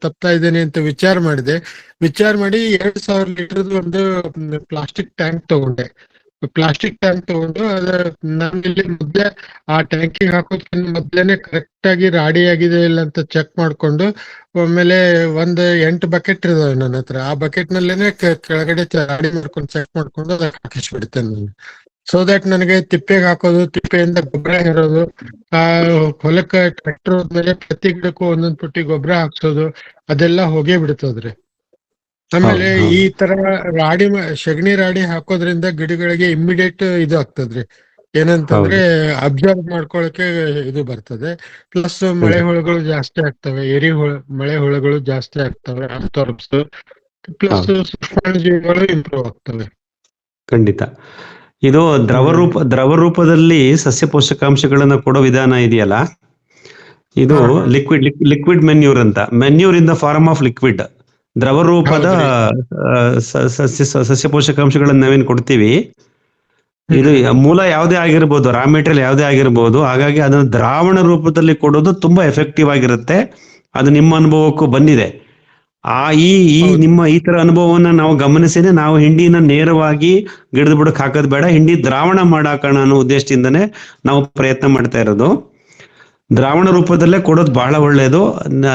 ತಪ್ತಾ ಇದ್ದೇನೆ ಅಂತ ವಿಚಾರ ಮಾಡಿ 2000 ಲೀಟರ್ದು ಒಂದು ಪ್ಲಾಸ್ಟಿಕ್ ಟ್ಯಾಂಕ್ ತಗೊಂಡೆ. ತಗೊಂಡು ನನ್ನಲ್ಲಿ ಮೊದ್ಲೇ ಆ ಟ್ಯಾಂಕಿಗೆ ಹಾಕೋದ್ಕಿಂತ ಮೊದ್ಲೇನೆ ಕರೆಕ್ಟ್ ಆಗಿ ರಾಡಿ ಆಗಿದೆ ಇಲ್ಲ ಅಂತ ಚೆಕ್ ಮಾಡ್ಕೊಂಡು, ಆಮೇಲೆ ಒಂದು 8 ಬಕೆಟ್ ಇದಾವೆ ನನ್ನ ಹತ್ರ. ಆ ಬಕೆಟ್ ನಲ್ಲೇನೆ ಕೆಳಗಡೆ ರಾಡಿ ಮಾಡ್ಕೊಂಡು ಚೆಕ್ ಮಾಡ್ಕೊಂಡು ಅದಕ್ಕೆ ಹಾಕಿಸ್ಬಿಡ್ತೇನೆ ನಾನು. ಸೊ ದಟ್ ನನಗೆ ತಿಪ್ಪೆಗೆ ಹಾಕೋದು, ತಿಪ್ಪೆಯಿಂದ ಗೊಬ್ಬರ ಇರೋದು, ಆ ಹೊಲಕ್ಕೆ ಟ್ರ್ಯಾಕ್ಟರ್ ಹೋದ್ಮೇಲೆ ಪ್ರತಿ ಗಿಡಕ್ಕೂ ಒಂದೊಂದ್ ಪುಟ್ಟಿ ಗೊಬ್ಬರ ಹಾಕ್ಸೋದು, ಅದೆಲ್ಲ ಹೋಗೇ ಬಿಡ್ತದ್ರಿ. ಆಮೇಲೆ ಈ ತರ ಸಗಣಿ ರಾಡಿ ಹಾಕೋದ್ರಿಂದ ಗಿಡಗಳಿಗೆ ಇಮ್ಮಿಡಿಯೇಟ್ ಇದು ಆಗ್ತದ್ರಿ, ಏನಂತಂದ್ರೆ ಅಬ್ಸರ್ವ್ ಮಾಡ್ಕೊಳಕ್ಕೆ ಇದು ಬರ್ತದೆ. ಪ್ಲಸ್ ಮಳೆ ಹುಳುಗಳು ಜಾಸ್ತಿ ಆಗ್ತವೆ, ಮಳೆ ಹುಳುಗಳು ಜಾಸ್ತಿ ಆಗ್ತವೆ, ಅಬ್ಸಾರ್ಬ್ಸ್. ಪ್ಲಸ್ ಸೂಕ್ಷ್ಮಾಣುಜೀವಿಗಳು ಇಂಪ್ರೂವ್ ಆಗ್ತವೆ. ಖಂಡಿತ ಇದು ದ್ರವ ರೂಪದಲ್ಲಿ ಸಸ್ಯ ಪೋಷಕಾಂಶಗಳನ್ನ ಕೊಡೋ ವಿಧಾನ ಇದೆಯಲ್ಲ, ಇದು ಲಿಕ್ವಿಡ್ ಮೆನ್ಯೂರ್ ಅಂತ. Manure in the form of liquid, ದ್ರವ ರೂಪದ ಸಸ್ಯ ಪೋಷಕಾಂಶಗಳನ್ನ ನಾವೇನ್ ಕೊಡ್ತೀವಿ, ಇದು ಮೂಲ ಯಾವುದೇ ಆಗಿರ್ಬೋದು, ರಾ ಮೆಟೀರಿಯಲ್ ಯಾವುದೇ ಆಗಿರ್ಬೋದು. ಹಾಗಾಗಿ ಅದನ್ನ ದ್ರಾವಣ ರೂಪದಲ್ಲಿ ಕೊಡೋದು ತುಂಬಾ ಎಫೆಕ್ಟಿವ್ ಆಗಿರುತ್ತೆ. ಅದು ನಿಮ್ಮ ಅನುಭವಕ್ಕೂ ಬಂದಿದೆ. ಈ ನಿಮ್ಮ ಈ ತರ ಅನುಭವವನ್ನ ನಾವು ಗಮನಿಸಿದ್ರೆ ನಾವು ಹಿಂಡಿನ ನೇರವಾಗಿ ಗಿಡದ ಬುಡಕ್ಕೆ ಹಾಕೋದ್ ಬೇಡ, ಹಿಂಡಿ ದ್ರಾವಣ ಮಾಡಾಕೋಣ ಅನ್ನೋ ಉದ್ದೇಶದಿಂದನೇ ನಾವು ಪ್ರಯತ್ನ ಮಾಡ್ತಾ ಇರೋದು. ದ್ರಾವಣ ರೂಪದಲ್ಲೇ ಕೊಡೋದು ಬಹಳ ಒಳ್ಳೆಯದು.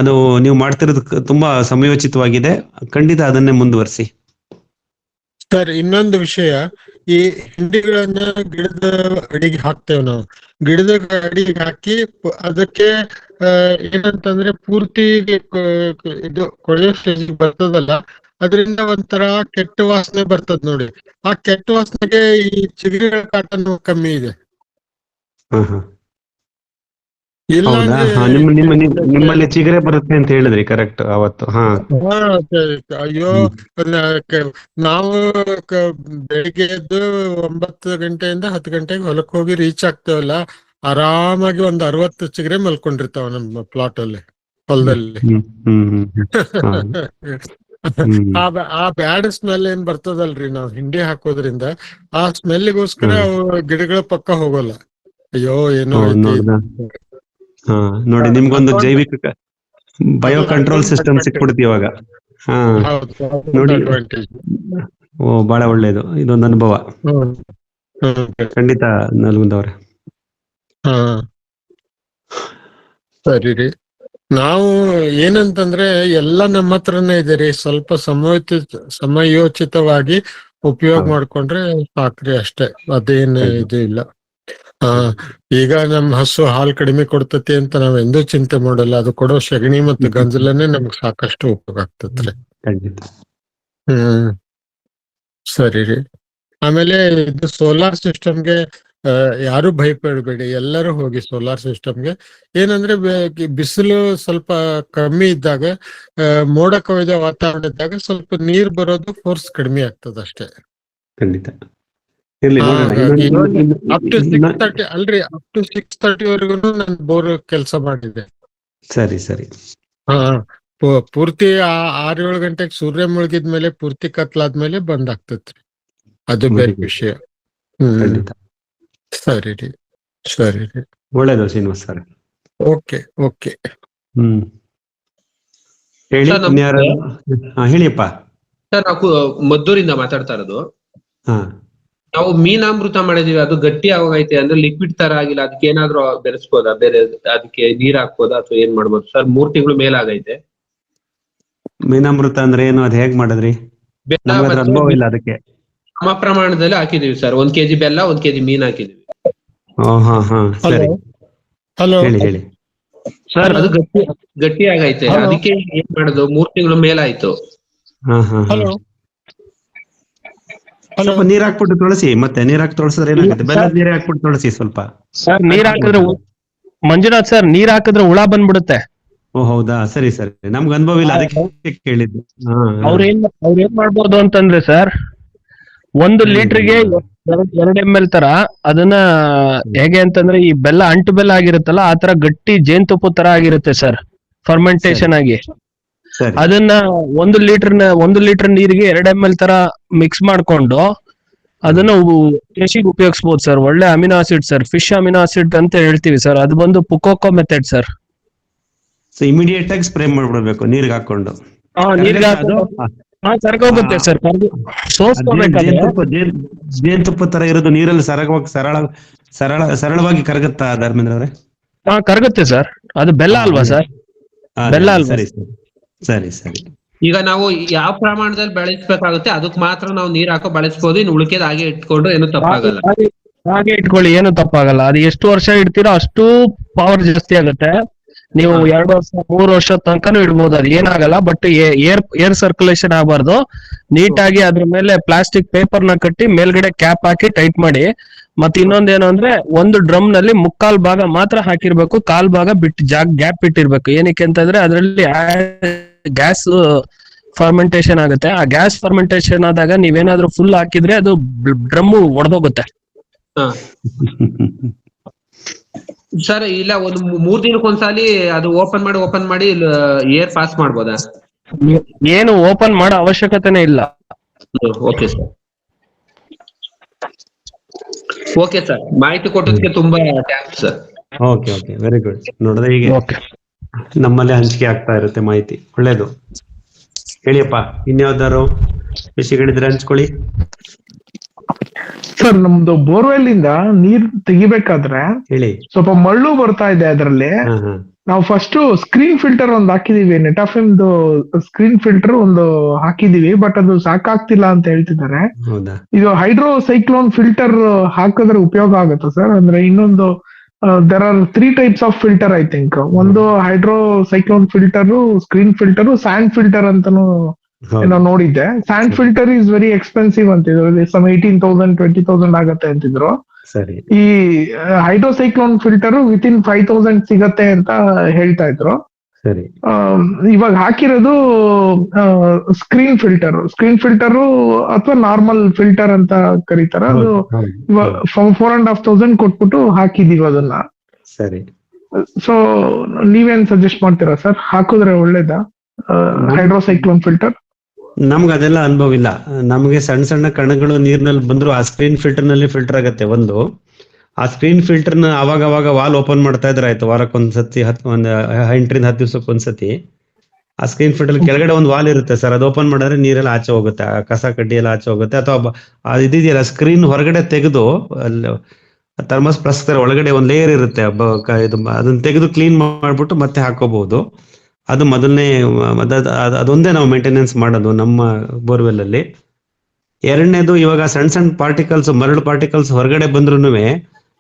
ಅದು ನೀವು ಮಾಡ್ತಿರೋದು ತುಂಬಾ ಸಮಯೋಚಿತವಾಗಿದೆ. ಖಂಡಿತ ಅದನ್ನೇ ಮುಂದುವರಿಸಿ. ಸರ್, ಇನ್ನೊಂದು ವಿಷಯ, ಈ ಹಿಂಡಿಗಳನ್ನ ಗಿಡದ ಅಡಿಗೆ ಹಾಕ್ತೇವೆ ನಾವು. ಗಿಡದ ಅಡಿಗೆ ಹಾಕಿ ಅದಕ್ಕೆ ಏನಂತಂದ್ರೆ ಪೂರ್ತಿ ಇದು ಕೊಳೆಯೋ ಸ್ಟೇಜ್ ಬರ್ತದಲ್ಲ, ಅದರಿಂದ ಒಂಥರ ಕೆಟ್ಟ ವಾಸನೆ ಬರ್ತದ ನೋಡಿ. ಆ ಕೆಟ್ಟ ವಾಸನೆಗೆ ಈ ಚಿಗರಿಗಳ ಕಾಟನು ಕಮ್ಮಿ ಇದೆ. ಇಲ್ಲ ನಿಮ್ಮಲ್ಲಿ ಚಿಗರೆ ಬರುತ್ತೆ ಅಂತ ಹೇಳಿದ್ರಿ, ಕರೆಕ್ಟ್ ಅವತ್ತು. ಅಯ್ಯೋ, ನಾವು ಬೆಳಿಗ್ಗೆ ಎದ್ದು 9 ಗಂಟೆಯಿಂದ 10 ಗಂಟೆಗೆ ಹೊಲಕ್ಕೆ ಹೋಗಿ ರೀಚ್ ಆಗ್ತೇವಲ್ಲ, ಆರಾಮಾಗಿ 60 ಚಿಗರೆ ಮಲ್ಕೊಂಡಿರ್ತಾವ ನಮ್ಮ ಪ್ಲಾಟ್ ಅಲ್ಲಿ, ಹೊಲದಲ್ಲಿ. ಆ ಬ್ಯಾಡ್ ಸ್ಮೆಲ್ ಏನ್ ಬರ್ತದಲ್ರಿ ನಾವ್ ಹಿಂಡಿ ಹಾಕೋದ್ರಿಂದ, ಆ ಸ್ಮೆಲ್ಗೋಸ್ಕರ ಗಿಡಗಳ ಪಕ್ಕ ಹೋಗಲ್ಲ. ಅಯ್ಯೋ ಏನೋ ನೋಡಿ, ನಿಮ್ಗೊಂದು ಜೈವಿಕ ಬಯೋ ಕಂಟ್ರೋಲ್ ಸಿಸ್ಟಮ್ ಸಿಕ್ಬಿಡ್ತಿ ಇವಾಗ. ನೋಡಿ, ಬಹಳ ಒಳ್ಳೇದು, ಇದೊಂದು ಅನುಭವ. ಖಂಡಿತ ನಲ್ಗುಂದವ್ರೆ. ಸರಿ ರೀ. ನಾವು ಏನಂತಂದ್ರೆ ಎಲ್ಲ ನಮ್ಮ ಹತ್ರನೇ ಇದೆ ರೀ, ಸ್ವಲ್ಪ ಸಮಯೋಚಿತವಾಗಿ ಉಪಯೋಗ ಮಾಡ್ಕೊಂಡ್ರೆ ಸಾಕ್ರಿ ಅಷ್ಟೇ, ಅದೇನು ಇದು ಇಲ್ಲ. ಈಗ ನಮ್ ಹಸು ಹಾಲು ಕಡಿಮೆ ಕೊಡ್ತತಿ ಅಂತ ನಾವ್ ಎಂದೂ ಚಿಂತೆ ಮಾಡಲ್ಲ. ಅದು ಕೊಡೋ ಸಗಣಿ ಮತ್ತು ಗಂಜಲನೇ ನಮ್ಗೆ ಸಾಕಷ್ಟು ಉಪಯೋಗ ಆಗ್ತತ್ರಿ. ಸರಿ ರೀ. ಆಮೇಲೆ ಇದು ಸೋಲಾರ್ ಸಿಸ್ಟಮ್ಗೆ ಯಾರು ಭಯಪಡಬೇಡಿ, ಎಲ್ಲರೂ ಹೋಗಿ ಸೋಲಾರ್ ಸಿಸ್ಟಮ್ಗೆ. ಏನಂದ್ರೆ ಬಿಸಿಲು ಸ್ವಲ್ಪ ಕಮ್ಮಿ ಇದ್ದಾಗ, ಮೋಡ ಕವಿದ ವಾತಾವರಣ ಇದ್ದಾಗ ಸ್ವಲ್ಪ ನೀರ್ ಬರೋದು ಫೋರ್ಸ್ ಕಡಿಮೆ ಆಗ್ತದ ಅಷ್ಟೇ. ಖಂಡಿತ. ಅಪ್ ಟು 6:30 ಅಲ್ರಿ, ಅಪ್ ಟು 6:30 ವರೆಗೂ ನಾನು ಬೋರ್ ಕೆಲಸ ಮಾಡಿದೆ. ಸರಿ ಸರಿ. ಪೂರ್ತಿ 6-7 ಗಂಟೆಗೆ ಸೂರ್ಯ ಮುಳುಗಿದ್ಮೇಲೆ ಪೂರ್ತಿ ಕತ್ಲಾದ್ಮೇಲೆ ಬಂದ್ ಆಗ್ತತ್ರಿ, ಅದು ಬೇರೆ ವಿಷಯ. ಸರಿ ರೀ, ಸರಿ ರೀ, ಒಳ್ಳೇದು ಶ್ರೀನಿವಾಸ್ ಸರ್. Okay okay. ಹೇಳಿ, ಹೇಳಿಯಪ್ಪ. ಸರ್, ನಾವು ಮದ್ದೂರಿಂದ ಮಾತಾಡ್ತಾ ಇರೋದು. ನಾವು ಮೀನಾಮೃತ ಮಾಡಿದೀವಿ, ಅದು ಗಟ್ಟಿ ಆಗೋಗೈತೆ ಅಂದ್ರೆ ಲಿಕ್ವಿಡ್ ತರ ಆಗಿಲ್ಲ. ಅದಕ್ಕೆ ಏನಾದ್ರು ಬೆರೆಸ್ಬೋದಾ? ಬೇರೆ ಅದಕ್ಕೆ ನೀರ್ ಹಾಕ್ಬೋದಾ ಅಥವಾ ಏನ್ ಮಾಡ್ಬೋದು ಸರ್? 3 ತಿಂಗಳು ಮೇಲಾಗೈತೆ. ಮೀನಾಮೃತ ಅಂದ್ರೆ ಏನು, ಅದ್ ಹೇಗ್ ಮಾಡಿದ್ರಿ? ಅನುಭವ ಇಲ್ಲ ಅದಕ್ಕೆ. ಸಮ ಪ್ರಮಾಣದಲ್ಲಿ ಹಾಕಿದೀವಿ ಸರ್. 1 kg ಬೆಲ್ಲ, 1 kg ಮೀನ್ ಹಾಕಿದೀವಿ. ಸರಿ, ಹೇಳಿ ಹೇಳಿ ಸರ್. ಅದು ಗಟ್ಟಿ ಆಗೈತೆ, ಅದಕ್ಕೆ ಏನ್ ಮಾಡುದು? 3 ತಿಂಗಳು ಮೇಲಾಯ್ತು. ಸ್ವಲ್ಪ ನೀರ್ ಹಾಕ್ಬಿಟ್ಟು ತೊಳಸಿ, ಮತ್ತೆ ನೀರ್ ಹಾಕಿ ತೊಳಸಿದ್ರೆ ಏನಾಗುತ್ತೆ? ಬೆಲ್ಲದ ನೀರೇ ಹಾಕ್ಬಿಟ್ಟು ತೊಳಸಿ ಸ್ವಲ್ಪ. ಸರ್, ನೀರ್ ಹಾಕಿದ್ರೆ ಮಂಜುನಾಥ್ ಸರ್, ನೀರ್ ಹಾಕಿದ್ರೆ ಹುಳ ಬಂದ್ಬಿಡುತ್ತೆ. ಓ ಹೌದಾ, ಸರಿ ಸರಿ, ನಮ್ಗೆ ಅನುಭವ ಇಲ್ಲ, ಅದಕ್ಕೆ ಕೇಳಿದ್ದು. ಅವ್ರೇನ್ ಮಾಡ್ಬೋದು ಅಂತಂದ್ರೆ ಸರ್, 1 ಲೀಟರ್ಗೆ 2 ml ತರ ಅದನ್ನ ಹೇಗೆ ಅಂತಂದ್ರೆ, ಈ ಬೆಲ್ಲ ಅಂಟು ಬೆಲ್ಲ ಆಗಿರುತ್ತಲ್ಲ, ಆ ತರ ಗಟ್ಟಿ ಜೇನುತುಪ್ಪ ತರ ಆಗಿರುತ್ತೆ ಸರ್, ಫರ್ಮೆಂಟೇಶನ್ ಆಗಿ. ಅದನ್ನ 1 ಲೀಟರ್ ನೀರಿಗೆ 2 ml ತರ ಮಿಕ್ಸ್ ಮಾಡ್ಕೊಂಡು ಅದನ್ನ ಕೃಷಿಗೆ ಉಪಯೋಗಿಸಬಹುದು ಸರ್. ಒಳ್ಳೆ amino acid sir, fish amino acid ಅಂತ ಹೇಳ್ತೀವಿ ಸರ್. ಅದು ಬಂದು ಪುಕೋಕೋ ಮೆಥಡ್ ಸರ್. ಇಮಿಡಿಯೇಟ್ ಆಗಿ ಸ್ಪ್ರೇ ಮಾಡ್ಬಿಡ್ಬೇಕು ನೀರಿಗೆ ಹಾಕೊಂಡು. ಕರ್ಗೋಗುತ್ತೆ ಸರ್, ಜೇನುತುಪ್ಪ ತರ ಇರೋದು ನೀರಲ್ಲಿ ಸರಳವಾಗಿ ಕರಗುತ್ತಾ ಧರ್ಮೇಂದ್ರ ಅವರೇ? ಕರಗುತ್ತೆ ಸರ್. ಅದು ಬೆಲ್ಲ ಅಲ್ವಾ ಸರ್? ಬೆಲ್ಲ ಅಲ್ವಾ? ಸರಿ ಸರಿ ಸರಿ. ಈಗ ನಾವು ಯಾವ ಪ್ರಮಾಣದಲ್ಲಿ ಬೆಳೆಸ್ಬೇಕಾಗುತ್ತೆ ಅದಕ್ಕೆ ಮಾತ್ರ ನಾವು ನೀರ್ ಹಾಕೋ ಬಳಸ್ಬೋದು. ಇನ್ನು ಉಳಿಕೆದ ಹಾಗೆ ಇಟ್ಕೊಂಡು ಏನು ತಪ್ಪಾಗಲ್ಲ. ಹಾಗೆ ಇಟ್ಕೊಳ್ಳಿ, ಏನು ತಪ್ಪಾಗಲ್ಲ. ಅದು ಎಷ್ಟು ವರ್ಷ ಇಡ್ತೀರೋ ಅಷ್ಟು ಪವರ್ ಜಾಸ್ತಿ ಆಗುತ್ತೆ. ನೀವು 2 ವರ್ಷ 3 ವರ್ಷ ತನಕನೂ ಇಡ್ಬೋದು, ಅದು ಏನಾಗಲ್ಲ. ಬಟ್ ಏರ್ ಸರ್ಕ್ಯುಲೇಷನ್ ಆಗಬಾರ್ದು. ನೀಟಾಗಿ ಅದ್ರ ಮೇಲೆ ಪ್ಲಾಸ್ಟಿಕ್ ಪೇಪರ್ ನ ಕಟ್ಟಿ ಮೇಲ್ಗಡೆ ಕ್ಯಾಪ್ ಹಾಕಿ ಟೈಟ್ ಮಾಡಿ. ಮತ್ತೆ ಇನ್ನೊಂದೇನು ಅಂದ್ರೆ, 1 ಡ್ರಮ್ ನಲ್ಲಿ 3/4 ಭಾಗ ಮಾತ್ರ ಹಾಕಿರ್ಬೇಕು, 1/4 ಭಾಗ ಬಿಟ್ಟು ಗ್ಯಾಪ್ ಇಟ್ಟಿರ್ಬೇಕು. ಏನಕ್ಕೆ ಅಂತಂದ್ರೆ ಅದರಲ್ಲಿ ಗ್ಯಾಸ್ ಫರ್ಮೆಂಟೇಶನ್ ಆಗುತ್ತೆ. ಆ ಗ್ಯಾಸ್ ಫರ್ಮೆಂಟೇಶನ್ ಆದಾಗ ನೀವೇನಾದ್ರೂ ಫುಲ್ ಹಾಕಿದ್ರೆ ಅದು ಡ್ರಮ್ಮು ಒಡೆದೋಗುತ್ತೆ. ಸರ್, ಇಲ್ಲ 3 ದಿನಕ್ಕೊಂದ್ಸಾಲಿ ಅದು ಓಪನ್ ಮಾಡಿ ಏರ್ ಪಾಸ್ ಮಾಡ್ಬೋದಾ? ಏನು ಓಪನ್ ಮಾಡೋ ಅವಶ್ಯಕತೆನೇ ಇಲ್ಲ. Okay sir. ಓಕೆ ಸರ್, ಮಾಹಿತಿ ಕೊಟ್ಟದಕ್ಕೆ ತುಂಬಾ thanks sir. Okay okay, very good. ನೋಡಿದ್ರೆ ಹೀಗೆ ನಮ್ಮಲ್ಲಿ ಹಂಚಿಕೆ ಆಗ್ತಾ ಇರುತ್ತೆ ಮಾಹಿತಿ, ಒಳ್ಳೇದು. ಹೇಳಿಯಪ್ಪ, ಇನ್ಯಾವ್ದಾರು ವಿಷಯಗಳಿದ್ರೆ ಹಂಚ್ಕೊಳ್ಳಿ. ಸರ್ ನಮ್ದು ಬೋರ್ವೆಲ್ ಇಂದ ನೀರ್ ತೆಗಿಬೇಕಾದ್ರೆ ಹೇಳಿ. ಸ್ವಲ್ಪ ಮಳ್ಳು ಬರ್ತಾ ಇದೆ ಅದ್ರಲ್ಲಿ. ನಾವು ಫಸ್ಟ್ ಸ್ಕ್ರೀನ್ ಫಿಲ್ಟರ್ ಒಂದು ಹಾಕಿದೀವಿ, ನೆಟಾಫಿಮ್ದು ಸ್ಕ್ರೀನ್ ಫಿಲ್ಟರ್ ಒಂದು ಹಾಕಿದೀವಿ, ಬಟ್ ಅದು ಸಾಕಾಗ್ತಿಲ್ಲ ಅಂತ ಹೇಳ್ತಿದ್ದಾರೆ. ಇದು ಹೈಡ್ರೋ ಸೈಕ್ಲೋನ್ ಫಿಲ್ಟರ್ ಹಾಕಿದ್ರೆ ಉಪಯೋಗ ಆಗುತ್ತಾ ಸರ್? ಅಂದ್ರೆ ಇನ್ನೊಂದು there are 3 types of filter I think. ಒಂದು hydro cyclone filter, screen filter, sand filter ಅಂತಾನು ಏನೋ ನೋಡಿದ್ದೆ. Sand filter is very expensive ಅಂತಿದ್ರು, 18,000 20,000 ಆಗತ್ತೆ ಅಂತಿದ್ರು. ಈ ಹೈಡ್ರೋಸೈಕ್ಲೋನ್ ಫಿಲ್ಟರ್ ವಿತಿನ್ 5,000 ಸಿಗತ್ತೆ ಅಂತ ಹೇಳ್ತಾ ಇದ್ರು. ಇವಾಗ ಹಾಕಿರೋದು ಸ್ಕ್ರೀನ್ ಫಿಲ್ಟರ್ ಅಥವಾ ನಾರ್ಮಲ್ ಫಿಲ್ಟರ್ ಅಂತ ಕರೀತಾರ. ಅದು 4,500 ಕೊಟ್ಬಿಟ್ಟು ಹಾಕಿದೀವಿ ಅದನ್ನ. ಸೊ ನೀವೇನ್ ಸಜೆಸ್ಟ್ ಮಾಡ್ತೀರಾ ಸರ್? ಹಾಕಿದ್ರೆ ಒಳ್ಳೇದಾ ಹೈಡ್ರೋಸೈಕ್ಲೋನ್ ಫಿಲ್ಟರ್? ನಮ್ಗೆ ಅದೆಲ್ಲ ಅನುಭವ ಇಲ್ಲ. ನಮ್ಗೆ ಸಣ್ಣ ಸಣ್ಣ ಕಣಗಳು ನೀರ್ನಲ್ಲಿ ಬಂದ್ರು ಆ ಸ್ಕ್ರೀನ್ ಫಿಲ್ಟರ್ ನಲ್ಲಿ ಫಿಲ್ಟರ್ ಆಗತ್ತೆ. ಒಂದು ಆ ಸ್ಕ್ರೀನ್ ಫಿಲ್ಟರ್ ನ ಅವಾಗ ವಾಲ್ ಓಪನ್ ಮಾಡ್ತಾ ಇದ್ರೆ ಆಯ್ತು, ವಾರಕ್ಕೊಂದ್ಸತಿ, 8ರಿಂದ 10 ದಿವಸಕ್ಕೊಂದ್ಸತಿ. ಆ ಸ್ಕ್ರೀನ್ ಫಿಲ್ಟರ್ ಕೆಳಗಡೆ ಒಂದು ವಾಲ್ ಇರುತ್ತೆ ಸರ್, ಅದು ಓಪನ್ ಮಾಡಿದ್ರೆ ನೀರೆಲ್ಲ ಆಚೆ ಹೋಗುತ್ತೆ, ಆ ಕಸ ಕಡ್ಡಿ ಎಲ್ಲ ಆಚೆ ಹೋಗುತ್ತೆ. ಅಥವಾ ಇದಿದೆಯಲ್ಲ ಸ್ಕ್ರೀನ್ ಹೊರಗಡೆ ತೆಗೆದು ಥರ್ಮಸ್ ಪ್ಲಸ್ ಒಳಗಡೆ ಒಂದು ಲೇಯರ್ ಇರುತ್ತೆ, ಅದನ್ನ ತೆಗೆದು ಕ್ಲೀನ್ ಮಾಡ್ಬಿಟ್ಟು ಮತ್ತೆ ಹಾಕೋಬಹುದು. ಅದು ಮೊದಲನೇ, ಅದೊಂದೇ ನಾವು ಮೇಂಟೆನೆನ್ಸ್ ಮಾಡೋದು ನಮ್ಮ ಬೋರ್ವೆಲ್ ಅಲ್ಲಿ. ಎರಡನೇದು, ಇವಾಗ ಸಣ್ಣ ಸಣ್ಣ ಪಾರ್ಟಿಕಲ್ಸ್, ಮರಳು ಪಾರ್ಟಿಕಲ್ಸ್ ಹೊರಗಡೆ ಬಂದ್ರು,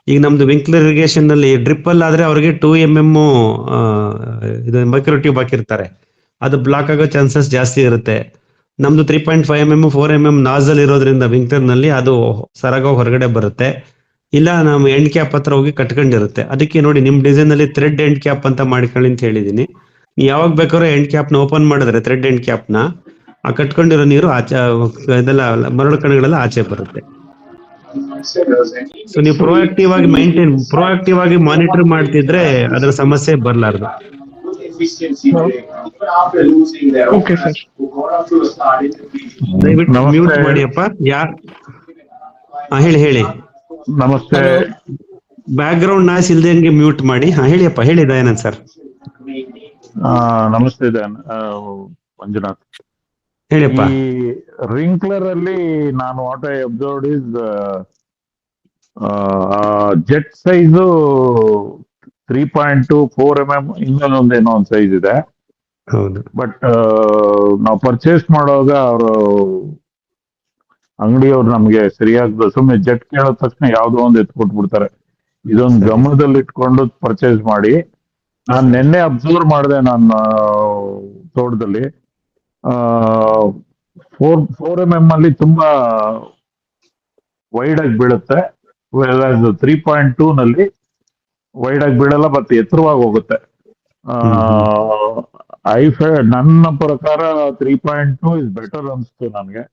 ಈಗ ನಮ್ದು ವಿಂಕ್ಲರ್ ಇರಿಗೇಷನ್ ನಲ್ಲಿ ಡ್ರಿಪ್ ಅಲ್ಲಿ ಆದ್ರೆ ಅವ್ರಿಗೆ 2 mm ಇದು ಮೈಕ್ರೋ ಟ್ಯೂಬ್ ಹಾಕಿರ್ತಾರೆ, ಅದು ಬ್ಲಾಕ್ ಆಗೋ ಚಾನ್ಸಸ್ ಜಾಸ್ತಿ ಇರುತ್ತೆ. ನಮ್ದು 3.5 mm 4 mm ನಾಜಲ್ ಇರೋದ್ರಿಂದ ವಿಂಕ್ಲರ್ ನಲ್ಲಿ ಅದು ಸರಾಗ ಹೊರಗಡೆ ಬರುತ್ತೆ. ಇಲ್ಲ ನಾವು ಎಂಡ್ ಕ್ಯಾಪ್ ಹತ್ರ ಹೋಗಿ ಕಟ್ಕೊಂಡಿರುತ್ತೆ. ಅದಕ್ಕೆ ನೋಡಿ ನಿಮ್ ಡಿಸೈನ್ ಅಲ್ಲಿ ಥ್ರೆಡ್ ಎಂಡ್ ಕ್ಯಾಪ್ ಅಂತ ಮಾಡ್ಕೊಳ್ಳಿ ಅಂತ ಹೇಳಿದೀನಿ. ಯಾವಾಗ ಬೇಕಾದ್ರೂ ಎಂಡ್ ಕ್ಯಾಪ್ ನ ಓಪನ್ ಮಾಡಿದ್ರೆ ಥ್ರೆಡ್ ಎಂಡ್ ಕ್ಯಾಪ್ ನ, ಆ ಕಟ್ಕೊಂಡಿರೋ ನೀರು ಆಚೆ, ಇದೆಲ್ಲ ಮರಳು ಕಣಗಳೆಲ್ಲ ಆಚೆ ಬರುತ್ತೆ. ಸೊ ನೀವು ಪ್ರೊಆಕ್ಟಿವ್ ಆಗಿ ಮಾನಿಟರ್ ಮಾಡ್ತಿದ್ರೆ ಅದರ ಸಮಸ್ಯೆ ಬರ್ಲಾರ್ದು. ದಯವಿಟ್ಟು ಮ್ಯೂಟ್ ಮಾಡಿಯಪ್ಪ. ಹೇಳಿ. ನಮಸ್ತೆ. ಬ್ಯಾಕ್ ಗ್ರೌಂಡ್ ನಾಯ್ಸ್ ಇಲ್ದಂಗೆ ಮ್ಯೂಟ್ ಮಾಡಿ. ಹೇಳಿಯಪ್ಪ, ಹೇಳಿ ದಯಾನಂದ್ ಸರ್. ನಮಸ್ತೆ ಮಂಜುನಾಥ್. ಹೇಳಿಯಪ್ಪ. ಈ ರಿಂಕ್ಲರ್ ಅಲ್ಲಿ ನಾನು what I observed is jet size 3.2 4 mm, ಇನ್ನೊಂದೇನೋ ಒಂದು ಸೈಜ್ ಇದೆ. ಹೌದು. ಬಟ್ ನಾವು ಪರ್ಚೇಸ್ ಮಾಡುವಾಗ ಅವರು ಅಂಗಡಿಯವ್ರು ನಮ್ಗೆ ಸರಿಯಾಗಿ ಸುಮ್ಮನೆ ಜೆಟ್ ಕೇಳೋ ತಕ್ಷಣ ಯಾವ್ದೋ ಒಂದು ಎತ್ಕೊಟ್ಬಿಡ್ತಾರೆ. ಇದೊಂದು ಗಮನದಲ್ಲಿ ಇಟ್ಕೊಂಡು ಪರ್ಚೇಸ್ ಮಾಡಿ. ನಾನು ನಿನ್ನೆ ಅಬ್ಸರ್ವ್ ಮಾಡಿದೆ ನನ್ನ ತೋಟದಲ್ಲಿ 4 mm ಅಲ್ಲಿ ತುಂಬಾ ವೈಡ್ ಆಗಿ ಬೀಳುತ್ತೆ. 3.2 ನಲ್ಲಿ ವೈಡ್ ಆಗಿ ಬೀಳಲ್ಲ, ಮತ್ತೆ ಎತ್ತರವಾಗಿ ಹೋಗುತ್ತೆ. ನನ್ನ ಪ್ರಕಾರ 3.2 ಇಸ್ ಬೆಟರ್ ಅನ್ಸ್ತು ನನ್ಗೆ.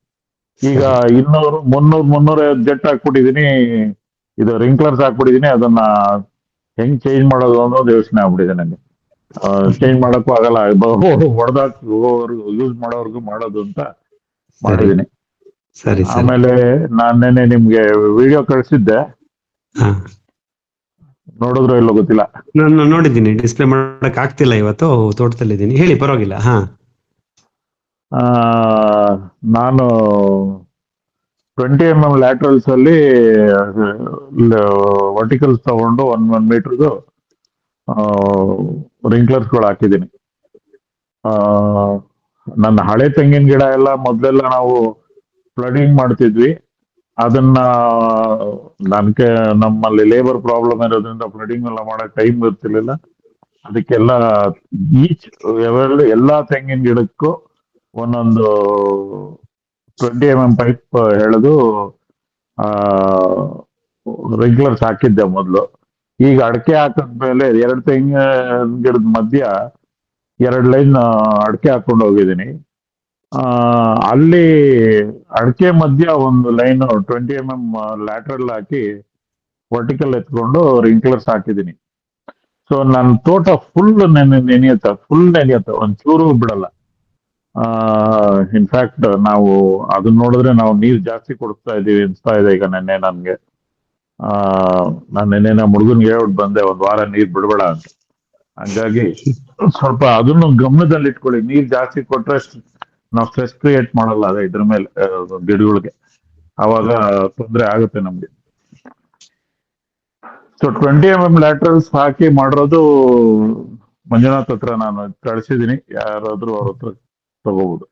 ಈಗ 200 300 ಜೆಟ್ ಹಾಕ್ಬಿಟ್ಟಿದೀನಿ, ಇದು ರಿಂಕ್ಲರ್ಸ್ ಹಾಕ್ಬಿಟ್ಟಿದೀನಿ. ಅದನ್ನ ಹೆಂಗ್ ಚೇಂಜ್ ಮಾಡೋದು ಅನ್ನೋದು ಯೋಚನೆ ಆಗ್ಬಿಟ್ಟಿದೆ ನಂಗೆ. ಚೇಂಜ್ ಮಾಡಕ್ಕೂ ಆಗಲ್ಲ, ಹೊಡೆದಾಕ್ ಯೂಸ್ ಮಾಡೋರ್ಗು ಮಾಡೋದು ಅಂತ ಮಾಡಿದೀನಿ. ಆಮೇಲೆ ನಾನ್ ನೆನ್ನೆ ನಿಮ್ಗೆ ವಿಡಿಯೋ ಕಳಿಸಿದ್ದೆ, ನೋಡಿದ್ರು ಇಲ್ಲೋ ಗೊತ್ತಿಲ್ಲ. ನಾನು ನೋಡಿದ್ದೀನಿ, ಡಿಸ್ಪ್ಲೇ ಮಾಡಕ್ ಆಗ್ತಿಲ್ಲ ಇವತ್ತು, ತೋಟದಲ್ಲಿದ್ದೀನಿ. ಹೇಳಿ, ಪರವಾಗಿಲ್ಲ. ನಾನು 20 mm ಲ್ಯಾಟ್ರಲ್ಸ್ ಅಲ್ಲಿ ವರ್ಟಿಕಲ್ಸ್ ತಗೊಂಡು 1 ಮೀಟರ್ದು ರಿಂಕ್ಲರ್ಸ್ ಗಳು ಹಾಕಿದ್ದೀನಿ. ನನ್ನ ಹಳೆ ತೆಂಗಿನ ಗಿಡ ಎಲ್ಲ ಮೊದ್ಲೆಲ್ಲ ನಾವು ಫ್ಲಡಿಂಗ್ ಮಾಡ್ತಿದ್ವಿ. ಅದನ್ನ ನಮ್ಮಲ್ಲಿ ಲೇಬರ್ ಪ್ರಾಬ್ಲಮ್ ಇರೋದ್ರಿಂದ ಫ್ಲಡಿಂಗ್ ಎಲ್ಲ ಮಾಡಕ್ ಟೈಮ್ ಇರ್ತಿರ್ಲಿಲ್ಲ. ಅದಕ್ಕೆಲ್ಲ ಎಲ್ಲಾ ತೆಂಗಿನ ಗಿಡಕ್ಕೂ ಒಂದೊಂದು 20 mm ಪೈಪ್ ಎಳೆದು ರೆಗ್ಯುಲರ್ಸ್ ಹಾಕಿದ್ದೆ ಮೊದಲು. ಈಗ ಅಡಕೆ ಹಾಕಿದ್ಮೇಲೆ 2 ತೆಂಗಿನ ಗಿಡದ ಮಧ್ಯ 2 ಲೈನ್ ಅಡಕೆ ಹಾಕೊಂಡು ಹೋಗಿದ್ದೀನಿ. ಅಲ್ಲಿ ಅಡಕೆ ಮಧ್ಯ ಒಂದು ಲೈನ್ 20 mm ಲ್ಯಾಟ್ರಲ್ ಹಾಕಿ ವರ್ಟಿಕಲ್ ಎತ್ಕೊಂಡು ರಿಂಕ್ಲರ್ಸ್ ಹಾಕಿದ್ದೀನಿ. ಸೊ ನನ್ನ ತೋಟ ಫುಲ್ ನೆನೆಯುತ್ತೆ, ಒಂಚೂರು ಬಿಡಲ್ಲ. ಇನ್ಫ್ಯಾಕ್ಟ್ ನಾವು ಅದನ್ನ ನೋಡಿದ್ರೆ ನಾವು ನೀರು ಜಾಸ್ತಿ ಕೊಡ್ತಾ ಇದೀವಿ ಅನ್ಸ್ತಾ ಇದೆ ಈಗ. ನೆನ್ನೆ ನನ್ಗೆ ನಾನು ನೆನ್ನೆ ನಮ್ಮ ಹುಡುಗನ್ಗೆ ಹೇಳ್ಬಿಟ್ಟು ಬಂದೆ, 1 ವಾರ ನೀರ್ ಬಿಡಬೇಡ ಅಂತ. ಹಂಗಾಗಿ ಸ್ವಲ್ಪ ಅದನ್ನು ಗಮನದಲ್ಲಿ ಇಟ್ಕೊಳ್ಳಿ. ನೀರ್ ಜಾಸ್ತಿ ಕೊಟ್ರೆ ನಾವು ಸ್ಟ್ರೆಸ್ ಕ್ರಿಯೇಟ್ ಮಾಡಲ್ಲ ಅದೇ ಇದ್ರ ಮೇಲೆ ಗಿಡಗಳಿಗೆ, ಅವಾಗ ತೊಂದರೆ ಆಗುತ್ತೆ ನಮ್ಗೆ. ಸೊ 20 mm ಲ್ಯಾಟ್ರಲ್ಸ್ ಹಾಕಿ ಮಾಡಿರೋದು ಮಂಜುನಾಥ್ ಹತ್ರ ನಾನು ಕಳ್ಸಿದೀನಿ, ಯಾರಾದ್ರೂ ಅವ್ರ ಹತ್ರ ತಗೋಬಹುದು.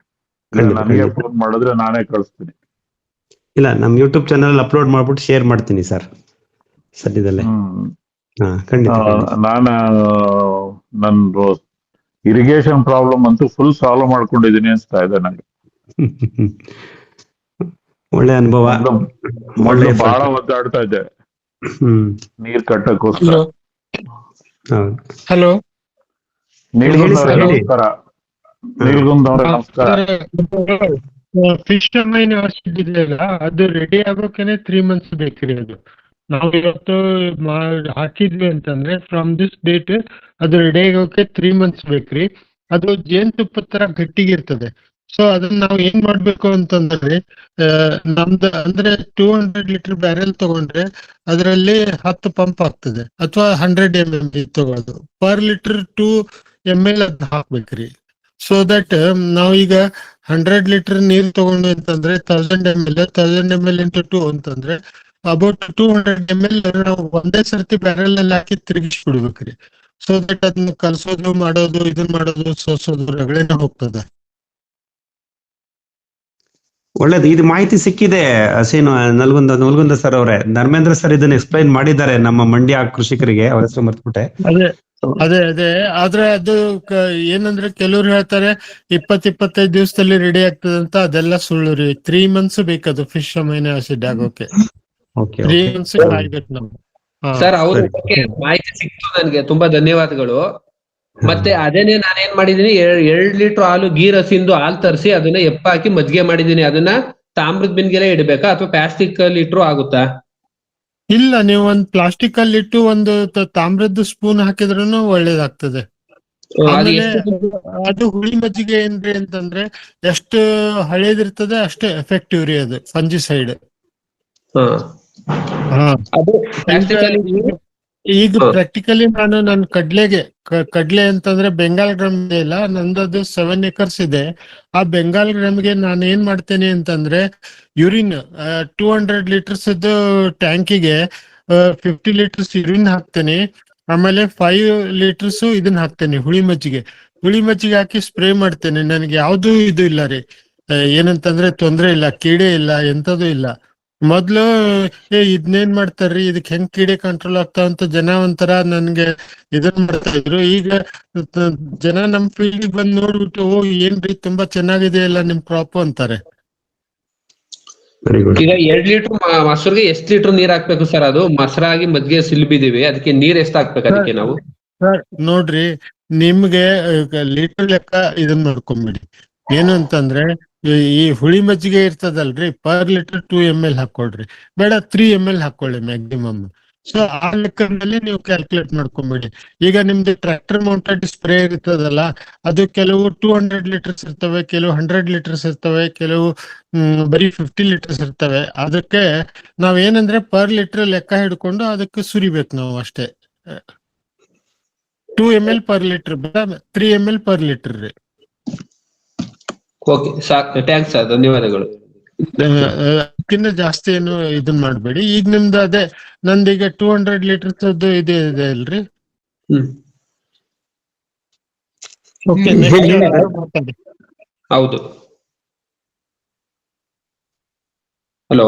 ನನಗೆ ಫೋನ್ ಮಾಡಿದ್ರೆ ನಾನೇ ಕಳಿಸ್ತೀನಿ. ಇಲ್ಲ, ನಮ್ ಯೂಟ್ಯೂಬ್ ಚಾನಲ್ ಅಪ್ಲೋಡ್ ಮಾಡ್ಬಿಟ್ಟು ಶೇರ್ ಮಾಡ್ತೀನಿ ಸರ್ ಸದ್ಯದಲ್ಲೇ. ಖಂಡಿತ. ನಂದು ಇರಿಗೇಷನ್ ಪ್ರಾಬ್ಲಮ್ ಅಂತೂ ಫುಲ್ ಸಾಲ್ವ್ ಮಾಡ್ಕೊಂಡಿದೀನಿ ಅನ್ಸ್ತಾ ಇದೆ ನಂಗೆ. ಒಳ್ಳೆ ಅನುಭವ. ಮೊದಲು ಬಹಳ ಒದ್ದಾಡ್ತಾ ಇದ್ದೆ ನೀರ್ ಕಟ್ಟಕ್ಕೋಸ್ಕರ. ಹಲೋ, ನಮಸ್ಕಾರ. ನೀಲ್ಗುಂದ್ ಅವ್ರೆ ನಮಸ್ಕಾರ. ಫಿಶ್ ಯೂನಿವರ್ಸಿಟಿ ಇದೆಯಲ್ಲ, ಅದು ರೆಡಿ ಆಗೋಕೆನೆ 3 months ಬೇಕ್ರಿ. ಅದು ನಾವು ಇವತ್ತು ಹಾಕಿದ್ವಿ ಅಂತಂದ್ರೆ ಫ್ರಮ್ ದಿಸ್ ಡೇಟ್ ಅದು ರೆಡಿ ಆಗೋಕೆ 3 months ಬೇಕ್ರಿ. ಅದು ಜೇನುತುಪ್ಪದ ತರ ಗಟ್ಟಿಗಿರ್ತದೆ. ಸೊ ಅದನ್ನ ನಾವು ಏನ್ ಮಾಡ್ಬೇಕು ಅಂತಂದ್ರೆ, ನಮ್ದು ಅಂದ್ರೆ 200 ಲೀಟರ್ ಬ್ಯಾರೆಲ್ ತಗೊಂಡ್ರೆ ಅದರಲ್ಲಿ 10 ಪಂಪ್ ಆಗ್ತದೆ, ಅಥವಾ 100 mm ತಗೊಳ್ಳೋದು. ಪರ್ ಲೀಟರ್ 2 ml ಅದ್ ಹಾಕ್ಬೇಕ್ರಿ. ಸೊ ದಟ್ ನಾವೀಗ 100 ಲೀಟರ್ ನೀರ್ ತಗೊಂಡು ಅಂತಂದ್ರೆ 1000 ml ಇಂಟು 2 ಅಂತಂದ್ರೆ ಅಬೌಟ್ 200 ml ನಾವು ಒಂದೇ ಸರ್ತಿ ಬ್ಯಾರೆಲ್ ಅಲ್ಲಿ ಹಾಕಿ ತಿರುಗಿಸಿ ಬಿಡ್ಬೇಕ್ರಿ. ಸೊ ದಟ್ ಅದನ್ನ ಕಲ್ಸೋದು, ಮಾಡೋದು, ಇದನ್ ಮಾಡೋದು, ಸೋಸೋದು ರಗಳೆನ ಹೋಗ್ತದೆ. ಒಳ್ಳೇದು, ಇದು ಮಾಹಿತಿ ಸಿಕ್ಕಿದೆ. ನಲ್ಗುಂದ ಸರ್ ಅವರೇ, ಧರ್ಮೇಂದ್ರ ಸರ್ ಇದನ್ನ ಎಕ್ಸ್ಪ್ಲೈನ್ ಮಾಡಿದ್ದಾರೆ ನಮ್ಮ ಮಂಡ್ಯ ಕೃಷಿಕರಿಗೆ. ಅವ್ರ ಹೆಸರು ಮರ್ತ್ಬಿಟ್ಟೆ. ಅದೇ ಆದ್ರೆ ಅದು ಏನಂದ್ರೆ ಕೆಲವ್ರು ಹೇಳ್ತಾರೆ 20-25 ದಿವಸದಲ್ಲಿ ರೆಡಿ ಆಗ್ತದೆ ಅಂತ. ಅದೆಲ್ಲ ಸುಳ್ಳು ರೀ. 3 months ಬೇಕದು ಫಿಶ್ ಅಮೈನೋ ಆಸಿಡ್ ಆಗೋಕೆ. 3 months ಕಾಯ್ಬೇಕು ನಾವು. ಸರ್, ಅವ್ರ ಮಾಹಿತಿ ಸಿಕ್ತು ನನ್ಗೆ, ತುಂಬಾ ಧನ್ಯವಾದಗಳು. ಮತ್ತೆ ಅದೇನೆ ನಾನೇನ್ ಮಾಡಿದೀನಿ, 2 ಲೀಟರ್ ಹಾಲು ಗೀರ್ ಹಸಿಂದು ಹಾಲು ತರಿಸಿ ಅದನ್ನ ಎಪ್ಪ ಹಾಕಿ ಮಜ್ಜಿಗೆ ಮಾಡಿದೀನಿ. ಅದನ್ನ ತಾಮ್ರದ ಬಿನ್ಗೆಲ್ಲ ಇಡ್ಬೇಕಾ ಅಥವಾ ಪ್ಲಾಸ್ಟಿಕ್ ಅಲ್ಲಿ ಇಟ್ರು ಆಗುತ್ತಾ? ಇಲ್ಲ, ನೀವು ಒಂದ್ ಪ್ಲಾಸ್ಟಿಕ್ ಅಲ್ಲಿ ಇಟ್ಟು ಒಂದು ತಾಮ್ರದ ಸ್ಪೂನ್ ಹಾಕಿದ್ರೂ ಒಳ್ಳೇದಾಗ್ತದೆ. ಆಮೇಲೆ ಅದು ಹುಳಿ ಮಜ್ಜಿಗೆ ಏನ್ರಿ ಅಂತಂದ್ರೆ ಎಷ್ಟು ಹಳೇದಿರ್ತದೆ ಅಷ್ಟೇ ಎಫೆಕ್ಟಿವ್ ರೀ ಅದು ಫಂಜಿಸೈಡ್. ಈಗ ಪ್ರಾಕ್ಟಿಕಲಿ ನಾನು ಕಡ್ಲೆ ಅಂತಂದ್ರೆ ಬೆಂಗಾಲ್ ಗ್ರಾಮ್ ಇಲ್ಲ, ನಂದದು 7 acres ಇದೆ. ಆ ಬೆಂಗಾಲ್ ಗ್ರಾಮ್ಗೆ ನಾನು ಏನ್ ಮಾಡ್ತೇನೆ ಅಂತಂದ್ರೆ ಯೂರಿನ್ 200 ಲೀಟರ್ಸ್ ಟ್ಯಾಂಕಿಗೆ 50 ಲೀಟರ್ಸ್ ಯೂರಿನ್ ಹಾಕ್ತೇನೆ. ಆಮೇಲೆ 5 ಲೀಟರ್ಸ್ ಇದನ್ನ ಹಾಕ್ತೇನೆ ಹುಳಿ ಮಜ್ಜಿಗೆ ಹಾಕಿ ಸ್ಪ್ರೇ ಮಾಡ್ತೇನೆ. ನನಗೆ ಯಾವ್ದು ಇದು ಇಲ್ಲ ರೀ, ಏನಂತಂದ್ರೆ ತೊಂದ್ರೆ ಇಲ್ಲ, ಕೀಡೆ ಇಲ್ಲ, ಎಂತದೂ ಇಲ್ಲ. ಮೊದ್ಲು ಇದನ್ನೇನ್ ಮಾಡ್ತಾರ್ರಿ, ಇದಕ್ ಹೆಂಗ್ ಕೀಡೆ ಕಂಟ್ರೋಲ್ ಆಗ್ತಾವ ಅಂತ ಜನ ಒಂಥರ ನನ್ಗೆ ಇದನ್ ಮಾಡ್ತಾ ಇದ್ರು. ಈಗ ಜನ ನಮ್ ಫೀಲ್ಡ್ ಬಂದ್ ನೋಡ್ಬಿಟ್ಟು, ಓ ಏನ್ರಿ ತುಂಬಾ ಚೆನ್ನಾಗಿದೆ ಅಲ್ಲ ನಿಮ್ ಕ್ರಾಪ್ ಅಂತಾರೆ. ಈಗ 2 ಲೀಟರ್ ಮೊಸರಿಗೆ ಎಷ್ಟು ಲೀಟರ್ ನೀರ್ ಹಾಕ್ಬೇಕು ಸರ್? ಅದು ಮೊಸರಾಗಿ ಮಜ್ಜಿಗೆ ಸಿಲ್ಬಿದೀವಿ, ಅದಕ್ಕೆ ನೀರ್ ಎಷ್ಟು ಹಾಕ್ಬೇಕು ಅದಕ್ಕೆ ನಾವು? ನೋಡ್ರಿ, ನಿಮ್ಗೆ ಲೀಟರ್ ಲೆಕ್ಕ ಇದನ್ನ ನೋಡ್ಕೊಂಬಿಡಿ. ಏನು ಅಂತಂದ್ರೆ ಈ ಹುಳಿ ಮಜ್ಜಿಗೆ ಇರ್ತದಲ್ರಿ, ಪರ್ ಲೀಟರ್ 2 ml ಹಾಕೊಳ್ರಿ, ಬೇಡ 3 ml ಹಾಕೊಳ್ಳಿ ಮ್ಯಾಕ್ಸಿಮಮ್. ಸೊ ಆ ಲೆಕ್ಕದಲ್ಲಿ ನೀವು ಕ್ಯಾಲ್ಕುಲೇಟ್ ಮಾಡ್ಕೊಂಬಿಡಿ. ಈಗ ನಿಮ್ದು ಟ್ರ್ಯಾಕ್ಟರ್ ಮೌಂಟೆಡ್ ಸ್ಪ್ರೇ ಇರ್ತದಲ್ಲ, ಅದು ಕೆಲವು 200 ಲೀಟರ್ಸ್ ಇರ್ತವೆ, ಕೆಲವು 100 ಲೀಟರ್ಸ್ ಇರ್ತವೆ, ಕೆಲವು ಬರೀ 50 ಲೀಟರ್ಸ್ ಇರ್ತವೆ. ಅದಕ್ಕೆ ನಾವೇನಂದ್ರೆ ಪರ್ ಲೀಟರ್ ಲೆಕ್ಕ ಹಿಡ್ಕೊಂಡು ಅದಕ್ಕೆ ಸುರಿಬೇಕು ನಾವು ಅಷ್ಟೇ. 2 ml ಪರ್ ಲೀಟರ್, ಬೇಡ 3 ml ಪರ್ ಲೀಟರ್ ರೀ. ಓಕೆ, ಸಾಕು, ಥ್ಯಾಂಕ್ಸ್ ಸರ್, ಧನ್ಯವಾದಗಳು. ಅದಕ್ಕಿಂತ ಜಾಸ್ತಿ ಏನು ಇದನ್ ಮಾಡ್ಬೇಡಿ. ಈಗ ನಿಮ್ದು ಅದೇ ನಂದೀಗ 200 ಲೀಟರ್ಸ್ ಇದೆ ಅಲ್ರಿ. ಹೌದು. ಹಲೋ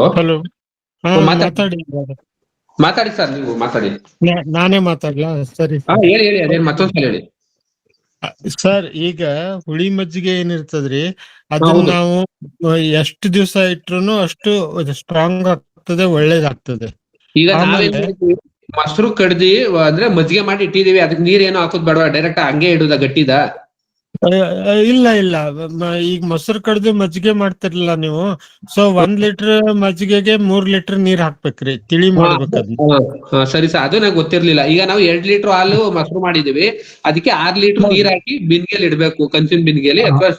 ಮಾತಾಡಿ ಸರ್, ನೀವು ಮಾತಾಡಿ. ನಾನೇ ಮಾತಾಡ್ಲಾ? ಸರಿ ಹೇಳಿ, ಅದೇನ್ ಮತ್ತೊಂದ್ಸಲ ಹೇಳಿ ಸರ್. ಈಗ ಹುಳಿ ಮಜ್ಜಿಗೆ ಏನಿರ್ತದ್ರಿ, ಅದನ್ನ ನಾವು ಎಷ್ಟು ದಿವಸ ಇಟ್ರು ಅಷ್ಟು ಸ್ಟ್ರಾಂಗ್ ಆಗ್ತದೆ, ಒಳ್ಳೇದಾಗ್ತದೆ. ಈಗ ಮೊಸರು ಕಡ್ದಿ ಅಂದ್ರೆ ಮಜ್ಜಿಗೆ ಮಾಡಿ ಇಟ್ಟಿದೀವಿ, ಅದಕ್ಕೆ ನೀರ್ ಏನೋ ಹಾಕೋದ್ ಬೇಡವಾ? ಡೈರೆಕ್ಟ್ ಹಂಗೆ ಇಡುದ ಗಟ್ಟಿದ? ಇಲ್ಲ, ಈಗ ಮೊಸರು ಕಡ್ದು ಮಜ್ಜಿಗೆ ಮಾಡ್ತಿರ್ಲಿಲ್ಲ ನೀವು. ಸೊ 1 ಲೀಟರ್ ಮಜ್ಜಿಗೆಗೆ 3 ಲೀಟರ್ ನೀರ್ ಹಾಕ್ಬೇಕ್ರಿ, ತಿಳಿ ಮಾಡ್ಬೇಕದ್ನ. ಸರಿ ಸರ್, ಅದು ನಂಗೆ ಗೊತ್ತಿರ್ಲಿಲ್ಲ. ಈಗ ನಾವು 2 ಲೀಟರ್ ಹಾಲು ಮೊಸರು ಮಾಡಿದೀವಿ, ಅದಕ್ಕೆ 6 ಲೀಟರ್ ನೀರ್ ಹಾಕಿ ಬಿನ್ಗೆಲ್ ಇಡ್ಬೇಕು, ಕಂಚಿನ ಬಿನ್ಗೆಲಿ ಅಥವಾ?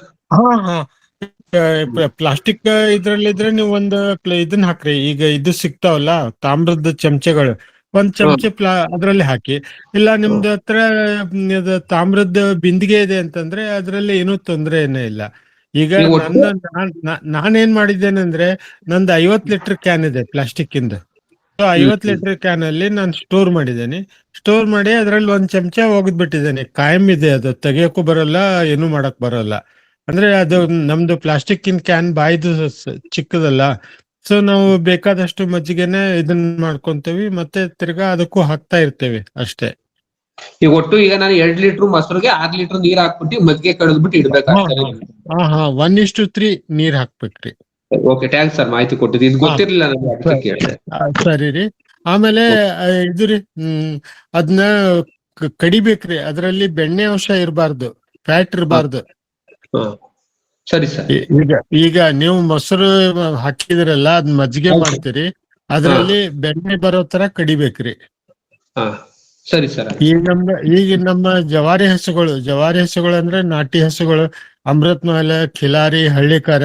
ಪ್ಲಾಸ್ಟಿಕ್ ಇದ್ರಲ್ಲಿದ್ರೆ ನೀವು ಒಂದು ಇದನ್ನ ಹಾಕ್ರಿ. ಈಗ ಇದು ಸಿಗ್ತಾವಲ್ಲ ತಾಮ್ರದ ಚಮಚಗಳು, 1 ಚಮಚ ಅದ್ರಲ್ಲಿ ಹಾಕಿ. ಇಲ್ಲ ನಿಮ್ದು ಹತ್ರ ತಾಮ್ರದ ಬಿಂದಿಗೆ ಇದೆ ಅಂತಂದ್ರೆ ಅದ್ರಲ್ಲಿ ಏನೂ ತೊಂದ್ರೆ ಏನೇ ಇಲ್ಲ. ಈಗ ನಾನೇನ್ ಮಾಡಿದ್ದೇನೆ ಅಂದ್ರೆ ನಂದು 50 ಲೀಟರ್ ಕ್ಯಾನ್ ಇದೆ ಪ್ಲಾಸ್ಟಿಕ್ ಇಂದ. 50 ಲೀಟರ್ ಕ್ಯಾನ್ ಅಲ್ಲಿ ನಾನು ಸ್ಟೋರ್ ಮಾಡಿದ್ದೇನೆ. ಸ್ಟೋರ್ ಮಾಡಿ ಅದ್ರಲ್ಲಿ 1 ಚಮಚ ಒಗೆದ್ಬಿಟ್ಟಿದ್ದೇನೆ. ಕಾಯಂ ಇದೆ, ಅದು ತೆಗಿಯಕ್ಕೂ ಬರಲ್ಲ, ಏನು ಮಾಡಕ್ ಬರಲ್ಲ. ಅಂದ್ರೆ ಅದು ನಮ್ದು ಪ್ಲಾಸ್ಟಿಕ್ ಇನ್ ಕ್ಯಾನ್ ಬಾಯ್ದು ಚಿಕ್ಕದಲ್ಲ. ಸೊ ನಾವು ಬೇಕಾದಷ್ಟು ಮಜ್ಜಿಗೆನೆ ಇದನ್ನ ಮಾಡ್ಕೊಂತೇವಿ, ಮತ್ತೆ ತಿರ್ಗಾ ಅದಕ್ಕೂ ಹಾಕ್ತಾ ಇರ್ತೇವೆ ಅಷ್ಟೇ. ಈಗ ಒಟ್ಟು ಈಗ ನಾನು 2 ಲೀಟರ್ ಮೊಸರಿಗೆ 6 ಲೀಟರ್ ನೀರ್ ಹಾಕ್ಬಿಟ್ಟು ಮಜ್ಜಿಗೆ ಕಳೆದ್ಬಿಟ್ಟು ಇಡ್ಬೇಕಾಗ್ತದೆ. 1:3 ನೀರ್ ಹಾಕ್ಬೇಕ್ರಿ. ಓಕೆ, ಥ್ಯಾಂಕ್ಸ್ ಸರ್, ಮಾಹಿತಿ ಕೊಟ್ಟಿದ್ದು. ಇದು ಗೊತ್ತಿರ್ಲಿಲ್ಲ ನನಗೆ, ಅದಕ್ಕೆ ಕೇಳಿದೆ. ಸರಿ ರೀ. ಆಮೇಲೆ ಇದು ರೀ, ಅದನ್ನ ಕಡಿಬೇಕ್ರಿ. ಅದ್ರಲ್ಲಿ ಬೆಣ್ಣೆ ಅಂಶ ಇರಬಾರ್ದು, ಫ್ಯಾಟ್ ಇರಬಾರ್ದು. ಸರಿ ಸರ್. ಈಗ ನೀವು ಮೊಸರು ಹಾಕಿದ್ರಲ್ಲ, ಅದ್ ಮಜ್ಜಿಗೆ ಮಾಡ್ತೀರಿ, ಅದ್ರಲ್ಲಿ ಬೆಣ್ಣೆ ಬರೋ ತರ ಕಡಿಬೇಕ್ರಿ. ಸರಿ ಸರ್. ಈಗ ನಮ್ಮ ಜವಾರಿ ಹಸುಗಳು ಅಂದ್ರೆ ನಾಟಿ ಹಸುಗಳು, ಅಮೃತ್ ಮಹಲ್, ಖಿಲಾರಿ, ಹಳ್ಳಿಕಾರ,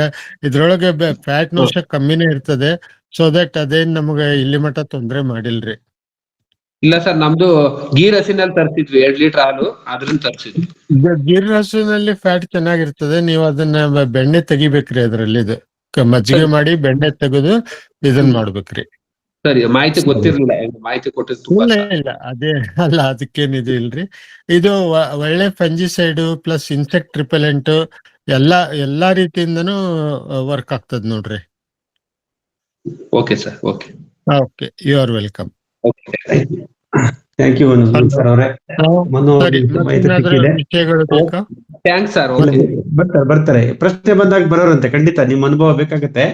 ಇದ್ರೊಳಗೆ ಫ್ಯಾಟ್ ಅಂಶ ಕಮ್ಮಿನೇ ಇರ್ತದೆ. ಸೊ ದಟ್ ಅದೇನ್ ನಮ್ಗೆ ಇಲ್ಲಿ ಮಟ್ಟ ತೊಂದ್ರೆ ಮಾಡಿಲ್ರಿ. ಇಲ್ಲ ಸರ್, ನಮ್ದು ಗೀರ್ ಹಸಿನಲ್ಲಿ ತರ್ಸಿದ್ವಿ 2 ಲೀಟರ್ ಹಾಲು, ಅದ್ರಿಂದ ತರ್ಸಿದ್ವಿ. ಗೀರ್ ಹಸುವಿನಲ್ಲಿ ಫ್ಯಾಟ್ ಚೆನ್ನಾಗಿರ್ತದೆ. ನೀವು ಅದನ್ನ ಬೆಣ್ಣೆ ತೆಗಿಬೇಕ್ರಿ. ಅದ್ರಲ್ಲಿ ಇದು ಮಜ್ಜಿಗೆ ಮಾಡಿ ಬೆಣ್ಣೆ ತೆಗೆದು ಇದನ್ ಮಾಡ್ಬೇಕ್ರಿ. ಸರಿ, ಮಾಹಿತಿ ಗೊತ್ತಿರ್ಲಿಲ್ಲ, ಮಾಹಿತಿ ಕೊಟ್ಟಿದ್ದು. ಇಲ್ಲ ಅದೇ ಅಲ್ಲ, ಅದಕ್ಕೇನಿದು ಇಲ್ರಿ. ಇದು ಒಳ್ಳೆ ಫಂಜಿಸೈಡ್ ಪ್ಲಸ್ ಇನ್ಸೆಕ್ಟ್ ರಿಪೆಲೆಂಟ್ ಎಲ್ಲಾ ರೀತಿಯಿಂದನೂ ವರ್ಕ್ ಆಗ್ತದ ನೋಡ್ರಿ. Okay sir. Okay, you are welcome. Thank you sir ಅವರೇ. Thanks sir. ಬರ್ತಾರೆ ಪ್ರಶ್ನೆ ಬಂದಾಗ ಬರೋರಂತೆ, ಖಂಡಿತ ನಿಮ್ ಅನುಭವ ಬೇಕಾಗತ್ತೆ.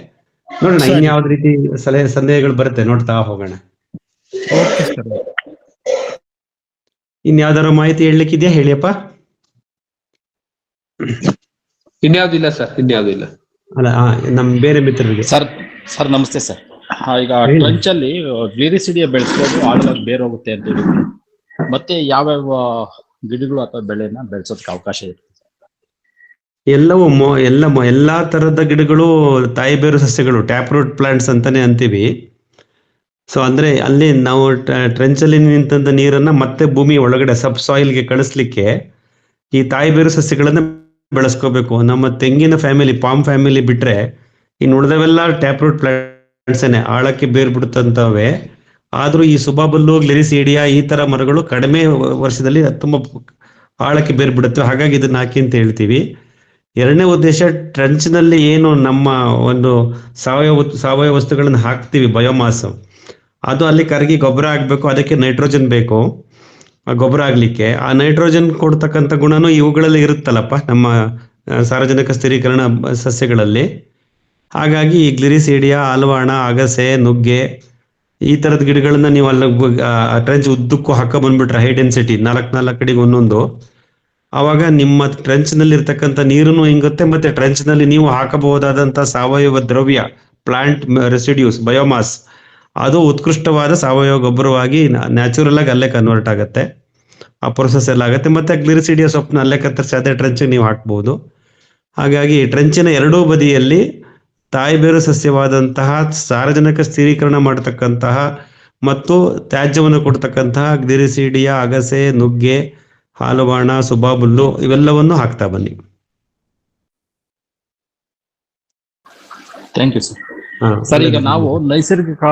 ನೋಡೋಣ ಇನ್ಯಾವ್ದು ರೀತಿ ಸಲಹೆ ಸಂದೇಹಗಳು ಬರುತ್ತೆ, ನೋಡ್ತಾ ಹೋಗೋಣ. ಇನ್ಯಾವ್ದಾರು ಮಾಹಿತಿ ಹೇಳಲಿಕ್ಕಿದೆಯಾ? ಹೇಳಿಯಪ್ಪ. ಇನ್ಯಾವ್ದಿಲ್ಲ ಸರ್, ಇನ್ಯಾವ್ದಿಲ್ಲ. ಅಲ್ಲ, ನಮ್ ಬೇರೆ ಮಿತ್ರರಿಗೆ. ಸರ್ ನಮಸ್ತೆ ಸರ್. ಈಗ ಟ್ರಂಚ್ ಅಲ್ಲಿ ಗ್ಲಿರಿಸಿಡಿಯ ಬೆಳೆಸೋದು ಆಳವಾಗಿ ಬೇರೆ ಹೋಗುತ್ತೆ ಅಂತ ಹೇಳಿದ್ವಿ. ಮತ್ತೆ ಯಾವ್ಯಾವ ಗಿಡಗಳು ಅಥವಾ ಬೆಳೆನ ಬೆಳೆಸೋದಕ್ಕೆ ಅವಕಾಶ ಇದೆ? ಎಲ್ಲಾ ತರದ ಗಿಡಗಳು ತಾಯಿ ಬೇರು ಸಸ್ಯಗಳು, ಟ್ಯಾಪ್ ರೂಟ್ ಪ್ಲಾಂಟ್ಸ್ ಅಂತಾನೆ ಅಂತೀವಿ. ಸೊ ಅಂದ್ರೆ ಅಲ್ಲಿ ನಾವು ಟ್ರೆಂಚ್ ಅಲ್ಲಿ ನಿಂತ ನೀರನ್ನ ಮತ್ತೆ ಭೂಮಿ ಒಳಗಡೆ ಸಬ್ ಸಾಯಿಲ್ಗೆ ಕಳಿಸ್ಲಿಕ್ಕೆ ಈ ತಾಯಿ ಬೇರು ಸಸ್ಯಗಳನ್ನ ಬೆಳೆಸ್ಕೋಬೇಕು. ನಮ್ಮ ತೆಂಗಿನ ಫ್ಯಾಮಿಲಿ, ಪಾಮ್ ಫ್ಯಾಮಿಲಿ ಬಿಟ್ರೆ ಇನ್ನು ಉಳಿದವೆಲ್ಲ ಟ್ಯಾಪ್ ರೂಟ್ ಪ್ಲಾಂಟ್ಸ್ ಆಳಕ್ಕೆ ಬೇರು ಬಿಡುತ್ತಂತವೆ. ಆದ್ರೂ ಈ ಸುಬಾಬುಲ್ಲು, ಗ್ಲಿರಿಸೀಡಿಯಾ ಈ ತರ ಮರಗಳು ಕಡಿಮೆ ವರ್ಷದಲ್ಲಿ ತುಂಬಾ ಆಳಕ್ಕೆ ಬೇರು ಬಿಡುತ್ತವೆ. ಹಾಗಾಗಿ ಇದನ್ನ ಹಾಕಿ ಅಂತ ಹೇಳ್ತೀವಿ. ಎರಡನೇ ಉದ್ದೇಶ, ಟ್ರಂಚ್ ನಲ್ಲಿ ಏನು ನಮ್ಮ ಒಂದು ಸಾವಯವ ವಸ್ತುಗಳನ್ನ ಹಾಕ್ತಿವಿ, ಬಯೋಮಾಸ್, ಅದು ಅಲ್ಲಿ ಕರಗಿ ಗೊಬ್ಬರ ಆಗ್ಬೇಕು. ಅದಕ್ಕೆ ನೈಟ್ರೋಜನ್ ಬೇಕು ಆ ಗೊಬ್ಬರ ಆಗ್ಲಿಕ್ಕೆ. ಆ ನೈಟ್ರೋಜನ್ ಕೊಡ್ತಕ್ಕಂಥ ಗುಣನೂ ಇವುಗಳಲ್ಲಿ ಇರುತ್ತಲ್ಲಪ್ಪ, ನಮ್ಮ ಸಾರ್ವಜನಿಕ ಸ್ಥಿರೀಕರಣ ಸಸ್ಯಗಳಲ್ಲಿ. ಹಾಗಾಗಿ ಈ ಗ್ಲಿರಿಸೀಡಿಯಾ, ಆಲ್ವಾಣ, ಅಗಸೆ, ನುಗ್ಗೆ ಈ ತರದ ಗಿಡಗಳನ್ನ ನೀವು ಅಲ್ಲಿ ಟ್ರೆಂಚ್ ಉದ್ದಕ್ಕೂ ಹಾಕ ಬಂದ್ಬಿಟ್ರೆ, ಹೈ ಡೆನ್ಸಿಟಿ 4 ಕಡೆಗೆ ಒಂದೊಂದು, ಆವಾಗ ನಿಮ್ಮ ಟ್ರೆಂಚ್ ನಲ್ಲಿ ಇರ್ತಕ್ಕಂಥ ನೀರನ್ನು ಹಿಂಗುತ್ತೆ. ಮತ್ತೆ ಟ್ರೆಂಚ್ ನಲ್ಲಿ ನೀವು ಹಾಕಬಹುದಾದಂತಹ ಸಾವಯವ ದ್ರವ್ಯ, ಪ್ಲಾಂಟ್ ರೆಸಿಡ್ಯೂಸ್, ಬಯೋಮಾಸ್, ಅದು ಉತ್ಕೃಷ್ಟವಾದ ಸಾವಯವ ಗೊಬ್ಬರವಾಗಿ ನ್ಯಾಚುರಲ್ ಆಗಿ ಅಲ್ಲೇ ಕನ್ವರ್ಟ್ ಆಗುತ್ತೆ. ಆ ಪ್ರೊಸೆಸ್ ಎಲ್ಲ ಆಗುತ್ತೆ. ಮತ್ತೆ ಗ್ಲಿರಿಸಿಡಿಯಾ ಸೊಪ್ಪನ್ನ ಅಲ್ಲೇ ಕತ್ತರಿಸಿ ಅದೇ ಟ್ರೆಂಚ್ ನೀವು ಹಾಕ್ಬಹುದು. ಹಾಗಾಗಿ ಟ್ರೆಂಚಿನ ಎರಡೂ ಬದಿಯಲ್ಲಿ ತಾಯಿ ಬೇರು ಸಸ್ಯವಾದಂತಹ, ಸಾರಜನಕ ಸ್ಥಿರೀಕರಣ ಮಾಡತಕ್ಕಂತಹ ಮತ್ತು ತ್ಯಾಜ್ಯವನ್ನು ಕೊಡ್ತಕ್ಕಂತಹ ಗ್ಲಿರಿಸೀಡಿಯಾ, ಅಗಸೆ, ನುಗ್ಗೆ, ಹಾಲುವಾಣ, ಸುಬಾಬುಲ್ಲು ಇವೆಲ್ಲವನ್ನು ಹಾಕ್ತಾ ಬನ್ನಿ. Thank you sir. ಸರ್, ಈಗ ನಾವು ನೈಸರ್ಗಿಕ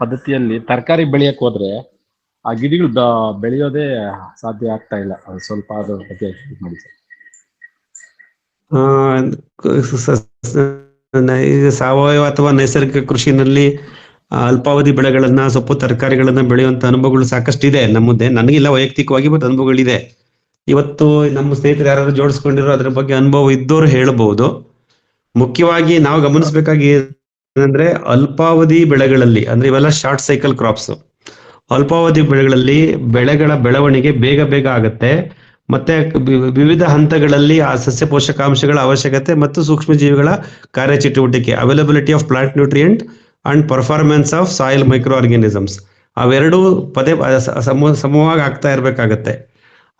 ಪದ್ಧತಿಯಲ್ಲಿ ತರಕಾರಿ ಬೆಳೆಯಕ್ ಹೋದ್ರೆ ಆ ಗಿಡಗಳು ಬೆಳೆಯೋದೇ ಸಾಧ್ಯ ಆಗ್ತಾ ಇಲ್ಲ. ಸ್ವಲ್ಪ ಅದ್ರ ಬಗ್ಗೆ ನೋಡಿ ಸರ್. ಸಾವಯವ ಅಥವಾ ನೈಸರ್ಗಿಕ ಕೃಷಿನಲ್ಲಿ ಅಲ್ಪಾವಧಿ ಬೆಳೆಗಳನ್ನ, ಸೊಪ್ಪು ತರಕಾರಿಗಳನ್ನ ಬೆಳೆಯುವಂತ ಅನುಭವಗಳು ಸಾಕಷ್ಟು ಇದೆ ನಮ್ಮದೇ. ನನಗಿಲ್ಲ ವೈಯಕ್ತಿಕವಾಗಿ, ಬಟ್ ಅನುಭವಗಳಿದೆ. ಇವತ್ತು ನಮ್ಮ ಸ್ನೇಹಿತರು ಯಾರು ಜೋಡಿಸ್ಕೊಂಡಿರೋ ಅದ್ರ ಬಗ್ಗೆ ಅನುಭವ ಇದ್ದವರು ಹೇಳಬಹುದು. ಮುಖ್ಯವಾಗಿ ನಾವು ಗಮನಿಸಬೇಕಾಗಿ ಏನಂದ್ರೆ, ಅಲ್ಪಾವಧಿ ಬೆಳೆಗಳಲ್ಲಿ, ಅಂದ್ರೆ ಇವೆಲ್ಲ ಶಾರ್ಟ್ ಸೈಕಲ್ ಕ್ರಾಪ್ಸ್, ಅಲ್ಪಾವಧಿ ಬೆಳೆಗಳಲ್ಲಿ ಬೆಳೆಗಳ ಬೆಳವಣಿಗೆ ಬೇಗ ಆಗುತ್ತೆ. ಮತ್ತೆ ವಿವಿಧ ಹಂತಗಳಲ್ಲಿ ಆ ಸಸ್ಯ ಪೋಷಕಾಂಶಗಳ ಅವಶ್ಯಕತೆ ಮತ್ತು ಸೂಕ್ಷ್ಮ ಜೀವಿಗಳ ಕಾರ್ಯಚಟುವಟಿಕೆ, availability of plant nutrient and performance of soil micro organisms, ಅವೆರಡೂ ಸಮವಾಗಿ ಆಗ್ತಾ ಇರ್ಬೇಕಾಗತ್ತೆ.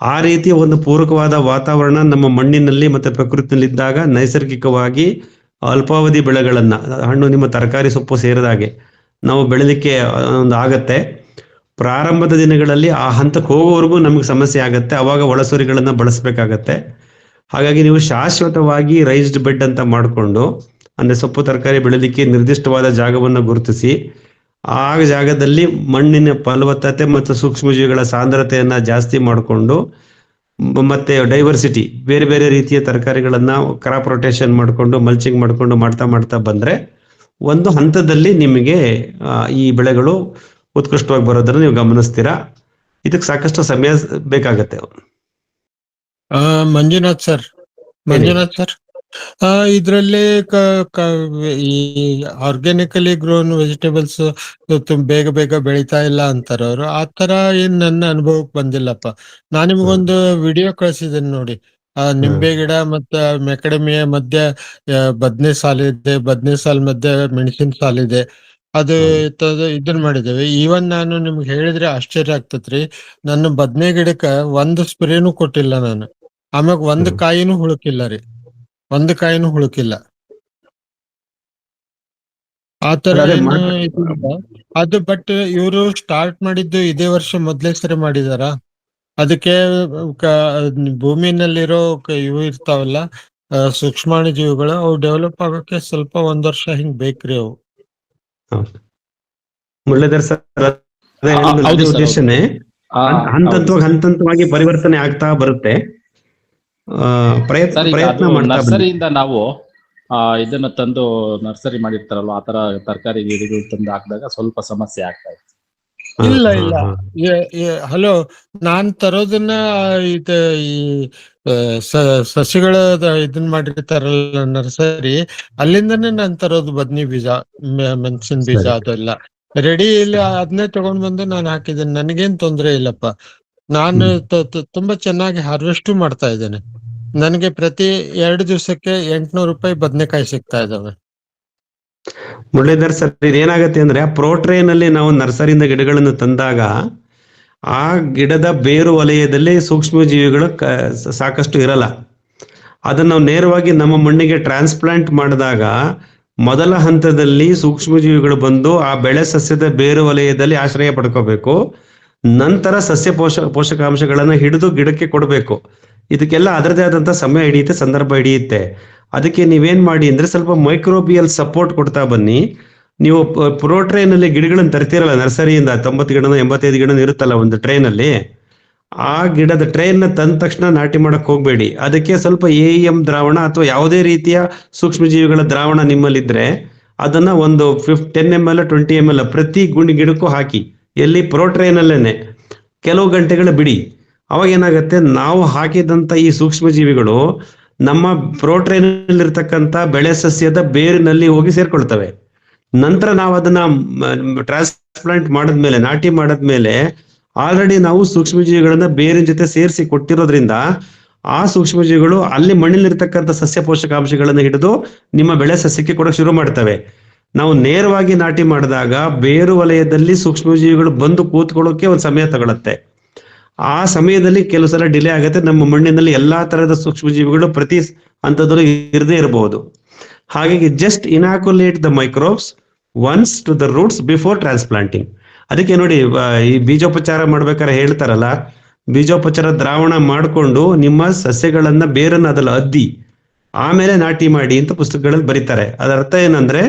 ಆ ರೀತಿ ಒಂದು ಪೂರಕವಾದ ವಾತಾವರಣ ನಮ್ಮ ಮಣ್ಣಿನಲ್ಲಿ ಮತ್ತೆ ಪ್ರಕೃತಿನಲ್ಲಿ ಇದ್ದಾಗ ನೈಸರ್ಗಿಕವಾಗಿ ಅಲ್ಪಾವಧಿ ಬೆಳೆಗಳನ್ನ, ಹಣ್ಣು, ನಿಮ್ಮ ತರಕಾರಿ, ಸೊಪ್ಪು ಸೇರಿದಾಗೆ ನಾವು ಬೆಳಿಲಿಕ್ಕೆ ಒಂದು ಆಗತ್ತೆ. ಪ್ರಾರಂಭದ ದಿನಗಳಲ್ಲಿ ಆ ಹಂತಕ್ಕೆ ಹೋಗೋವರೆಗೂ ನಮಗೆ ಸಮಸ್ಯೆ ಆಗತ್ತೆ. ಅವಾಗ ಒಳಸೊರಿಗಳನ್ನ ಬಳಸಬೇಕಾಗತ್ತೆ. ಹಾಗಾಗಿ ನೀವು ಶಾಶ್ವತವಾಗಿ ರೈಸ್ಡ್ ಬೆಡ್ ಅಂತ ಮಾಡಿಕೊಂಡು, ಅಂದ್ರೆ ಸೊಪ್ಪು ತರಕಾರಿ ಬೆಳೆಯಲಿಕ್ಕೆ ನಿರ್ದಿಷ್ಟವಾದ ಜಾಗವನ್ನು ಗುರುತಿಸಿ ಆ ಜಾಗದಲ್ಲಿ ಮಣ್ಣಿನ ಫಲವತ್ತತೆ ಮತ್ತು ಸೂಕ್ಷ್ಮಜೀವಿಗಳ ಸಾಂದ್ರತೆಯನ್ನ ಜಾಸ್ತಿ ಮಾಡಿಕೊಂಡು ಮತ್ತೆ ಡೈವರ್ಸಿಟಿ ಬೇರೆ ಬೇರೆ ರೀತಿಯ ತರಕಾರಿಗಳನ್ನ ಕ್ರಾಪ್ ರೊಟೇಷನ್ ಮಾಡಿಕೊಂಡು ಮಲ್ಚಿಂಗ್ ಮಾಡಿಕೊಂಡು ಮಾಡ್ತಾ ಬಂದ್ರೆ ಒಂದು ಹಂತದಲ್ಲಿ ನಿಮಗೆ ಈ ಬೆಳೆಗಳು ಉತ್ಕೃಷ್ಟವಾಗಿ ಬರೋದನ್ನ ನೀವು ಗಮನಿಸ್ತೀರಾ. ಇದಕ್ಕೆ ಸಾಕಷ್ಟು ಸಮಯ ಬೇಕಾಗತ್ತೆ. ಮಂಜುನಾಥ್ ಸರ್, ಇದ್ರಲ್ಲಿ ಈ ಆರ್ಗ್ಯಾನಿಕಲಿ ಗ್ರೋನ್ ವೆಜಿಟೇಬಲ್ಸ್ ಬೇಗ ಬೇಗ ಬೆಳೀತಾ ಇಲ್ಲ ಅಂತಾರ ಅವರು. ಆ ತರ ಏನ್ ನನ್ನ ಅನುಭವಕ್ಕೆ ಬಂದಿಲ್ಲಪ್ಪ. ನಾನ್ ನಿಮ್ಗೊಂದು ವಿಡಿಯೋ ಕಳ್ಸಿದ್ದೇನೆ ನೋಡಿ. ನಿಂಬೆ ಗಿಡ ಮತ್ತೆ ಮೆಕಡೆಮಿಯ ಮಧ್ಯೆ ಬದ್ನೆ ಸಾಲಿದೆ, ಬದ್ನೆ ಸಾಲ್ ಮಧ್ಯೆ ಮೆಣಸಿನ ಸಾಲಿದೆ. ಅದು ಇದನ್ ಮಾಡಿದ್ದೇವೆ. ಈವನ್ ನಾನು ನಿಮ್ಗೆ ಹೇಳಿದ್ರೆ ಆಶ್ಚರ್ಯ ಆಗ್ತತ್ರಿ, ನನ್ನ ಬದ್ನೆ ಗಿಡಕ್ಕ ಒಂದು ಸ್ಪ್ರೇನು ಕೊಟ್ಟಿಲ್ಲ ನಾನು. ಆಮ್ಯಾಗ ಒಂದ್ ಕಾಯಿನೂ ಹುಳುಕಿಲ್ಲ ರೀ, ಒಂದ್ ಕಾಯಿನೂ ಹುಳುಕಿಲ್ಲ. ಆತರ ಅದು ಬಟ್ ಇವರು ಸ್ಟಾರ್ಟ್ ಮಾಡಿದ್ದು ಇದೇ ವರ್ಷ ಮೊದ್ಲೇ ಸರಿ ಮಾಡಿದಾರ. ಅದಕ್ಕೆ ಭೂಮಿನಲ್ಲಿರೋ ಇವು ಇರ್ತಾವಲ್ಲ ಸೂಕ್ಷ್ಮಾಣು ಜೀವಿಗಳು, ಅವು ಡೆವಲಪ್ ಆಗೋಕೆ ಸ್ವಲ್ಪ 1 ವರ್ಷ ಹಿಂಗ್ ಬೇಕ್ರಿ ಅವು. ಮುರಳೀಧರ್ ಸರ್, ಉದ್ದೇಶನೇ ಹಂತವಾಗಿ ಪರಿವರ್ತನೆ ಆಗ್ತಾ ಬರುತ್ತೆ. ಪ್ರಯತ್ನ ನರ್ಸರಿಯಿಂದ ನಾವು ಇದನ್ನ ತಂದು ನರ್ಸರಿ ಮಾಡಿರ್ತಾರಲ್ವ, ಆತರ ತರಕಾರಿ ಗಿಡಗಳು ತಂದು ಹಾಕಿದಾಗ ಸ್ವಲ್ಪ ಸಮಸ್ಯೆ ಆಗ್ತಾ ಇತ್ತು. ಇಲ್ಲ ಹಲೋ, ನಾನ್ ತರೋದನ್ನ ಈ ಸಸಿಗಳ ಇದನ್ ಮಾಡಿರ್ತಾರಲ್ಲ ನರ್ಸರಿ, ಅಲ್ಲಿಂದನೇ ನಾನ್ ತರೋದು. ಬದ್ನಿ ಬೀಜ, ಮೆಣಸಿನ ಬೀಜ ಅದೆಲ್ಲ ರೆಡಿ ಇಲ್ಲ, ಅದನ್ನೇ ತಗೊಂಡ್ ಬಂದು ನಾನು ಹಾಕಿದ್ದೇನೆ. ನನಗೇನ್ ತೊಂದ್ರೆ ಇಲ್ಲಪ್ಪ. ನಾನು ತುಂಬಾ ಚೆನ್ನಾಗಿ ಹಾರ್ವೆಸ್ಟ್ ಮಾಡ್ತಾ ಇದ್ದೇನೆ. ನನಗೆ ಪ್ರತಿ 2 ದಿವಸಕ್ಕೆ 800 ರೂಪಾಯಿ ಬದನೆಕಾಯಿ ಸಿಗ್ತಾ ಇದಾವೆ. ಮುರಳೀಧರ್ ಸರ್, ಇದೇನಾಗತ್ತೆ ಅಂದ್ರೆ ಆ ಪ್ರೋಟ್ರೇನ್ ಅಲ್ಲಿ ನಾವು ನರ್ಸರಿಯಿಂದ ಗಿಡಗಳನ್ನು ತಂದಾಗ ಆ ಗಿಡದ ಬೇರು ವಲಯದಲ್ಲಿ ಸೂಕ್ಷ್ಮ ಜೀವಿಗಳು ಸಾಕಷ್ಟು ಇರಲ್ಲ. ಅದನ್ನ ನಾವು ನೇರವಾಗಿ ನಮ್ಮ ಮಣ್ಣಿಗೆ ಟ್ರಾನ್ಸ್ಪ್ಲಾಂಟ್ ಮಾಡಿದಾಗ ಮೊದಲ ಹಂತದಲ್ಲಿ ಸೂಕ್ಷ್ಮ ಜೀವಿಗಳು ಬಂದು ಆ ಬೆಳೆ ಸಸ್ಯದ ಬೇರು ವಲಯದಲ್ಲಿ ಆಶ್ರಯ ಪಡ್ಕೋಬೇಕು. ನಂತರ ಸಸ್ಯ ಪೋಷಕಾಂಶಗಳನ್ನ ಹಿಡಿದು ಗಿಡಕ್ಕೆ ಕೊಡಬೇಕು. ಇದಕ್ಕೆಲ್ಲ ಅದರದೇ ಆದಂತ ಸಮಯ ಹಿಡಿಯುತ್ತೆ, ಸಂದರ್ಭ ಹಿಡಿಯುತ್ತೆ. ಅದಕ್ಕೆ ನೀವೇನ್ ಮಾಡಿ ಅಂದ್ರೆ ಸ್ವಲ್ಪ ಮೈಕ್ರೋಬಿಯಲ್ ಸಪೋರ್ಟ್ ಕೊಡ್ತಾ ಬನ್ನಿ. ನೀವು ಪ್ರೋಟ್ರೇನ್ ಅಲ್ಲಿ ಗಿಡಗಳನ್ನ ತರ್ತೀರಲ್ಲ ನರ್ಸರಿಯಿಂದ, 90 ಗಿಡನ 85 ಗಿಡನ ಇರುತ್ತಲ್ಲ ಒಂದು ಟ್ರೈನ್ ಅಲ್ಲಿ, ಆ ಗಿಡದ ಟ್ರೈನ್ ನ ತಂದ ತಕ್ಷಣ ನಾಟಿ ಮಾಡಕ್ ಹೋಗ್ಬೇಡಿ. ಅದಕ್ಕೆ ಸ್ವಲ್ಪ AEM ದ್ರಾವಣ ಅಥವಾ ಯಾವುದೇ ರೀತಿಯ ಸೂಕ್ಷ್ಮ ಜೀವಿಗಳ ದ್ರಾವಣ ನಿಮ್ಮಲ್ಲಿದ್ರೆ ಅದನ್ನ ಒಂದು 10 ml 20 ml ಪ್ರತಿ ಗಿಡಕ್ಕೂ ಹಾಕಿ. ಎಲ್ಲಿ ಪ್ರೋಟ್ರೇನ್ ಅಲ್ಲೇನೆ ಕೆಲವು ಗಂಟೆಗಳು ಬಿಡಿ. ಅವಾಗ ಏನಾಗತ್ತೆ, ನಾವು ಹಾಕಿದಂತ ಈ ಸೂಕ್ಷ್ಮ ಜೀವಿಗಳು ನಮ್ಮ ಪ್ರೋಟ್ರೇನ್ ಇರ್ತಕ್ಕಂಥ ಬೆಳೆ ಸಸ್ಯದ ಬೇರಿನಲ್ಲಿ ಹೋಗಿ ಸೇರ್ಕೊಳ್ತವೆ. ನಂತರ ನಾವು ಅದನ್ನ ಟ್ರಾನ್ಸ್ಪ್ಲಾಂಟ್ ಮಾಡಿದ್ಮೇಲೆ, ನಾಟಿ ಮಾಡಿದ್ಮೇಲೆ ಆಲ್ರೆಡಿ ನಾವು ಸೂಕ್ಷ್ಮಜೀವಿಗಳನ್ನ ಬೇರಿನ ಜೊತೆ ಸೇರಿಸಿ ಕೊಟ್ಟಿರೋದ್ರಿಂದ ಆ ಸೂಕ್ಷ್ಮಜೀವಿಗಳು ಅಲ್ಲಿ ಮಣ್ಣಿಲಿರ್ತಕ್ಕಂಥ ಸಸ್ಯ ಪೋಷಕಾಂಶಗಳನ್ನ ಹಿಡಿದು ನಿಮ್ಮ ಬೆಳೆ ಸಸ್ಯಕ್ಕೆ ಕೊಡಕ್ಕೆ ಶುರು ಮಾಡ್ತವೆ. ನಾವು ನೇರವಾಗಿ ನಾಟಿ ಮಾಡಿದಾಗ ಬೇರು ವಲಯದಲ್ಲಿ ಸೂಕ್ಷ್ಮಜೀವಿಗಳು ಬಂದು ಕೂತ್ಕೊಳ್ಳೋಕೆ ಒಂದು ಸಮಯ ತಗೊಳುತ್ತೆ. ಆ ಸಮಯದಲ್ಲಿ ಕೆಲವು ಸಲ ಡಿಲೇ ಆಗುತ್ತೆ. ನಮ್ಮ ಮಣ್ಣಿನಲ್ಲಿ ಎಲ್ಲಾ ತರಹದ ಸೂಕ್ಷ್ಮಜೀವಿಗಳು ಪ್ರತಿ ಹಂತದಲ್ಲೂ ಇರದೇ ಇರಬಹುದು. ಹಾಗಾಗಿ just inoculate the microbes ones to the roots before transplanting. ಅದಕ್ಕೆ ನೋಡಿ, ಈ ಬೀಜೋಪಚಾರ ಮಾಡ್ಬೇಕಾದ್ರೆ ಹೇಳ್ತಾರಲ್ಲ, ಬೀಜೋಪಚಾರ ದ್ರಾವಣ ಮಾಡಿಕೊಂಡು ನಿಮ್ಮ ಸಸ್ಯಗಳನ್ನ ಬೇರನ್ನ ಅದ್ರಲ್ಲಿ ಅದ್ದಿ ಆಮೇಲೆ ನಾಟಿ ಮಾಡಿ ಅಂತ ಪುಸ್ತಕಗಳಲ್ಲಿ ಬರೀತಾರೆ. ಅದರ ಅರ್ಥ ಏನಂದ್ರೆ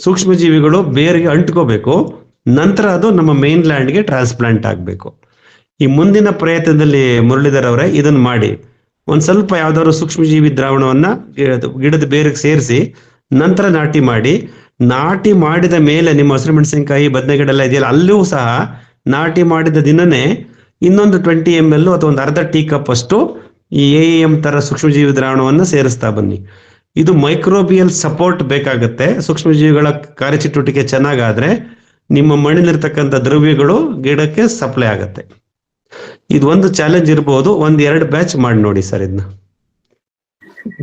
ಸೂಕ್ಷ್ಮ ಜೀವಿಗಳು ಬೇರಿಗೆ ಅಂಟ್ಕೋಬೇಕು, ನಂತರ ಅದು ನಮ್ಮ ಮೇನ್ ಲ್ಯಾಂಡ್ಗೆ ಟ್ರಾನ್ಸ್ಪ್ಲಾಂಟ್ ಆಗ್ಬೇಕು. ಈ ಮುಂದಿನ ಪ್ರಯತ್ನದಲ್ಲಿ ಮುರಳೀಧರ್ ಅವರೇ ಇದನ್ನ ಮಾಡಿ, ಒಂದ್ ಸ್ವಲ್ಪ ಯಾವ್ದಾದ್ರು ಸೂಕ್ಷ್ಮಜೀವಿ ದ್ರಾವಣವನ್ನ ಗಿಡದ ಬೇರಿಗೆ ಸೇರಿಸಿ ನಂತರ ನಾಟಿ ಮಾಡಿ. ನಾಟಿ ಮಾಡಿದ ಮೇಲೆ ನಿಮ್ಮ ಹಸಿರು ಮೆಣಸಿನಕಾಯಿ, ಬದನೆ ಗಿಡ ಎಲ್ಲ ಇದೆಯಲ್ಲ, ಅಲ್ಲೂ ಸಹ ನಾಟಿ ಮಾಡಿದ ದಿನನೇ ಇನ್ನೊಂದು 20 ml ಅಥವಾ ಒಂದು ಅರ್ಧ ಟೀ ಕಪ್ ಅಷ್ಟು ಈ AEM ತರ ಸೂಕ್ಷ್ಮಜೀವಿ ದ್ರಾವಣವನ್ನ ಸೇರಿಸ್ತಾ ಬನ್ನಿ. ಇದು ಮೈಕ್ರೋಬಿಯಲ್ ಸಪೋರ್ಟ್ ಬೇಕಾಗತ್ತೆ. ಸೂಕ್ಷ್ಮಜೀವಿಗಳ ಕಾರ್ಯಚಟುವಟಿಕೆ ಚೆನ್ನಾಗಾದ್ರೆ ನಿಮ್ಮ ಮಣ್ಣಿಲಿರ್ತಕ್ಕಂಥ ದ್ರವ್ಯಗಳು ಗಿಡಕ್ಕೆ ಸಪ್ಲೈ ಆಗತ್ತೆ. ಇದು ಒಂದು ಚಾಲೆಂಜ್ ಇರಬಹುದು. 1-2 ಬ್ಯಾಚ್ ಮಾಡಿ ನೋಡಿ ಸರ್ ಇದನ್ನ.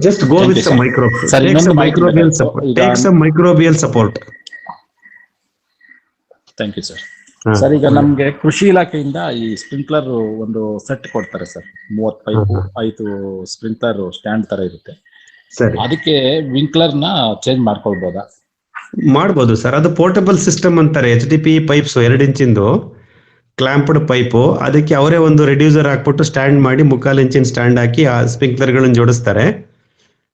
Just go with some microbes. Take some microbial support. Take some microbial support. Thank you, sir. Sir, ಈಗ ನಮ್ಗೆ ಕೃಷಿ ಇಲಾಖೆಯಿಂದ ಈ ಸ್ಪ್ರಿಂಕ್ಲರ್ ಒಂದು ಸೆಟ್ ಕೊಡ್ತಾರೆ ಸರ್. 30 ಪೈಪ್, 5 ಸ್ಪ್ರಿಂಕ್ಲರ್ ಸ್ಟ್ಯಾಂಡ್ ತರ ಇರುತ್ತೆ. ಅದಕ್ಕೆ ವಿಂಕ್ಲರ್ ನ ಚೇಂಜ್ ಮಾಡ್ಕೊಳ್ಬೋದಾ? ಮಾಡ್ಬೋದು ಸರ್. ಅದು ಪೋರ್ಟಬಲ್ ಸಿಸ್ಟಮ್ ಅಂತಾರೆ. HDPE ಪೈಪ್ಸ್ 2 ಇಂಚಿಂದು ಕ್ಲಾಂಪ್ಡ್ ಪೈಪು, ಅದಕ್ಕೆ ಅವರೇ ಒಂದು ರೆಡ್ಯೂಸರ್ ಹಾಕ್ಬಿಟ್ಟು ಸ್ಟ್ಯಾಂಡ್ ಮಾಡಿ 3/4 ಇಂಚಿನ ಸ್ಟ್ಯಾಂಡ್ ಹಾಕಿ ಆ ಸ್ಪ್ರಿಂಕ್ಲರ್ಗಳನ್ನು ಜೋಡಿಸ್ತಾರೆ.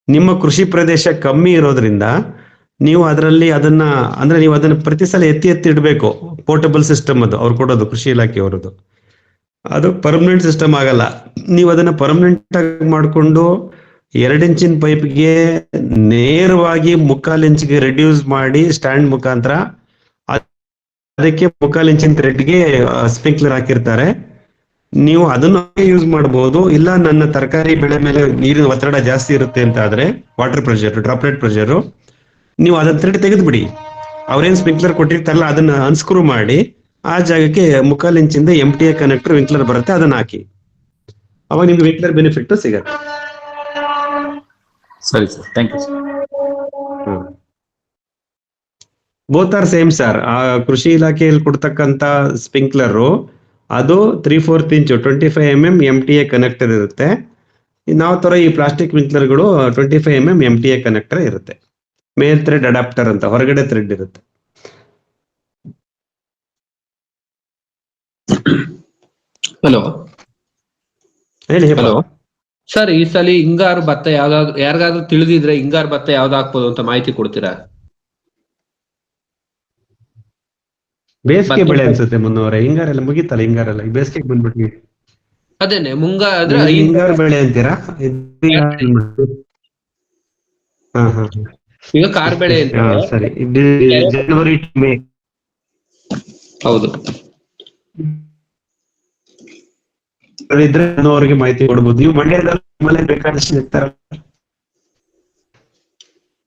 ನಿಮ್ಮ ಕೃಷಿ ಪ್ರದೇಶ ಕಮ್ಮಿ ಇರೋದ್ರಿಂದ ನೀವು ಅದರಲ್ಲಿ ನೀವು ಅದನ್ನ ಪ್ರತಿ ಸಲ ಎತ್ತಿ ಇಡಬೇಕು. ಪೋರ್ಟಬಲ್ ಸಿಸ್ಟಮ್ ಅದು ಅವ್ರು ಕೊಡೋದು, ಕೃಷಿ ಇಲಾಖೆಯವರದು. ಅದು ಪರ್ಮನೆಂಟ್ ಸಿಸ್ಟಮ್ ಆಗಲ್ಲ. ನೀವು ಅದನ್ನ ಪರ್ಮನೆಂಟ್ ಆಗಿ ಮಾಡಿಕೊಂಡು 2 ಇಂಚಿನ ಪೈಪ್ಗೆ ನೇರವಾಗಿ 3/4 ಇಂಚಿಗೆ ರೆಡ್ಯೂಸ್ ಮಾಡಿ ಸ್ಟ್ಯಾಂಡ್ ಮುಖಾಂತರ ಅದಕ್ಕೆ 3/4 ಇಂಚಿನ ಥ್ರೆಡ್ಗೆ ಸ್ಪ್ರಿಂಕ್ಲರ್ ಹಾಕಿರ್ತಾರೆ. ನೀವು ಅದನ್ನು ಯೂಸ್ ಮಾಡಬಹುದು. ಇಲ್ಲ ನನ್ನ ತರಕಾರಿ ಬೆಳೆ ಮೇಲೆ ನೀರಿನ ಒತ್ತಡ ಜಾಸ್ತಿ ಇರುತ್ತೆ ಅಂತ ಆದ್ರೆ, ವಾಟರ್ ಪ್ರೆಷರ್, ಡ್ರಾಪ್ಲೆಟ್ ಪ್ರೆಷರ್, ನೀವು ಅದನ್ನ ಥ್ರೆಡ್ ತೆಗೆದ್ಬಿಡಿ. ಅವ್ರೇನ್ ಸ್ಪ್ರಿಂಕ್ಲರ್ ಕೊಟ್ಟಿರ್ತಾರಲ್ಲ ಅದನ್ನ ಅನ್ಸ್ಕ್ರೂ ಮಾಡಿ ಆ ಜಾಗಕ್ಕೆ 3/4 ಇಂಚಿಂದ MTA ಕನೆಕ್ಟರ್ ವಿಂಕ್ಲರ್ ಬರುತ್ತೆ, ಅದನ್ನ ಹಾಕಿ. ಅವಾಗ ನಿಮ್ಗೆ ವಿಂಕ್ಲರ್ ಬೆನಿಫಿಟ್ ಸಿಗತ್ತೆ. ಸರಿ sir, thank you sir. Both are same sir. ಆ ಕೃಷಿ ಇಲಾಖೆಯಲ್ಲಿ ಕೊಡ್ತಕ್ಕಂತ ಸ್ಪ್ರಿಂಕ್ಲರ್ ಅದು 3/4 ಇಂಚು 25 mm MTA ಕನೆಕ್ಟರ್ ಇರುತ್ತೆ. ನಾವು ತರ ಈ ಪ್ಲಾಸ್ಟಿಕ್ ವಿಂಕ್ಲರ್ಗಳು 25 mm MTA ಕನೆಕ್ಟರ್ ಇರುತ್ತೆ. ಮೇಲ್ ಥ್ರೆಡ್ ಅಡಾಪ್ಟರ್ ಅಂತ ಹೊರಗಡೆ ಥ್ರೆಡ್ ಇರುತ್ತೆ. ಹಲೋ ಹೇಳಿ. ಹಲೋ ಸರ್, ಈ ಸಲ ಹಿಂಗಾರು ಭತ್ತ ಯಾವ್ದಾದ್ರು ಯಾರಿಗಾದ್ರೂ ತಿಳಿದಿದ್ರೆ ಹಿಂಗಾರು ಭತ್ತ ಯಾವ್ದು ಹಾಕ್ಬೋದು ಅಂತ ಮಾಹಿತಿ ಕೊಡ್ತೀರಾ? ಬೇಸಿಗೆ ಬೆಳೆ ಅನ್ಸುತ್ತೆ ಮುನ್ನೂರ. ಹಿಂಗಾರೆಲ್ಲ ಮುಗಿತಲ್ಲ, ಹಿಂಗಾರೆಲ್ಲ ಈ ಬೇಸಿಗೆಗೆ ಬಂದ್ಬಿಟ್ವಿ. ಅದೇನೆ ಹಿಂಗಾರು ಬೆಳೆ ಅಂತೀರಾ? ಈಗ ಕಾರ್ ಬೆಳೆ ಸರಿ, ಜನವರಿ ಟು ಮೇ. ಹೌದು, ಇದ್ರೆ ಅವ್ರಿಗೆ ಮಾಹಿತಿ ಕೊಡ್ಬೋದು. ನೀವು ಮಂಡ್ಯದಲ್ಲಿ ಬೇಕಾದಷ್ಟು ಇರ್ತಾರ.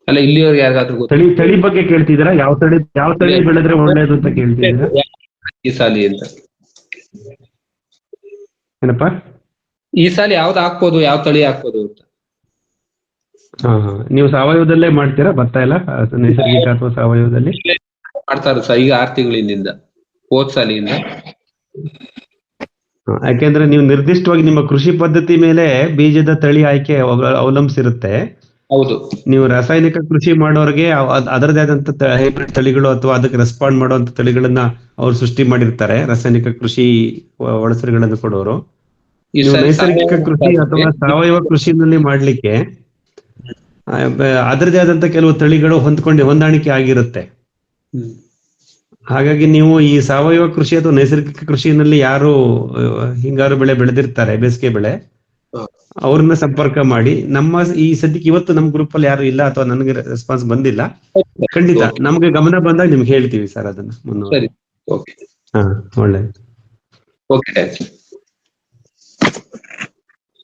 ಅಲ್ಲ, ಇಲ್ಲಿಯವ್ರಿಗೆ ಯಾರಿಗಾದ್ರೂ ತಳಿ ಬಗ್ಗೆ ಕೇಳ್ತಿದ್ದೀರಾ? ಯಾವ ತಳಿ ಬೆಳೆದ್ರೆ ಒಳ್ಳೇದು ಅಂತ ಕೇಳ್ತಿದ್ದೀರಾ? ಈ ಸಾಲಿ ಅಂತ ಏನಪ್ಪ? ಈ ಸಾಲಿ ಯಾವ್ದು ಹಾಕ್ಬೋದು, ಯಾವ ತಳಿ ಹಾಕ್ಬೋದು ಅಂತ. ನೀವು ಸಾವಯವದಲ್ಲೇ ಮಾಡ್ತೀರಾ ಭತ್ತ ಎಲ್ಲ, ನೈಸರ್ಗಿಕ ಅಥವಾ ಸಾವಯವದಲ್ಲಿ? ಮಾಡ್ತಾರೆ ಸರ್, ಈಗ 6 ತಿಂಗಳಿಂದ, ಹೋದ್ ಸಾಲಿಯಿಂದ. ಯಾಕೆಂದ್ರೆ ನೀವು ನಿರ್ದಿಷ್ಟವಾಗಿ ನಿಮ್ಮ ಕೃಷಿ ಪದ್ಧತಿ ಮೇಲೆ ಬೀಜದ ತಳಿ ಆಯ್ಕೆ ಅವಲಂಬಿಸಿರುತ್ತೆ. ಹೌದು. ನೀವು ರಾಸಾಯನಿಕ ಕೃಷಿ ಮಾಡೋರಿಗೆ ಅದರದೇ ಆದಂತ ಹೈಬ್ರಿಡ್ ತಳಿಗಳು ಅಥವಾ ಅದಕ್ಕೆ ರೆಸ್ಪಾಂಡ್ ಮಾಡುವಂತ ತಳಿಗಳನ್ನ ಅವ್ರು ಸೃಷ್ಟಿ ಮಾಡಿರ್ತಾರೆ, ರಾಸಾಯನಿಕ ಕೃಷಿ ಒಳಸರಿಗಳನ್ನು ಕೊಡೋರು. ನೈಸರ್ಗಿಕ ಕೃಷಿ ಅಥವಾ ಸಾವಯವ ಕೃಷಿನಲ್ಲಿ ಮಾಡ್ಲಿಕ್ಕೆ ಅದರದೇ ಆದಂತ ಕೆಲವು ತಳಿಗಳು ಹೊಂದಾಣಿಕೆ ಆಗಿರುತ್ತೆ. ಹಾಗಾಗಿ ನೀವು ಈ ಸಾವಯವ ಕೃಷಿ ಅಥವಾ ನೈಸರ್ಗಿಕ ಕೃಷಿನಲ್ಲಿ ಯಾರು ಹಿಂಗಾರು ಬೆಳೆ ಬೆಳೆದಿರ್ತಾರೆ, ಬೇಸಿಗೆ ಬೆಳೆ, ಅವ್ರನ್ನ ಸಂಪರ್ಕ ಮಾಡಿ. ನಮ್ಮ ಈ ಸದ್ಯಕ್ಕೆ ಇವತ್ತು ನಮ್ಮ ಗ್ರೂಪ್ ಅಲ್ಲಿ ಯಾರು ಇಲ್ಲ ಅಥವಾ ನನಗೆ ರೆಸ್ಪಾನ್ಸ್ ಬಂದಿಲ್ಲ. ಖಂಡಿತ ನಮ್ಗೆ ಗಮನ ಬಂದಾಗ ನಿಮ್ಗೆ ಹೇಳ್ತೀವಿ ಸರ್ ಅದನ್ನ ಮುಂದೆ. ಒಳ್ಳೆಯದು.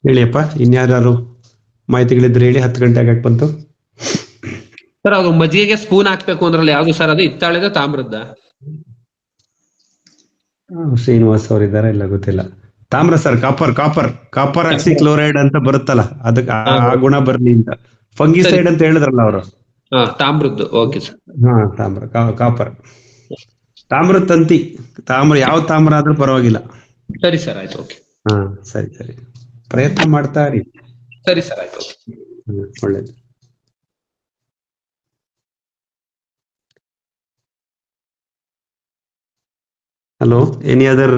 ಹೇಳಿಯಪ್ಪ, ಇನ್ಯಾರು ಮಾಹಿತಿಗಳಿದ್ರೆ ಹೇಳಿ. 10 ಗಂಟೆ ಆಗಕ್ಕೆ ಬಂತು ಸರ್. ಅದು ಮಜ್ಜಿಗೆಗೆ ಸ್ಪೂನ್ ಹಾಕ್ಬೇಕು ಅಂದ್ರಲ್ಲಿ ಯಾವ್ದು ಸರ್? ಅದು ಹಿತ್ತಾಳೆದ ತಾಮ್ರದ್ದ? ಶ್ರೀನಿವಾಸ್ ಅವ್ರು ಇದಾರೆ, ಇಲ್ಲ ಗೊತ್ತಿಲ್ಲ. ತಾಮ್ರ ಸರ್, ಕಾಪರ್ ಆಕ್ಸಿಕ್ಲೋರೈಡ್ ಅಂತ ಬರುತ್ತಲ್ಲ, ಅದಕ್ಕೆ ಆ ಗುಣ ಬರ್ಲಿ ಅಂತ. ಫಂಗಿಸೈಡ್ ಅಂತ ಹೇಳಿದ್ರಲ್ಲ ಅವರು. ತಾಮ್ರದ್ದು. Okay sir. ಕಾಪರ್ ತಾಮ್ರ ತಂತಿ, ಯಾವ ತಾಮ್ರ ಆದ್ರೂ ಪರವಾಗಿಲ್ಲ. ಸರಿ ಸರ್, ಆಯ್ತು. ಓಕೆ. ಸರಿ, ಪ್ರಯತ್ನ ಮಾಡ್ತಾ ಇರಿ. ಸರಿ ಸರ್, ಆಯ್ತು. ಒಳ್ಳೇದು. Hello, any other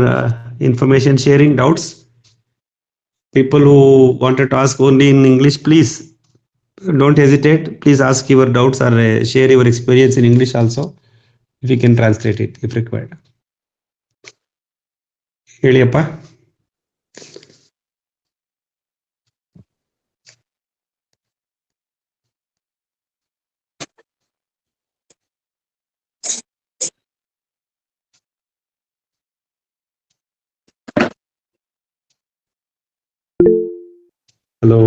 information sharing, doubts? People who wanted to ask only in English, please don't hesitate. Please ask your doubts or share your experience in English also. If you can translate it if required. Heliyappa. Hello,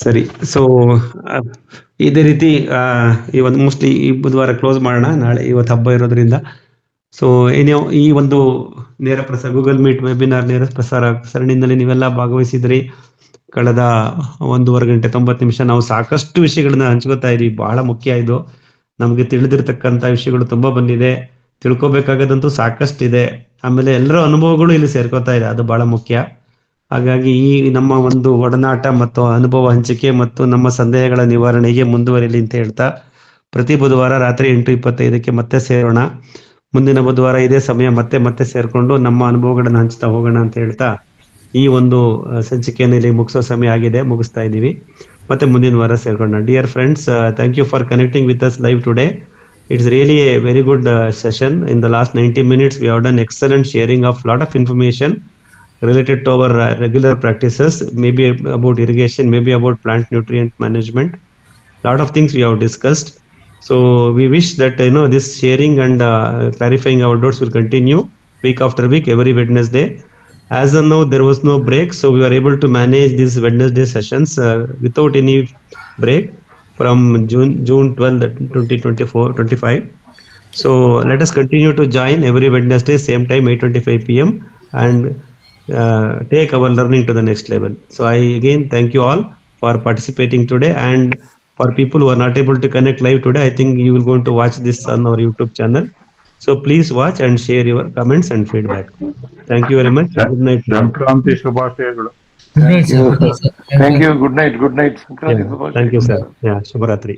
ಸರಿ. So ಇದೇ ರೀತಿ ಇವತ್ತು mostly ಈ ಬುಧವಾರ close ಮಾಡೋಣ. ನಾಳೆ ಇವತ್ತು ಹಬ್ಬ ಇರೋದ್ರಿಂದ ಸೊ ಈ ಒಂದು ನೇರ ಪ್ರಸಾರ ಗೂಗಲ್ ಮೀಟ್ ವೆಬಿನಾರ್ ನೇರ ಪ್ರಸಾರ ಸರಣಿನಲ್ಲಿ ನೀವೆಲ್ಲ ಭಾಗವಹಿಸಿದ್ರಿ. ಕಳೆದ 1.5 ಗಂಟೆ 90 ನಿಮಿಷ ನಾವು ಸಾಕಷ್ಟು ವಿಷಯಗಳನ್ನ ಹಂಚ್ಕೋತಾ ಇದೀವಿ. ಬಹಳ ಮುಖ್ಯ ಇದು. ನಮ್ಗೆ ತಿಳಿದಿರ್ತಕ್ಕಂಥ ವಿಷಯಗಳು ತುಂಬಾ ಬಂದಿದೆ, ತಿಳ್ಕೊಬೇಕಾಗದಂತೂ ಸಾಕಷ್ಟಿದೆ. ಆಮೇಲೆ ಎಲ್ಲರ ಅನುಭವಗಳು ಇಲ್ಲಿ ಸೇರ್ಕೋತಾ ಇದೆ, ಅದು ಬಹಳ ಮುಖ್ಯ. ಹಾಗಾಗಿ ಈ ನಮ್ಮ ಒಂದು ಒಡನಾಟ ಮತ್ತು ಅನುಭವ ಹಂಚಿಕೆ ಮತ್ತು ನಮ್ಮ ಸಂದೇಹಗಳ ನಿವಾರಣೆಗೆ ಮುಂದುವರಿಲಿ ಅಂತ ಹೇಳ್ತಾ ಪ್ರತಿ ಬುಧವಾರ ರಾತ್ರಿ 8:25ಕ್ಕೆ ಮತ್ತೆ ಸೇರೋಣ. ಮುಂದಿನ ಬುಧವಾರ ಇದೇ ಸಮಯ ಮತ್ತೆ ಸೇರ್ಕೊಂಡು ನಮ್ಮ ಅನುಭವಗಳನ್ನ ಹಂಚ್ತಾ ಹೋಗೋಣ ಅಂತ ಹೇಳ್ತಾ ಈ ಒಂದು ಸಂಚಿಕೆಯನ್ನು ಇಲ್ಲಿ ಮುಗಿಸೋ ಸಮಯ ಆಗಿದೆ, ಮುಗಿಸ್ತಾ ಇದ್ದೀವಿ. ಮತ್ತೆ ಮುಂದಿನ ವಾರ ಸೇರ್ಕೊಳ್ಳೋಣ. Dear friends, thank you for connecting with us live today. It's really a very good session. In the last 90 minutes, we have done excellent sharing of lot of information related to our regular practices, maybe about irrigation, maybe about plant nutrient management. Lot of things we have discussed. So we wish that this sharing and clarifying our doubts will continue week after week, every Wednesday. As of now, there was no break, so we were able to manage these Wednesday sessions without any break from June 12, 2024-25. So let us continue to join every Wednesday, same time, 8:25 p.m. and take our learning to the next level. So I again thank you all for participating today, and for people who are not able to connect live today, I think you will going to watch this on our YouTube channel. So please watch and share your comments and feedback. Thank you very much. Good night. Sankranti ಶುಭಾಶಯಗಳು. Thank you. Good night. Good night. Thank you, sir. Yeah, Shubharatri.